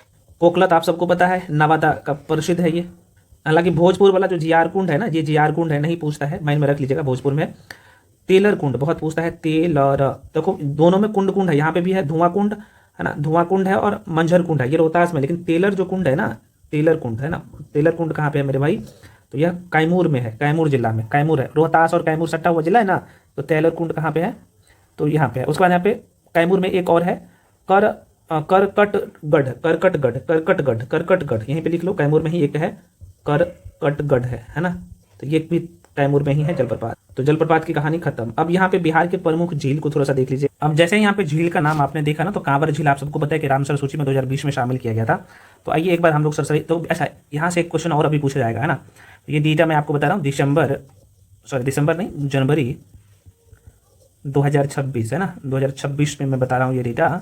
कोकलत आप सबको पता है, नवादा का प्रसिद्ध है ये। हालांकि भोजपुर वाला जो जीआर कुंड है ना, ये जीआर कुंड है, नहीं पूछता है, माइंड में रख लीजिएगा। भोजपुर में तेलर कुंड बहुत पूछता है, तेलर। देखो दोनों में कुंड है, यहाँ पे भी है धुआं कुंड है ना, धुआं कुंड है और मंझर कुंड है, ये रोहतास में। लेकिन तेलर जो कुंड है ना, तेलर कुंड है ना, तेलर कुंड कहाँ पे है मेरे भाई, तो यह कैमूर में है, कैमूर जिला में। कैमूर है, रोहतास और कैमूर सट्टा हुआ जिला है ना, तो तैलर कुंड कहाँ पे है, तो यहाँ पे है। उसके बाद यहाँ पे कैमूर में एक और है करकटगढ़, यहीं पे लिख लो, कैमूर में ही एक है करकटगढ़ है ना, तो ये भी कैमूर में ही है जलप्रपात। तो जलप्रपात की कहानी खत्म। अब यहाँ पे बिहार के प्रमुख झील को थोड़ा सा देख लीजिए। अब जैसे यहाँ पे झील का नाम आपने देखा ना, तो कांवर झील आप सबको पता है कि रामसर सूची में 2020 में शामिल किया गया था। तो आइए एक बार हम लोग सरसरी, तो अच्छा यहाँ से एक क्वेश्चन और अभी पूछा जाएगा है ना। ये डेटा मैं आपको बता रहा हूँ, दिसंबर नहीं, जनवरी 2026 है ना, 2026 में मैं बता रहा हूँ ये डेटा।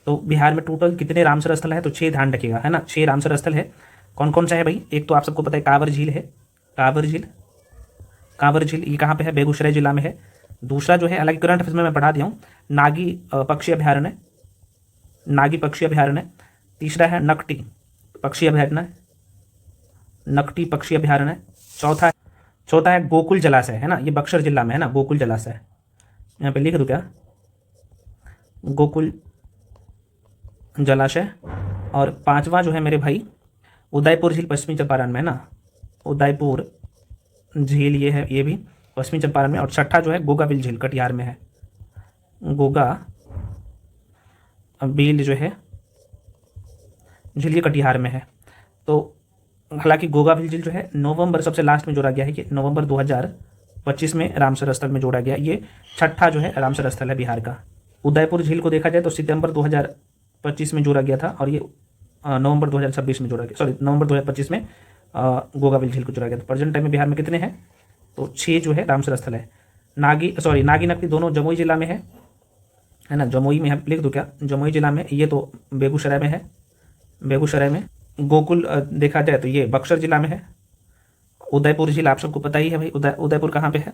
तो बिहार में टोटल कितने रामसर स्थल है, तो 6 ध्यान रखिएगा है ना, 6 रामसर स्थल है। कौन कौन सा है भाई, एक तो आप सबको पता है कांवर झील है, कांवर झील ये कहाँ पे है, बेगूसराय जिला में है। दूसरा जो है, हालांकि करंट अफेयर्स में मैं पढ़ा दिया हूँ, नागी पक्षी अभ्यारण्य। तीसरा है नकटी पक्षी अभ्यारण्य। चौथा है गोकुल जलाशय है ना, ये बक्सर जिला में है ना, गोकुल जलाशय, यहाँ पे लिख दूँ क्या, गोकुल जलाशय। और पांचवा जो है मेरे भाई उदयपुर झील पश्चिमी चंपारण में है ना, उदयपुर झील ये है, ये भी पश्चिमी चंपारण में। और छठा जो है गोगाबिल झील कटिहार में है, गोगाबिल जो है झील ये कटिहार में है। तो हालांकि गोगाबिल झील जो है नवंबर सबसे लास्ट में जोड़ा गया है, कि नवंबर 2025 में रामसर स्थल में जोड़ा गया। ये छठा जो है रामसर स्थल है बिहार का। उदयपुर झील को देखा जाए तो सितंबर 2025 में जोड़ा गया था, और ये नवंबर 2026 में जोड़ा गया, नवंबर 2025 में गोगाबिल झील को जोड़ा गया। तो प्रेजेंट टाइम में बिहार में कितने हैं, तो 6 जो है रामसर स्थल है। नागी नकटी दोनों जमुई जिला में है ना, जमुई में है, लिख दो क्या, जमुई जिला में। ये तो बेगूसराय में है, बेगूसराय में। गोकुल देखा जाए तो ये बक्सर जिला में है। उदयपुर झील आप सबको पता ही है भाई, उदयपुर कहाँ पे है,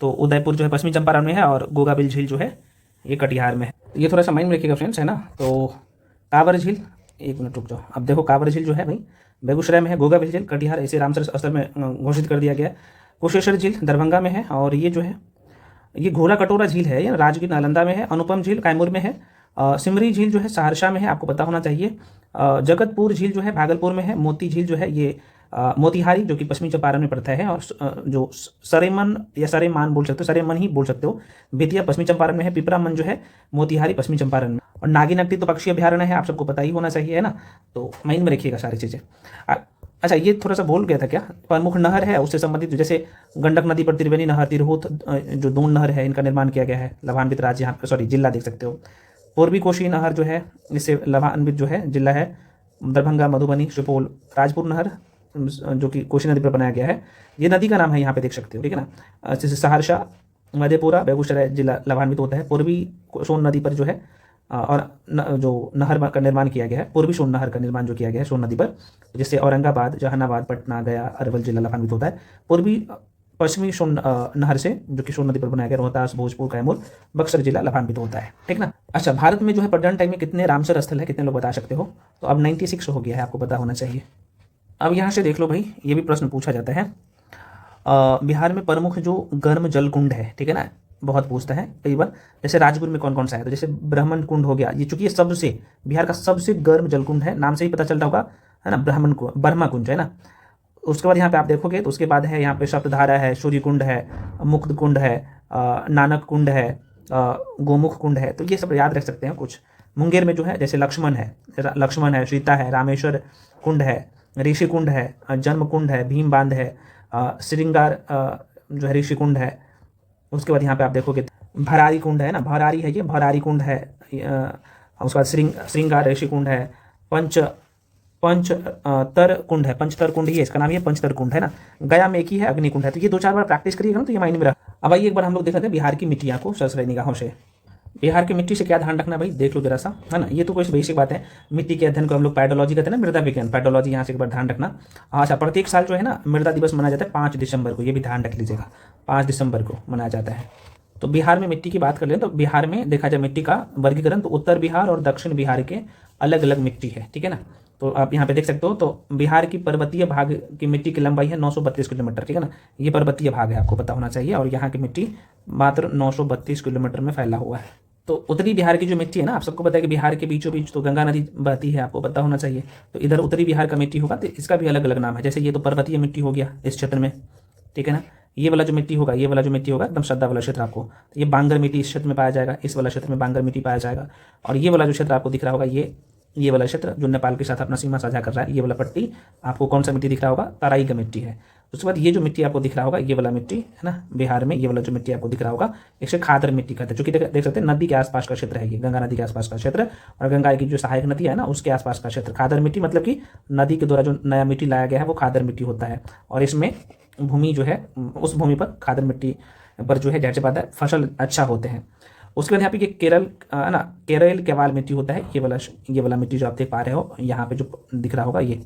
तो उदयपुर जो है पश्चिमी चंपारण में है, और गोगाबिल झील जो है ये कटिहार में है। ये थोड़ा सा माइंड में रखिएगा फ्रेंड्स है ना। तो कांवर झील, एक मिनट रुक जाओ, अब देखो कांवर झील जो है भाई बेगूसराय में है, गोगाबिल झील कटिहार ऐसे रामसर स्थल में घोषित कर दिया गया है। कुशेश्वर झील दरभंगा में है, और ये जो है ये घोड़ा कटोरा झील है, ये राजगीर नालंदा में है। अनुपम झील कैमूर में है। सिमरी झील जो है सहरसा में है, आपको पता होना चाहिए। जगतपुर झील जो है भागलपुर में है। मोती झील जो है ये मोतिहारी जो कि पश्चिमी चंपारण में पड़ता है। और जो सरेमन या सरेमान बोल सकते हो, सरेमन ही बोल सकते हो, बेतिया पश्चिमी चंपारण में है। पिपरामन जो है मोतिहारी पश्चिमी चंपारण में। और नागी नकटी तो पक्षी अभ्यारण्य है, आप सबको पता ही होना चाहिए है ना, तो माइंड में रखिएगा सारी चीज़ें। अच्छा ये थोड़ा सा बोल गया था क्या, प्रमुख नहर है उससे संबंधित, जैसे गंडक नदी पर त्रिवेणी नहर, तिरहुत जो दोन नहर है, इनका निर्माण किया गया है। लाभान्वित राज्य यहाँ जिला देख सकते हो। पूर्वी कोशी नहर जो है, इससे लाभान्वित जो है जिला है दरभंगा, मधुबनी, सुपौल। राजपुर नहर जो कि कोशी नदी पर बनाया गया है, ये नदी का नाम है, यहाँ पे देख सकते हो, ठीक है ना। जैसे सहरसा, मधेपुरा, बेगूसराय जिला लाभान्वित होता है। पूर्वी सोन नदी पर जो है और जो नहर का निर्माण किया गया है, पूर्वी सोन नहर का निर्माण जो किया गया है सोन नदी पर, जिससे औरंगाबाद, जहानाबाद, पटना, गया, अरवल जिला लाभान्वित होता है। पूर्वी पश्चिमी सोन नहर से जो कि सोन नदी पर बनाया गया, रोहतास, भोजपुर, कैमूर, बक्सर जिला लाभान्वित होता है, ठीक ना। अच्छा भारत में जो है प्रेजेंट टाइम में कितने रामसर स्थल है, कितने लोग बता सकते हो, तो अब 96 हो गया है, आपको पता होना चाहिए। अब यहाँ से देख लो भाई, ये भी प्रश्न पूछा जाता है, बिहार में प्रमुख जो गर्म जल कुंड है, ठीक है ना, बहुत पूछता है कई बार। जैसे राजगुर में कौन कौन सा है, तो जैसे ब्राह्मण कुंड हो गया, ये चूंकि ये सबसे बिहार का सबसे गर्म जल कुंड है, नाम से ही पता चलता होगा है ना, ब्रह्मा कुंज है ना। उसके बाद यहाँ पे आप देखोगे तो उसके बाद है यहाँ पे सप्तधारा है, सूर्य कुंड है, मुक्त कुंड है, नानक कुंड है, गोमुख कुंड है, तो ये सब याद रख सकते हैं कुछ। मुंगेर में जो है जैसे लक्ष्मण है, सीता है, रामेश्वर कुंड है, ऋषि कुंड है, जन्म कुंड है, भीम बांध है, श्रृंगार जो है ऋषि कुंड है। उसके बाद यहाँ पे आप देखोगे भरारी कुंड है ना, भरारी है, ये भरारी कुंड है। उसके बाद श्रृंगार ऋषि कुंड है। पंचतर कुंड है, पंचतर कुंड ही है इसका नाम, ये पंचतर कुंड है ना। गया में एक ही है, अग्नि कुंड है। तो ये 2-4 बार प्रैक्टिस करिएगा ना, तो ये माइंड में रहा। अब आइए एक बार हम लोग देखते हैं बिहार की मिट्टियाँ को सरसरी निगाहों से। बिहार की मिट्टी से क्या ध्यान रखना भाई, देख लो जरा सा, है ना। ये तो कोई बेसिक बात है, मिट्टी के अध्ययन को हम लोग पैडोलॉजी कहते हैं ना, मृदा विज्ञान, पैडोलॉजी, यहाँ से एक बार ध्यान रखना। अच्छा प्रत्येक साल जो है ना मृदा दिवस मनाया जाता है 5 दिसंबर को, ये भी ध्यान रख लीजिएगा, 5 दिसंबर को मनाया जाता है। तो बिहार में मिट्टी की बात कर लें तो बिहार में देखा जाए मिट्टी का वर्गीकरण, तो उत्तर बिहार और दक्षिण बिहार के अलग अलग मिट्टी है, ठीक है ना। तो आप यहाँ पे देख सकते हो, तो बिहार की पर्वतीय भाग की मिट्टी की लंबाई है 932 किलोमीटर, ठीक है ना, ये पर्वतीय भाग है, आपको पता होना चाहिए। और यहाँ की मिट्टी मात्र 932 किलोमीटर में फैला हुआ है। तो उत्तरी बिहार की जो मिट्टी है ना, आप सबको पता है कि बिहार के बीचों बीच तो गंगा नदी बहती है, आपको पता होना चाहिए। तो इधर उत्तरी बिहार का मिट्टी होगा, तो इसका भी अलग अलग नाम है। जैसे ये तो पर्वतीय मिट्टी हो गया इस क्षेत्र में, ठीक है ना। ये वाला जो मिट्टी होगा, ये वाला जो मिट्टी होगा एकदम सद्दा वाला क्षेत्र आपको, तो ये बांगर मिट्टी इस क्षेत्र में पाया जाएगा, इस वाला क्षेत्र में बांगर मिट्टी पाया जाएगा। और ये वाला जो क्षेत्र आपको दिख रहा होगा, ये वाला क्षेत्र जो नेपाल के साथ अपना सीमा साझा कर रहा है, ये वाला पट्टी आपको कौन सा मिट्टी दिख रहा होगा, तराई का मिट्टी है। उसके बाद ये जो मिट्टी आपको दिख रहा होगा, ये वाला मिट्टी है ना, बिहार में ये वाला जो मिट्टी आपको दिख रहा होगा, इसे खादर मिट्टी कहते हैं। चूंकि देख सकते हैं नदी के आसपास का क्षेत्र है, ये गंगा नदी के आसपास का क्षेत्र, और गंगा की जो सहायक नदी है ना उसके आसपास का क्षेत्र। खादर मिट्टी मतलब कि नदी के द्वारा जो नया मिट्टी लाया गया है वो खादर मिट्टी होता है। और इसमें भूमि जो है, उस भूमि पर खादर मिट्टी पर जो है, जाहिर सी बात है फसल अच्छा होते हैं। उसके बाद यहाँ पे ये केरल ना, केरल केवाल मिट्टी होता है, ये वाला मिट्टी जो आप देख पा रहे हो, यहाँ पे जो दिख रहा होगा, ये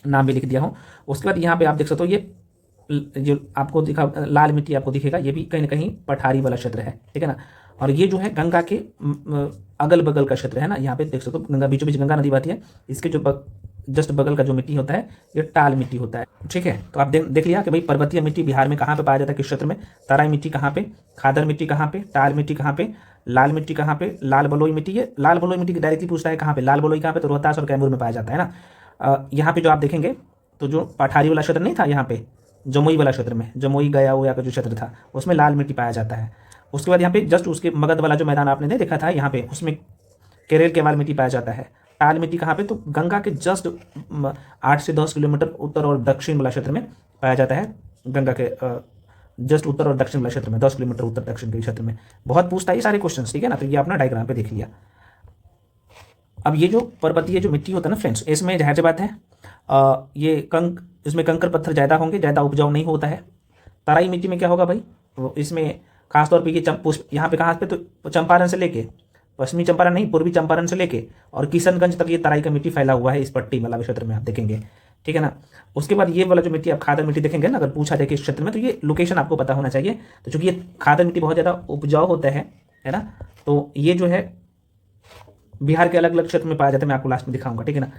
नाम भी लिख दिया हूँ। उसके बाद यहाँ पे आप देख सकते हो, ये जो आपको दिखा लाल मिट्टी आपको दिखेगा, ये भी कहीं ना कहीं पठारी वाला क्षेत्र है, ठीक है ना। और ये जो है गंगा के अगल बगल का क्षेत्र है ना, यहाँ पे देख सकते हो गंगा बीचों बीच गंगा नदी बहती है, इसके जो जस्ट बगल का जो मिट्टी होता है ये टाल मिट्टी होता है, ठीक है। तो आप देख लिया कि भाई पर्वतीय मिट्टी बिहार में कहाँ पे पाया जाता है, किस क्षेत्र में, तराई मिट्टी कहाँ पे, खादर मिट्टी कहाँ पे, टाल मिट्टी कहाँ पे, लाल मिट्टी कहाँ पे, लाल बलुई मिट्टी। ये लाल बलुई मिट्टी डायरेक्टली पूछता है कहाँ पे, लाल बलुई कहाँ पे, तो रोहतास और कैमूर में पाया जाता है ना। यहाँ पे जो आप देखेंगे तो जो पठारी वाला क्षेत्र नहीं था, यहाँ पे जमुई वाला क्षेत्र में, जमुई गया हुआ का जो क्षेत्र था उसमें लाल मिट्टी पाया जाता है। उसके बाद यहाँ पे जस्ट उसके मगध वाला जो मैदान आपने नहीं देखा था, यहाँ पे उसमें केरल केवाल मिट्टी पाया जाता है। टाल मिट्टी कहाँ पे, तो गंगा के जस्ट 8 से 10 किलोमीटर उत्तर और दक्षिण वाला क्षेत्र में पाया जाता है, गंगा के जस्ट उत्तर और दक्षिण वाला क्षेत्र में, 10 किलोमीटर उत्तर दक्षिण के क्षेत्र में। बहुत पूछता है ये सारे क्वेश्चन, ठीक है ना। तो ये अपना डायग्राम पे देख लिया। अब ये जो पर्वतीय जो मिट्टी होता है ना फ्रेंड्स, इसमें जाहिर सी बात है इसमें कंकर पत्थर ज़्यादा होंगे, ज़्यादा उपजाऊ नहीं होता है। तराई मिट्टी में क्या होगा भाई, इसमें खासतौर पर ये यहाँ पे कहाँ पे, तो चंपारण से लेके पश्चिमी चंपारण नहीं, पूर्वी चंपारण से लेके और किशनगंज तक ये तराई का मिट्टी फैला हुआ है इस पट्टी वाला क्षेत्र में, आप देखेंगे, ठीक है ना। उसके बाद ये वाला जो मिट्टी आप खादर मिट्टी देखेंगे ना, अगर पूछा जाए कि इस क्षेत्र में, तो ये लोकेशन आपको पता होना चाहिए। तो चूंकि ये खादर मिट्टी बहुत ज़्यादा उपजाऊ होता है ना, तो ये जो है बिहार के अलग अलग क्षेत्र में पाया जाता है, मैं आपको लास्ट में दिखाऊंगा, ठीक है ना।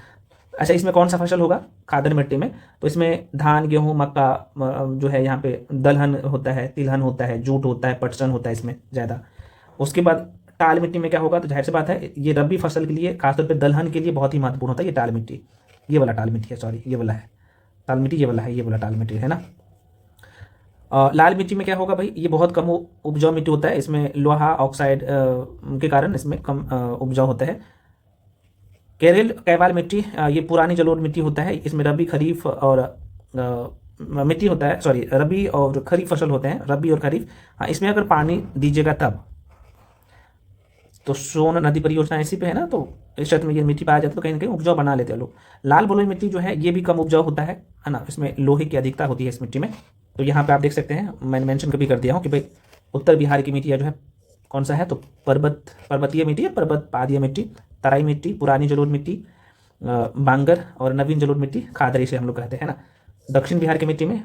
अच्छा, इसमें कौन सा फसल होगा खादर मिट्टी में, तो इसमें धान, गेहूँ, मक्का जो है, यहाँ पे दलहन होता है, तिलहन होता है, जूट होता है, पटसन होता है इसमें ज़्यादा। उसके बाद टाल मिट्टी में क्या होगा, तो जाहिर सी बात है ये रबी फसल के लिए, खासतौर पे दलहन के लिए बहुत ही महत्वपूर्ण होता है ये टाल मिट्टी। ये वाला टाल मिट्टी है, सॉरी ये वाला है टाल मिट्टी, ये वाला है, ये वाला टाल मिट्टी है ना। लाल मिट्टी में क्या होगा भाई, ये बहुत कम उपजाऊ मिट्टी होता है, इसमें लोहा ऑक्साइड के कारण इसमें कम उपजाऊ होता है। केरल कैवाल मिट्टी, ये पुरानी जलोढ़ मिट्टी होता है, इसमें रबी खरीफ और मिट्टी होता है, सॉरी रबी और खरीफ फसल होते हैं, रबी और खरीफ। हाँ, इसमें अगर पानी दीजिएगा तब, तो सोन नदी परियोजना इसी पे है ना, तो इस क्षेत्र में ये मिट्टी पाया जाता है, तो कहीं ना कहीं उपजाऊ बना लेते हैं लोग। लाल बलुई मिट्टी जो है ये भी कम उपजाऊ होता है ना, इसमें लोहे की अधिकता होती है इस मिट्टी में। तो यहाँ पे आप देख सकते हैं, मैंने मेंशन कभी कर दिया हूँ कि भाई उत्तर बिहार की मिट्टी जो है कौन सा है, तो पर्वतीय मिट्टी है, पर्वत पादीय मिट्टी, तराई मिट्टी, पुरानी जलोढ़ मिट्टी, बांगर और नवीन जलोढ़ मिट्टी, खादर इसे हम लोग कहते हैं ना। दक्षिण बिहार की मिट्टी में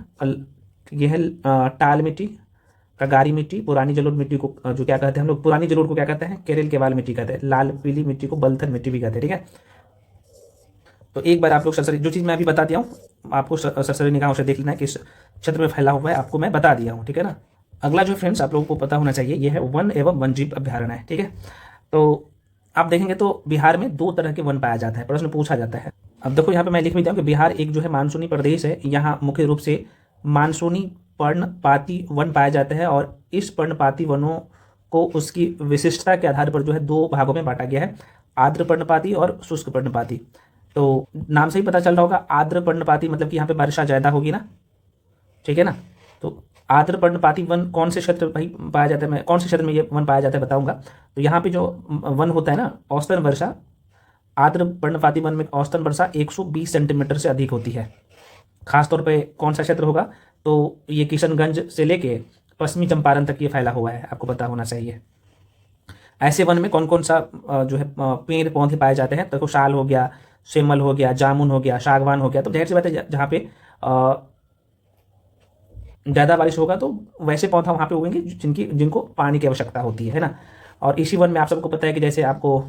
ये है टाल मिट्टी, कगारी मिट्टी, पुरानी जलोढ़ मिट्टी को जो क्या कहते हैं हम लोग, पुरानी जलोढ़ को क्या कहते हैं, केरल केवाल मिट्टी कहते हैं, लाल पीली मिट्टी को बलथर मिट्टी भी कहते हैं, ठीक है। तो एक बार आप लोग सरसरी जो चीज़ मैं अभी बता दिया हूँ, आपको सरसरी निगाहों से देख लेना है किस क्षेत्र में फैला हुआ है, आपको मैं बता दिया हूँ, ठीक है ना। अगला जो फ्रेंड्स आप लोगों को पता होना चाहिए, ये है वन एवं वन्यजीव अभ्यारण्य है, ठीक है। तो आप देखेंगे तो बिहार में 2 तरह के वन पाया जाता है, प्रश्न पूछा जाता है। अब देखो यहाँ पे मैं लिख भी दिया हूँ कि बिहार एक जो है मानसूनी प्रदेश है, यहाँ मुख्य रूप से मानसूनी पर्णपाती वन पाया जाता है, और इस पर्णपाती वनों को उसकी विशिष्टता के आधार पर जो है 2 भागों में बांटा गया है, आर्द्र पर्णपाती और शुष्क पर्णपाती। तो नाम से ही पता चल रहा होगा, आर्द्र पर्णपाती मतलब कि यहाँ पे वर्षा ज़्यादा होगी ना, ठीक है ना। तो आर्द्र पर्णपाती वन कौन से क्षेत्र भाई पाया जाता है, मैं कौन से क्षेत्र में ये वन पाया जाता है बताऊंगा। तो यहाँ पे जो वन होता है ना, औसतन वर्षा आर्द्र पर्णपाती वन में औसतन वर्षा 120 सेंटीमीटर से अधिक होती है। खासतौर पे कौन सा क्षेत्र होगा, तो ये किशनगंज से लेके पश्चिमी चंपारण तक ये फैला हुआ है, आपको पता होना चाहिए। ऐसे वन में कौन कौन सा जो है पेड़ पौधे पाए जाते हैं, तो साल हो गया, सेमल हो गया, जामुन हो गया, सागवान हो गया। तो जाहिर सी बात है जहाँ पे ज़्यादा बारिश होगा तो वैसे पौधा वहाँ पे उगेंगे जिनको पानी की आवश्यकता होती है ना। और इसी वन में आप सबको पता है कि जैसे आपको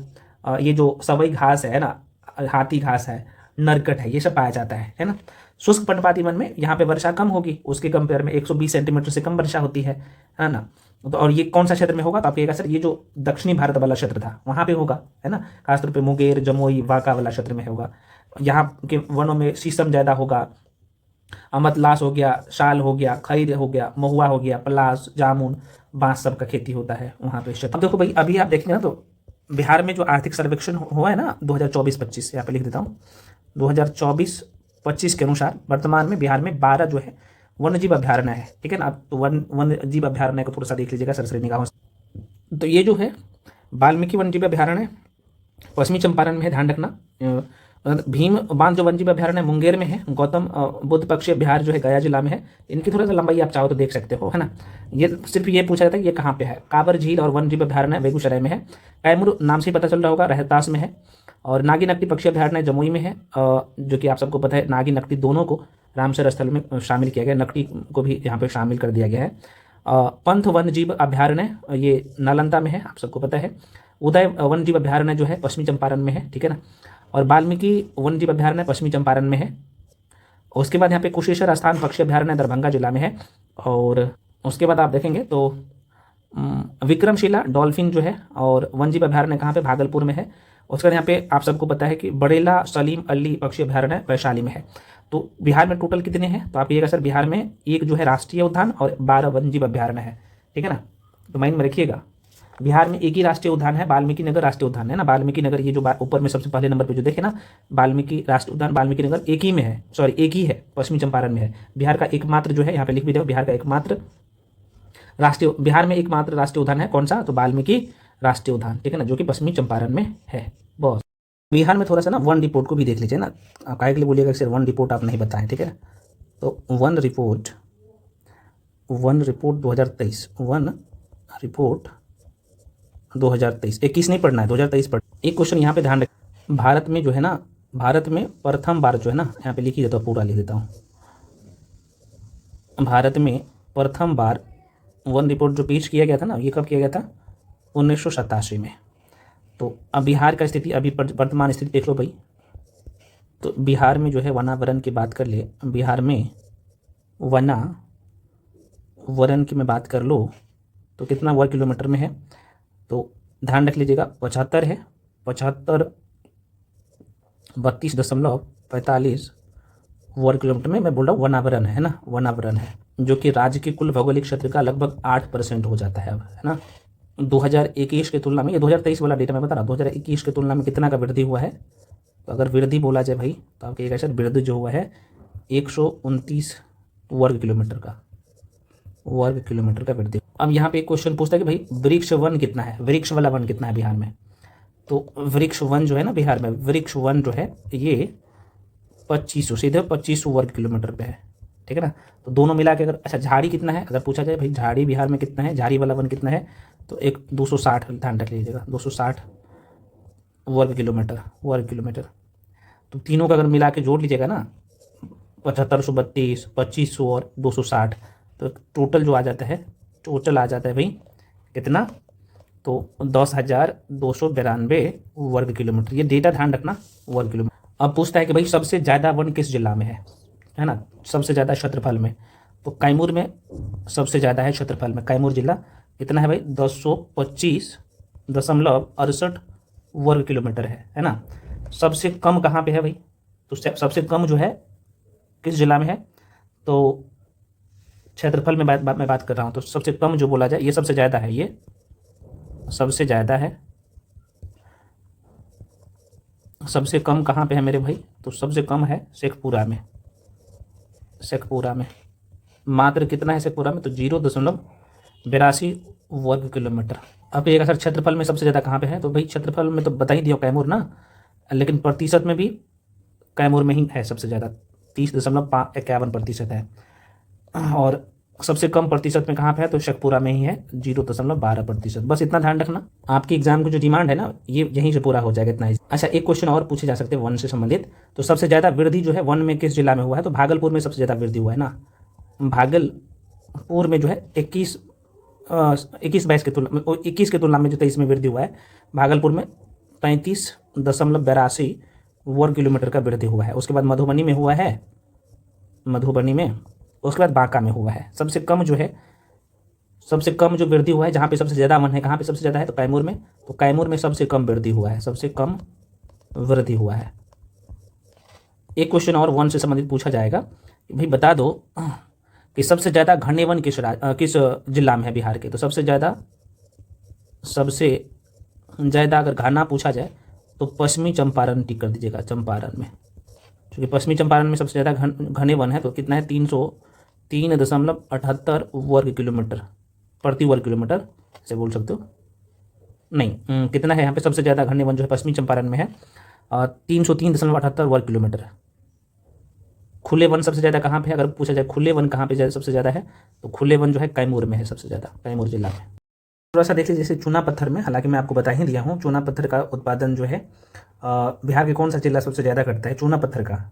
ये जो सवई घास है ना, हाथी घास है, नरकट है, ये सब पाया जाता है ना। शुष्क पर्णपाती वन में यहाँ पे वर्षा कम होगी, उसके कंपेयर में 120 सेंटीमीटर से कम वर्षा होती है ना। तो और ये कौन सा क्षेत्र में होगा, तो आप कहिएगा सर ये जो दक्षिणी भारत वाला क्षेत्र था वहाँ पे होगा, है ना। खासतौर पे मुंगेर, जमुई, बांका वाला क्षेत्र में होगा। यहाँ के वनों में शीशम ज़्यादा होगा, अमतलास हो गया, शाल हो गया, खैर हो गया, महुआ हो गया, पलास, जामुन, बांस सब का खेती होता है वहाँ पे। अब देखो भाई, अभी आप देखेंगे ना तो बिहार में जो आर्थिक सर्वेक्षण हुआ है ना 2024-25, यहाँ पे लिख देता हूँ, 2024-25 के अनुसार वर्तमान में बिहार में 12 जो है वन्य जीव अभ्यारण्य है। ठीक है ना। आप तो वन्य जीव अभ्यारण्य को थोड़ा सा देख लीजिएगा सरसरी निगाहों से। तो ये जो है वाल्मीकि वन्य जीव अभ्यारण्य पश्चिमी चंपारण में है, ध्यान रखना। भीम बांध जो वन्य जीव अभ्यारण्य मुंगेर में है। गौतम बुद्ध पक्षी बिहार जो है गया जिला में है। इनकी थोड़ा सा लंबाई आप चाहो तो देख सकते हो, है ना। ये सिर्फ ये पूछा जाता है कि ये कहाँ पे है। काबर झील और वन्य जीव अभ्यारण्य बेगूसराय में है। कैमूर नाम से ही पता चल रहा होगा, रोहतास में है। और नागी नकटी पक्षी अभ्यारण्य जमुई में है, जो कि आप सबको पता है नागी नकटी दोनों को रामसर स्थल में शामिल किया गया, नकटी को भी यहाँ पे शामिल कर दिया गया है। पंथ वन्य जीव अभ्यारण्य ये नालंदा में है, आप सबको पता है। उदय वन्य जीव अभ्यारण्य जो है पश्चिमी चंपारण में है, ठीक है ना। और वाल्मीकि वन्य जीव अभ्यारण्य पश्चिमी चंपारण में है। उसके बाद यहाँ पे कुशेश्वर स्थान पक्षी अभ्यारण्य दरभंगा जिला में है। और उसके बाद आप देखेंगे तो विक्रमशिला डॉल्फिन जो है और वन्य जीव अभ्यारण्य कहाँ पे, भागलपुर में है। उसके बाद यहाँ पे आप सबको पता है कि बड़ेला सलीम अली पक्षी अभ्यारण्य वैशाली में है। तो बिहार में टोटल कितने हैं, तो आप ये सर बिहार में एक जो है राष्ट्रीय उद्यान और 12 वन्य जीव अभ्यारण्य है, ठीक है ना। तो माइंड में रखिएगा, बिहार में एक ही राष्ट्रीय उद्यान है, वाल्मीकि नगर राष्ट्रीय उद्यान है ना। वाल्मीकि नगर ये जो ऊपर में सबसे पहले नंबर पे जो देखे ना, वाल्मीकि राष्ट्रीय उद्यान वाल्मीकि नगर एक ही में है, सॉरी एक ही है, पश्चिमी चंपारण में है। बिहार का एकमात्र जो है, यहाँ पे लिख भी दो, बिहार का एकमात्र राष्ट्रीय, बिहार में एकमात्र राष्ट्रीय उद्यान है कौन सा, तो वाल्मीकि राष्ट्रीय उद्यान, ठीक है ना, जो कि पश्चिमी चंपारण में है। बस बिहार में थोड़ा सा ना वन रिपोर्ट को भी देख लीजिए ना, आप काहे के लिए बोलिएगा सिर्फ वन रिपोर्ट आप नहीं बताएं, ठीक है। तो वन रिपोर्ट 2023, वन रिपोर्ट 2023, 21 नहीं पढ़ना है, 2023 पढ़। एक क्वेश्चन यहाँ पे ध्यान रख, भारत में जो है ना, भारत में प्रथम बार जो है ना, यहाँ पे लिख ही देता हूँ, पूरा लिख देता हूँ। भारत में प्रथम बार वन रिपोर्ट जो पेश किया गया था ना, ये कब किया गया था, 1987 में। तो अब बिहार का स्थिति, अभी वर्तमान स्थिति देख लो भाई। तो बिहार में जो है वनावरण की बात कर ले, बिहार में वनावरण की मैं बात कर लो तो कितना वर्ग किलोमीटर में है, तो ध्यान रख लीजिएगा 75 है, 75 32.45 वर्ग किलोमीटर में मैं बोल रहा हूँ वनावरण है ना, वनावरण है, जो कि राज्य के कुल भौगोलिक क्षेत्र का लगभग 8% हो जाता है अब, है ना। 2021 की तुलना में, ये 2023 वाला डेटा मैं बता रहा हूँ, 2021 की तुलना में कितना का वृद्धि हुआ है। तो अगर वृद्धि बोला जाए भाई तो आपके एक वृद्धि जो हुआ है 129 वर्ग किलोमीटर का वृद्धि। अब यहाँ पे एक क्वेश्चन पूछता है कि भाई वृक्ष वन कितना है, वृक्ष वाला वन कितना है बिहार में। तो वृक्ष वन जो है ना बिहार में, वृक्ष वन जो है ये 2500, सीधे 2500 वर्ग किलोमीटर पे है, ठीक है ना। तो दोनों मिला के अगर, अच्छा झाड़ी कितना है अगर पूछा जाए भाई, झाड़ी बिहार में कितना है, झाड़ी वाला वन कितना है, तो एक 260, ध्यान रख लीजिएगा 260 वर्ग किलोमीटर। तो तीनों का अगर मिला के जोड़ लीजिएगा ना, 7532, 2500 और 260, तो टोटल जो आ जाता है, टोटल आ जाता है भाई कितना, तो 10,292 वर्ग किलोमीटर। ये डेटा ध्यान रखना, वर्ग किलोमीटर। अब पूछता है कि भाई सबसे ज़्यादा वन किस जिला में है ना, सबसे ज़्यादा क्षेत्रफल में। तो कैमूर में सबसे ज़्यादा है क्षेत्रफल में, कैमूर जिला कितना है भाई, 225.68 वर्ग किलोमीटर है ना। सबसे कम कहाँ पे है भाई, तो सबसे कम जो है किस जिला में है, तो क्षेत्रफल में मैं बात कर रहा हूँ। तो सबसे कम जो बोला जाए, ये सबसे ज़्यादा है, ये सबसे ज़्यादा है। सबसे कम कहाँ पे है मेरे भाई, तो सबसे कम है शेखपुरा में, मात्र कितना है शेखपुरा में, तो 0.82 वर्ग किलोमीटर। अब एक सर क्षेत्रफल में सबसे ज़्यादा कहाँ पे है, तो भाई क्षेत्रफल में तो बता ही दिया कैमूर ना, लेकिन प्रतिशत में भी कैमूर में ही है सबसे ज़्यादा, 30.51% है। और सबसे कम प्रतिशत में कहाँ पे है, तो शेखपुरा में ही है, 0.12%। बस इतना ध्यान रखना, आपकी एग्जाम की जो डिमांड है ना, ये यहीं से पूरा हो जाएगा, इतना ही। अच्छा एक क्वेश्चन और पूछे जा सकते हैं वन से संबंधित। तो सबसे ज़्यादा वृद्धि जो है वन में किस जिला में हुआ है, तो भागलपुर में सबसे ज़्यादा वृद्धि हुआ है ना। भागलपुर में जो है 21 की तुलना में जो 23 में वृद्धि हुआ है, भागलपुर में 33.82 वर्ग किलोमीटर का वृद्धि हुआ है। उसके बाद मधुबनी में हुआ है, उसके बाद बांका में हुआ है। सबसे कम जो वृद्धि हुआ है, जहाँ पे सबसे ज़्यादा वन है, कहाँ पे सबसे ज़्यादा है, तो कैमूर में। तो कैमूर में सबसे कम वृद्धि हुआ है, एक क्वेश्चन और वन से संबंधित पूछा जाएगा भाई बता दो कि सबसे ज़्यादा घने वन किस जिला में है बिहार के। तो सबसे ज़्यादा अगर घना पूछा जाए तो पश्चिमी चंपारण टिक कर दीजिएगा, चंपारण में, क्योंकि पश्चिमी चंपारण में सबसे ज़्यादा घने वन है। तो कितना है, 303.78 वर्ग किलोमीटर प्रति वर्ग किलोमीटर से बोल सकते हो। नहीं, कितना है यहाँ पे, सबसे ज़्यादा घने वन जो है पश्चिमी चंपारण में है 303.78 वर्ग किलोमीटर। खुले वन सबसे ज़्यादा कहाँ पे है, अगर पूछा जाए खुले वन कहाँ पे सबसे ज़्यादा है, तो खुले वन जो है कैमूर में है, सबसे ज़्यादा कैमूर जिला में। थोड़ा सा देख लीजिए जैसे चूना पत्थर में, हालांकि मैं आपको बता ही दिया हूँ चूना पत्थर का उत्पादन जो है बिहार के कौन सा जिला सबसे ज़्यादा करता है चूना पत्थर का।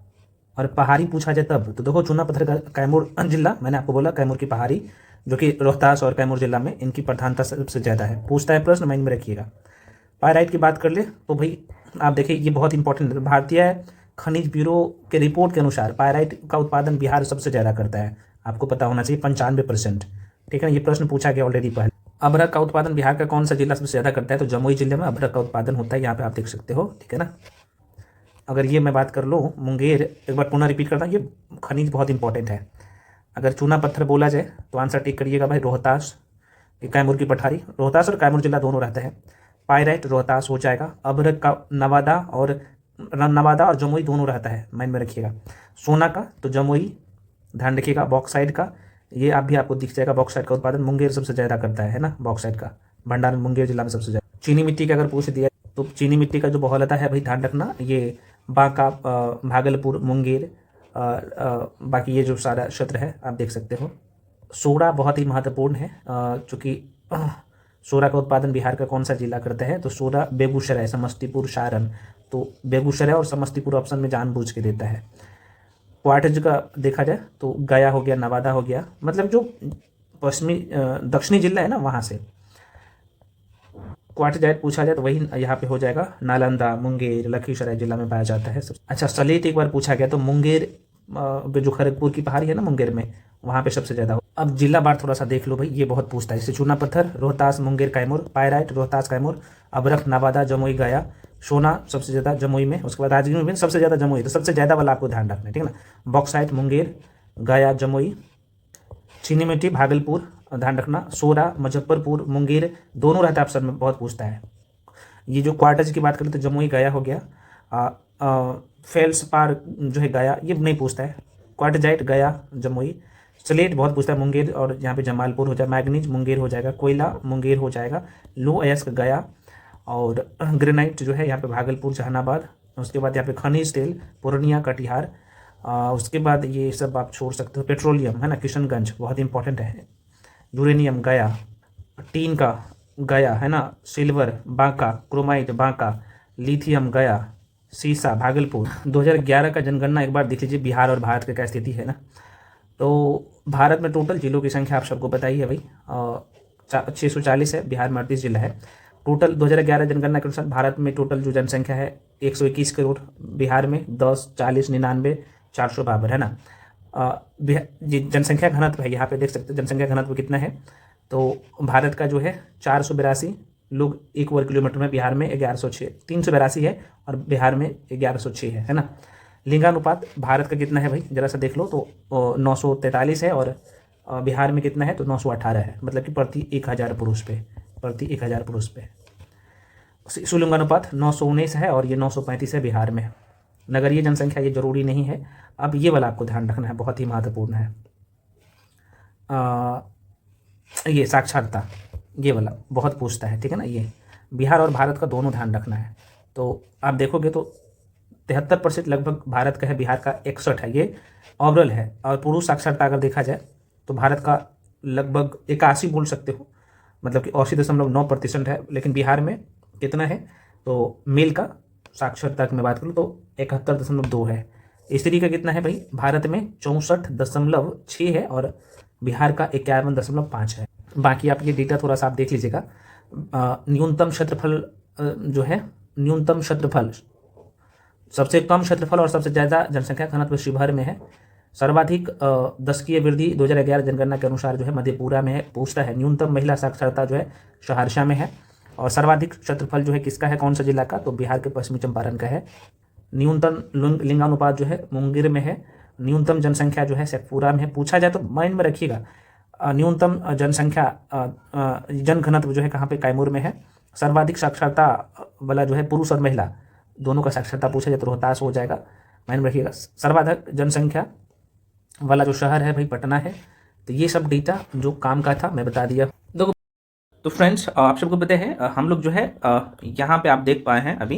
और पहाड़ी पूछा जाए तब तो देखो चूना पत्थर का कैमूर जिला, मैंने आपको बोला कैमूर की पहाड़ी जो कि रोहतास और कैमूर जिला में इनकी प्रधानता सबसे ज़्यादा है। पूछता है प्रश्न, माइंड में रखिएगा। पायराइट की बात कर ले तो भाई आप देखिए ये बहुत इंपॉर्टेंट है। भारतीय खनिज ब्यूरो के रिपोर्ट के अनुसार पायराइट का उत्पादन बिहार सबसे ज़्यादा करता है, आपको पता होना चाहिए 95%। ठीक है ना, ये प्रश्न पूछा गया ऑलरेडी पहले। अभ्रक का उत्पादन बिहार का कौन सा जिला सबसे ज़्यादा करता है, तो जमुई जिले में अभ्रक का उत्पादन होता है, यहाँ पे आप देख सकते हो। ठीक है ना, अगर ये मैं बात कर लूँ मुंगेर, एक बार पुनः रिपीट करता हूँ, ये खनिज बहुत इंपॉर्टेंट है। अगर चूना पत्थर बोला जाए तो आंसर टिक करिएगा भाई रोहतास, कैमूर की पठारी, रोहतास और कैमूर जिला दोनों रहता है। पायराइट रोहतास हो जाएगा। अभ्रक का नवादा और जमुई दोनों रहता है, माइंड में रखिएगा। सोना का तो जमुई, ध्यान रखिएगा। बॉक्साइड का ये आपको दिख जाएगा, बॉक्साइड का उत्पादन मुंगेर सबसे ज़्यादा करता है ना, बॉक्साइड का भंडारण मुंगेर जिला में सबसे ज़्यादा। चीनी मिट्टी का अगर पूछ दिया तो चीनी मिट्टी का जो बहुलता है भाई ध्यान रखना, ये बांका, भागलपुर, मुंगेर, बाकी ये जो सारा क्षेत्र है आप देख सकते हो। सोडा बहुत ही महत्वपूर्ण है, चूँकि सोडा का उत्पादन बिहार का कौन सा जिला करता है, तो सोडा बेगूसराय, समस्तीपुर, सारण, तो बेगूसराय और समस्तीपुर ऑप्शन में जानबूझ के देता है। क्वार्टज का देखा जाए तो गया हो गया, नवादा हो गया, मतलब जो पश्चिमी दक्षिणी जिला है ना वहाँ से क्वार्टजाइट पूछा जाए तो वही यहाँ पे हो जाएगा, नालंदा, मुंगेर, लखीसराय जिला में पाया जाता है। अच्छा, सलेट एक बार पूछा गया तो मुंगेर जो खड़गपुर की पहाड़ी है ना मुंगेर में, वहाँ पे सबसे ज़्यादा। अब जिला बार थोड़ा सा देख लो भाई, ये बहुत पूछता है। जैसे चूना पत्थर रोहतास, मुंगेर, कैमूर। पायराइट रोहतास, कैमूर। अभ्रक नवादा, जमुई, गया। सोना सबसे ज़्यादा जमुई में, उसके बाद राजगीर में सबसे ज़्यादा जमुई, तो सबसे ज़्यादा वाला आपको ध्यान रखना है, ठीक है ना। बॉक्साइट मुंगेर, गया, जमुई। चीनी मिट्टी भागलपुर, ध्यान रखना। सोरा मुजफ्फरपुर, मुंगेर दोनों रहता है ऑप्शन में, बहुत पूछता है। ये जो क्वार्टज की बात करें तो जमुई, गया हो गया। फेल्सपार जो है गया, ये नहीं पूछता है। क्वार्टजाइट गया, जमुई। स्लेट बहुत पूछता है, मुंगेर और यहाँ पे जमालपुर हो जाए। मैग्नीज मुंगेर हो जाएगा। कोयला मुंगेर हो जाएगा। लो अयस्क गया। और ग्रेनाइट जो है यहाँ पे भागलपुर, जहानाबाद। उसके बाद यहाँ पे खनिज तेल पूर्णिया, कटिहार। उसके बाद ये सब आप छोड़ सकते हो। पेट्रोलियम है ना, किशनगंज बहुत इंपॉर्टेंट है। यूरेनियम गया। टीन का गया है ना। Silver Banka. Chromite Banka. Lithium गया। सीसा भागलपुर। 2011 का जनगणना एक बार देख लीजिए, बिहार और भारत की क्या स्थिति है ना। तो भारत में टोटल जिलों की संख्या आप सबको पता ही है भाई, 640 है। बिहार में 38 जिला है। टोटल 2011 जनगणना के अनुसार भारत में टोटल जो जनसंख्या है 121 करोड़, बिहार में 10, 40, 99, 452 है ना। ये जनसंख्या घनत्व है, यहाँ पे देख सकते हैं जनसंख्या घनत्व कितना है। तो भारत का जो है 482 लोग 1 वर्ग किलोमीटर में, बिहार में 1106, 382 है और बिहार में 1106 है ना। लिंगानुपात भारत का कितना है भाई, जरा सा देख लो, तो 943 है और बिहार में कितना है, तो 918 है, मतलब कि प्रति 1000 पुरुष पे। शिशुलिंगानुपात 919 है और ये 935 है बिहार में। नगरीय जनसंख्या ये जरूरी नहीं है। अब ये वाला आपको ध्यान रखना है, बहुत ही महत्वपूर्ण है। ये साक्षरता, ये वाला बहुत पूछता है, ठीक है ना। ये बिहार और भारत का दोनों ध्यान रखना है। तो आप देखोगे तो 73% लगभग भारत का है, बिहार का 61 है, ये ओवरऑल है। और पुरुष साक्षरता अगर देखा जाए तो भारत का लगभग 81 बोल सकते हो, मतलब कि 80.9% है। लेकिन बिहार में कितना है, तो मेल का साक्षरता की मैं बात करूँ तो 71.2 है। स्त्री का कितना है भाई, भारत में 64.6 है और बिहार का 51.5 है। बाकी आप ये डेटा थोड़ा सा आप देख लीजिएगा। न्यूनतम क्षेत्रफल जो है, न्यूनतम क्षेत्रफल, सबसे कम क्षेत्रफल और सबसे ज़्यादा जनसंख्या घनत्व शिवहर में है। सर्वाधिक दशकीय वृद्धि 2011 जनगणना के अनुसार जो है मधेपुरा में है, पूछता है। न्यूनतम महिला साक्षरता जो है सहरसा में है। और सर्वाधिक क्षेत्रफल जो है किसका है, कौन सा जिला का, तो बिहार के पश्चिमी चंपारण का है। न्यूनतम लिंगानुपात जो है मुंगेर में है न्यूनतम जनसंख्या जो है शेखपुरा में है। पूछा जाए तो माइंड में रखिएगा, न्यूनतम जनसंख्या जनघनत्व जो है कहाँ पे, कैमूर में है। सर्वाधिक साक्षरता वाला जो है पुरुष और महिला दोनों का साक्षरता पूछा जाए तो रोहतास हो जाएगा, माइंड में रखिएगा। सर्वाधिक जनसंख्या वाला जो शहर है भाई पटना है। तो ये सब डेटा जो काम का था मैं बता दिया। देखो तो फ्रेंड्स, आप सबको पता है हम लोग जो है यहाँ पे आप देख पाए हैं अभी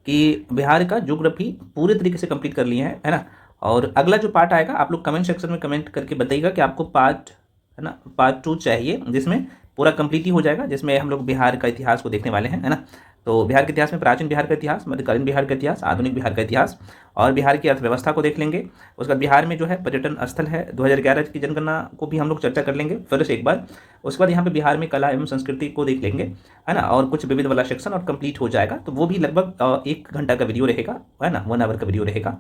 कि बिहार का ज्योग्राफी पूरे तरीके से कंप्लीट कर लिए हैं, है ना। और अगला जो पार्ट आएगा आप लोग कमेंट सेक्शन में कमेंट करके बताइएगा कि आपको पार्ट, है ना, पार्ट 2 चाहिए, जिसमें पूरा कंप्लीट ही हो जाएगा, जिसमें हम लोग बिहार का इतिहास को देखने वाले हैं, है ना। तो बिहार के इतिहास में प्राचीन बिहार का इतिहास, मध्यकालीन बिहार का इतिहास, आधुनिक बिहार का इतिहास और बिहार की अर्थव्यवस्था को देख लेंगे। उसके बाद बिहार में जो है पर्यटन स्थल है 2011 की जनगणना को भी हम लोग चर्चा कर लेंगे फिर से एक बार। उसके बाद यहाँ पे बिहार में कला एवं संस्कृति को देख लेंगे, है ना, और कुछ विविध वाला सेक्शन और कंप्लीट हो जाएगा। तो वो भी लगभग 1 घंटा का वीडियो रहेगा, है ना, 1 आवर का वीडियो रहेगा।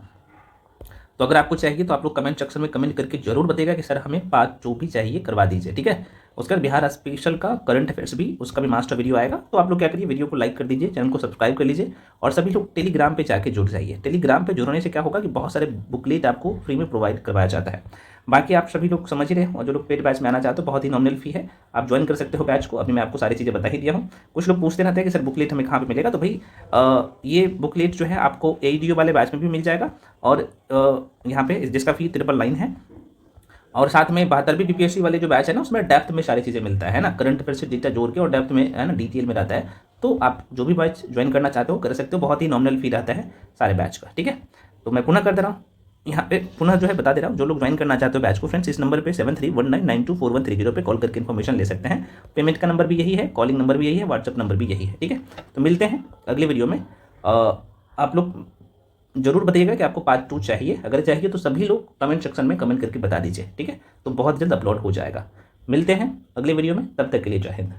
तो अगर आपको चाहिए तो आप लोग कमेंट सेक्शन में कमेंट करके जरूर बताइएगा कि सर हमें पार्ट 2 भी चाहिए, करवा दीजिए, ठीक है। उसके बाद बिहार स्पेशल का करंट अफेयर्स भी, उसका भी मास्टर वीडियो आएगा। तो आप लोग क्या करिए, वीडियो को लाइक कर दीजिए, चैनल को सब्सक्राइब कर लीजिए और सभी लोग टेलीग्राम पे जाके जुड़ जाइए। टेलीग्राम पे जुड़ने से क्या होगा कि बहुत सारे बुकलेट आपको फ्री में प्रोवाइड करवाया जाता है। बाकी आप सभी लोग समझ ही रहे हैं, और जो लोग पेड बैच में आना चाहते हो बहुत ही नॉमिनल फी है, आप ज्वाइन कर सकते हो बैच को। अभी मैं आपको सारी चीज़ें बता ही दिया हूँ। कुछ लोग पूछते रहते हैं कि सर बुकलेट हमें कहाँ पे मिलेगा, तो भाई ये बुकलेट जो है आपको AEDO वाले बैच में भी मिल जाएगा और यहाँ पे जिसका फी 999 है। और साथ में 72वीं BPSC वाले जो बैच है ना, उसमें डेप्थ में सारी चीज़ें मिलता है ना, करंट अफेयर से डेटा जोड़ के और डेप्थ में, है ना, डिटेल में रहता है। तो आप जो भी बैच ज्वाइन करना चाहते हो कर सकते हो, बहुत ही नॉमिनल फी रहता है सारे बैच का, ठीक है। तो मैं पुनः कर दे रहा हूँ, यहाँ पे पुनः जो है बता दे रहा हूँ, जो लोग ज्वाइन करना चाहते हो बैच को फ्रेंड्स, इस नंबर पे 7319924130 पे कॉल करके इन्फॉर्मेशन ले सकते हैं। पेमेंट का नंबर भी यही है, कॉलिंग नंबर भी यही है, व्हाट्सअप नंबर भी यही है, ठीक है। तो मिलते हैं अगले वीडियो में। आप लोग जरूर बताइएगा कि आपको पार्ट 2 चाहिए। अगर चाहिए तो सभी लोग कमेंट सेक्शन में कमेंट करके बता दीजिए, ठीक है। तो बहुत जल्द अपलोड हो जाएगा। मिलते हैं अगले वीडियो में, तब तक के लिए जय हिंद।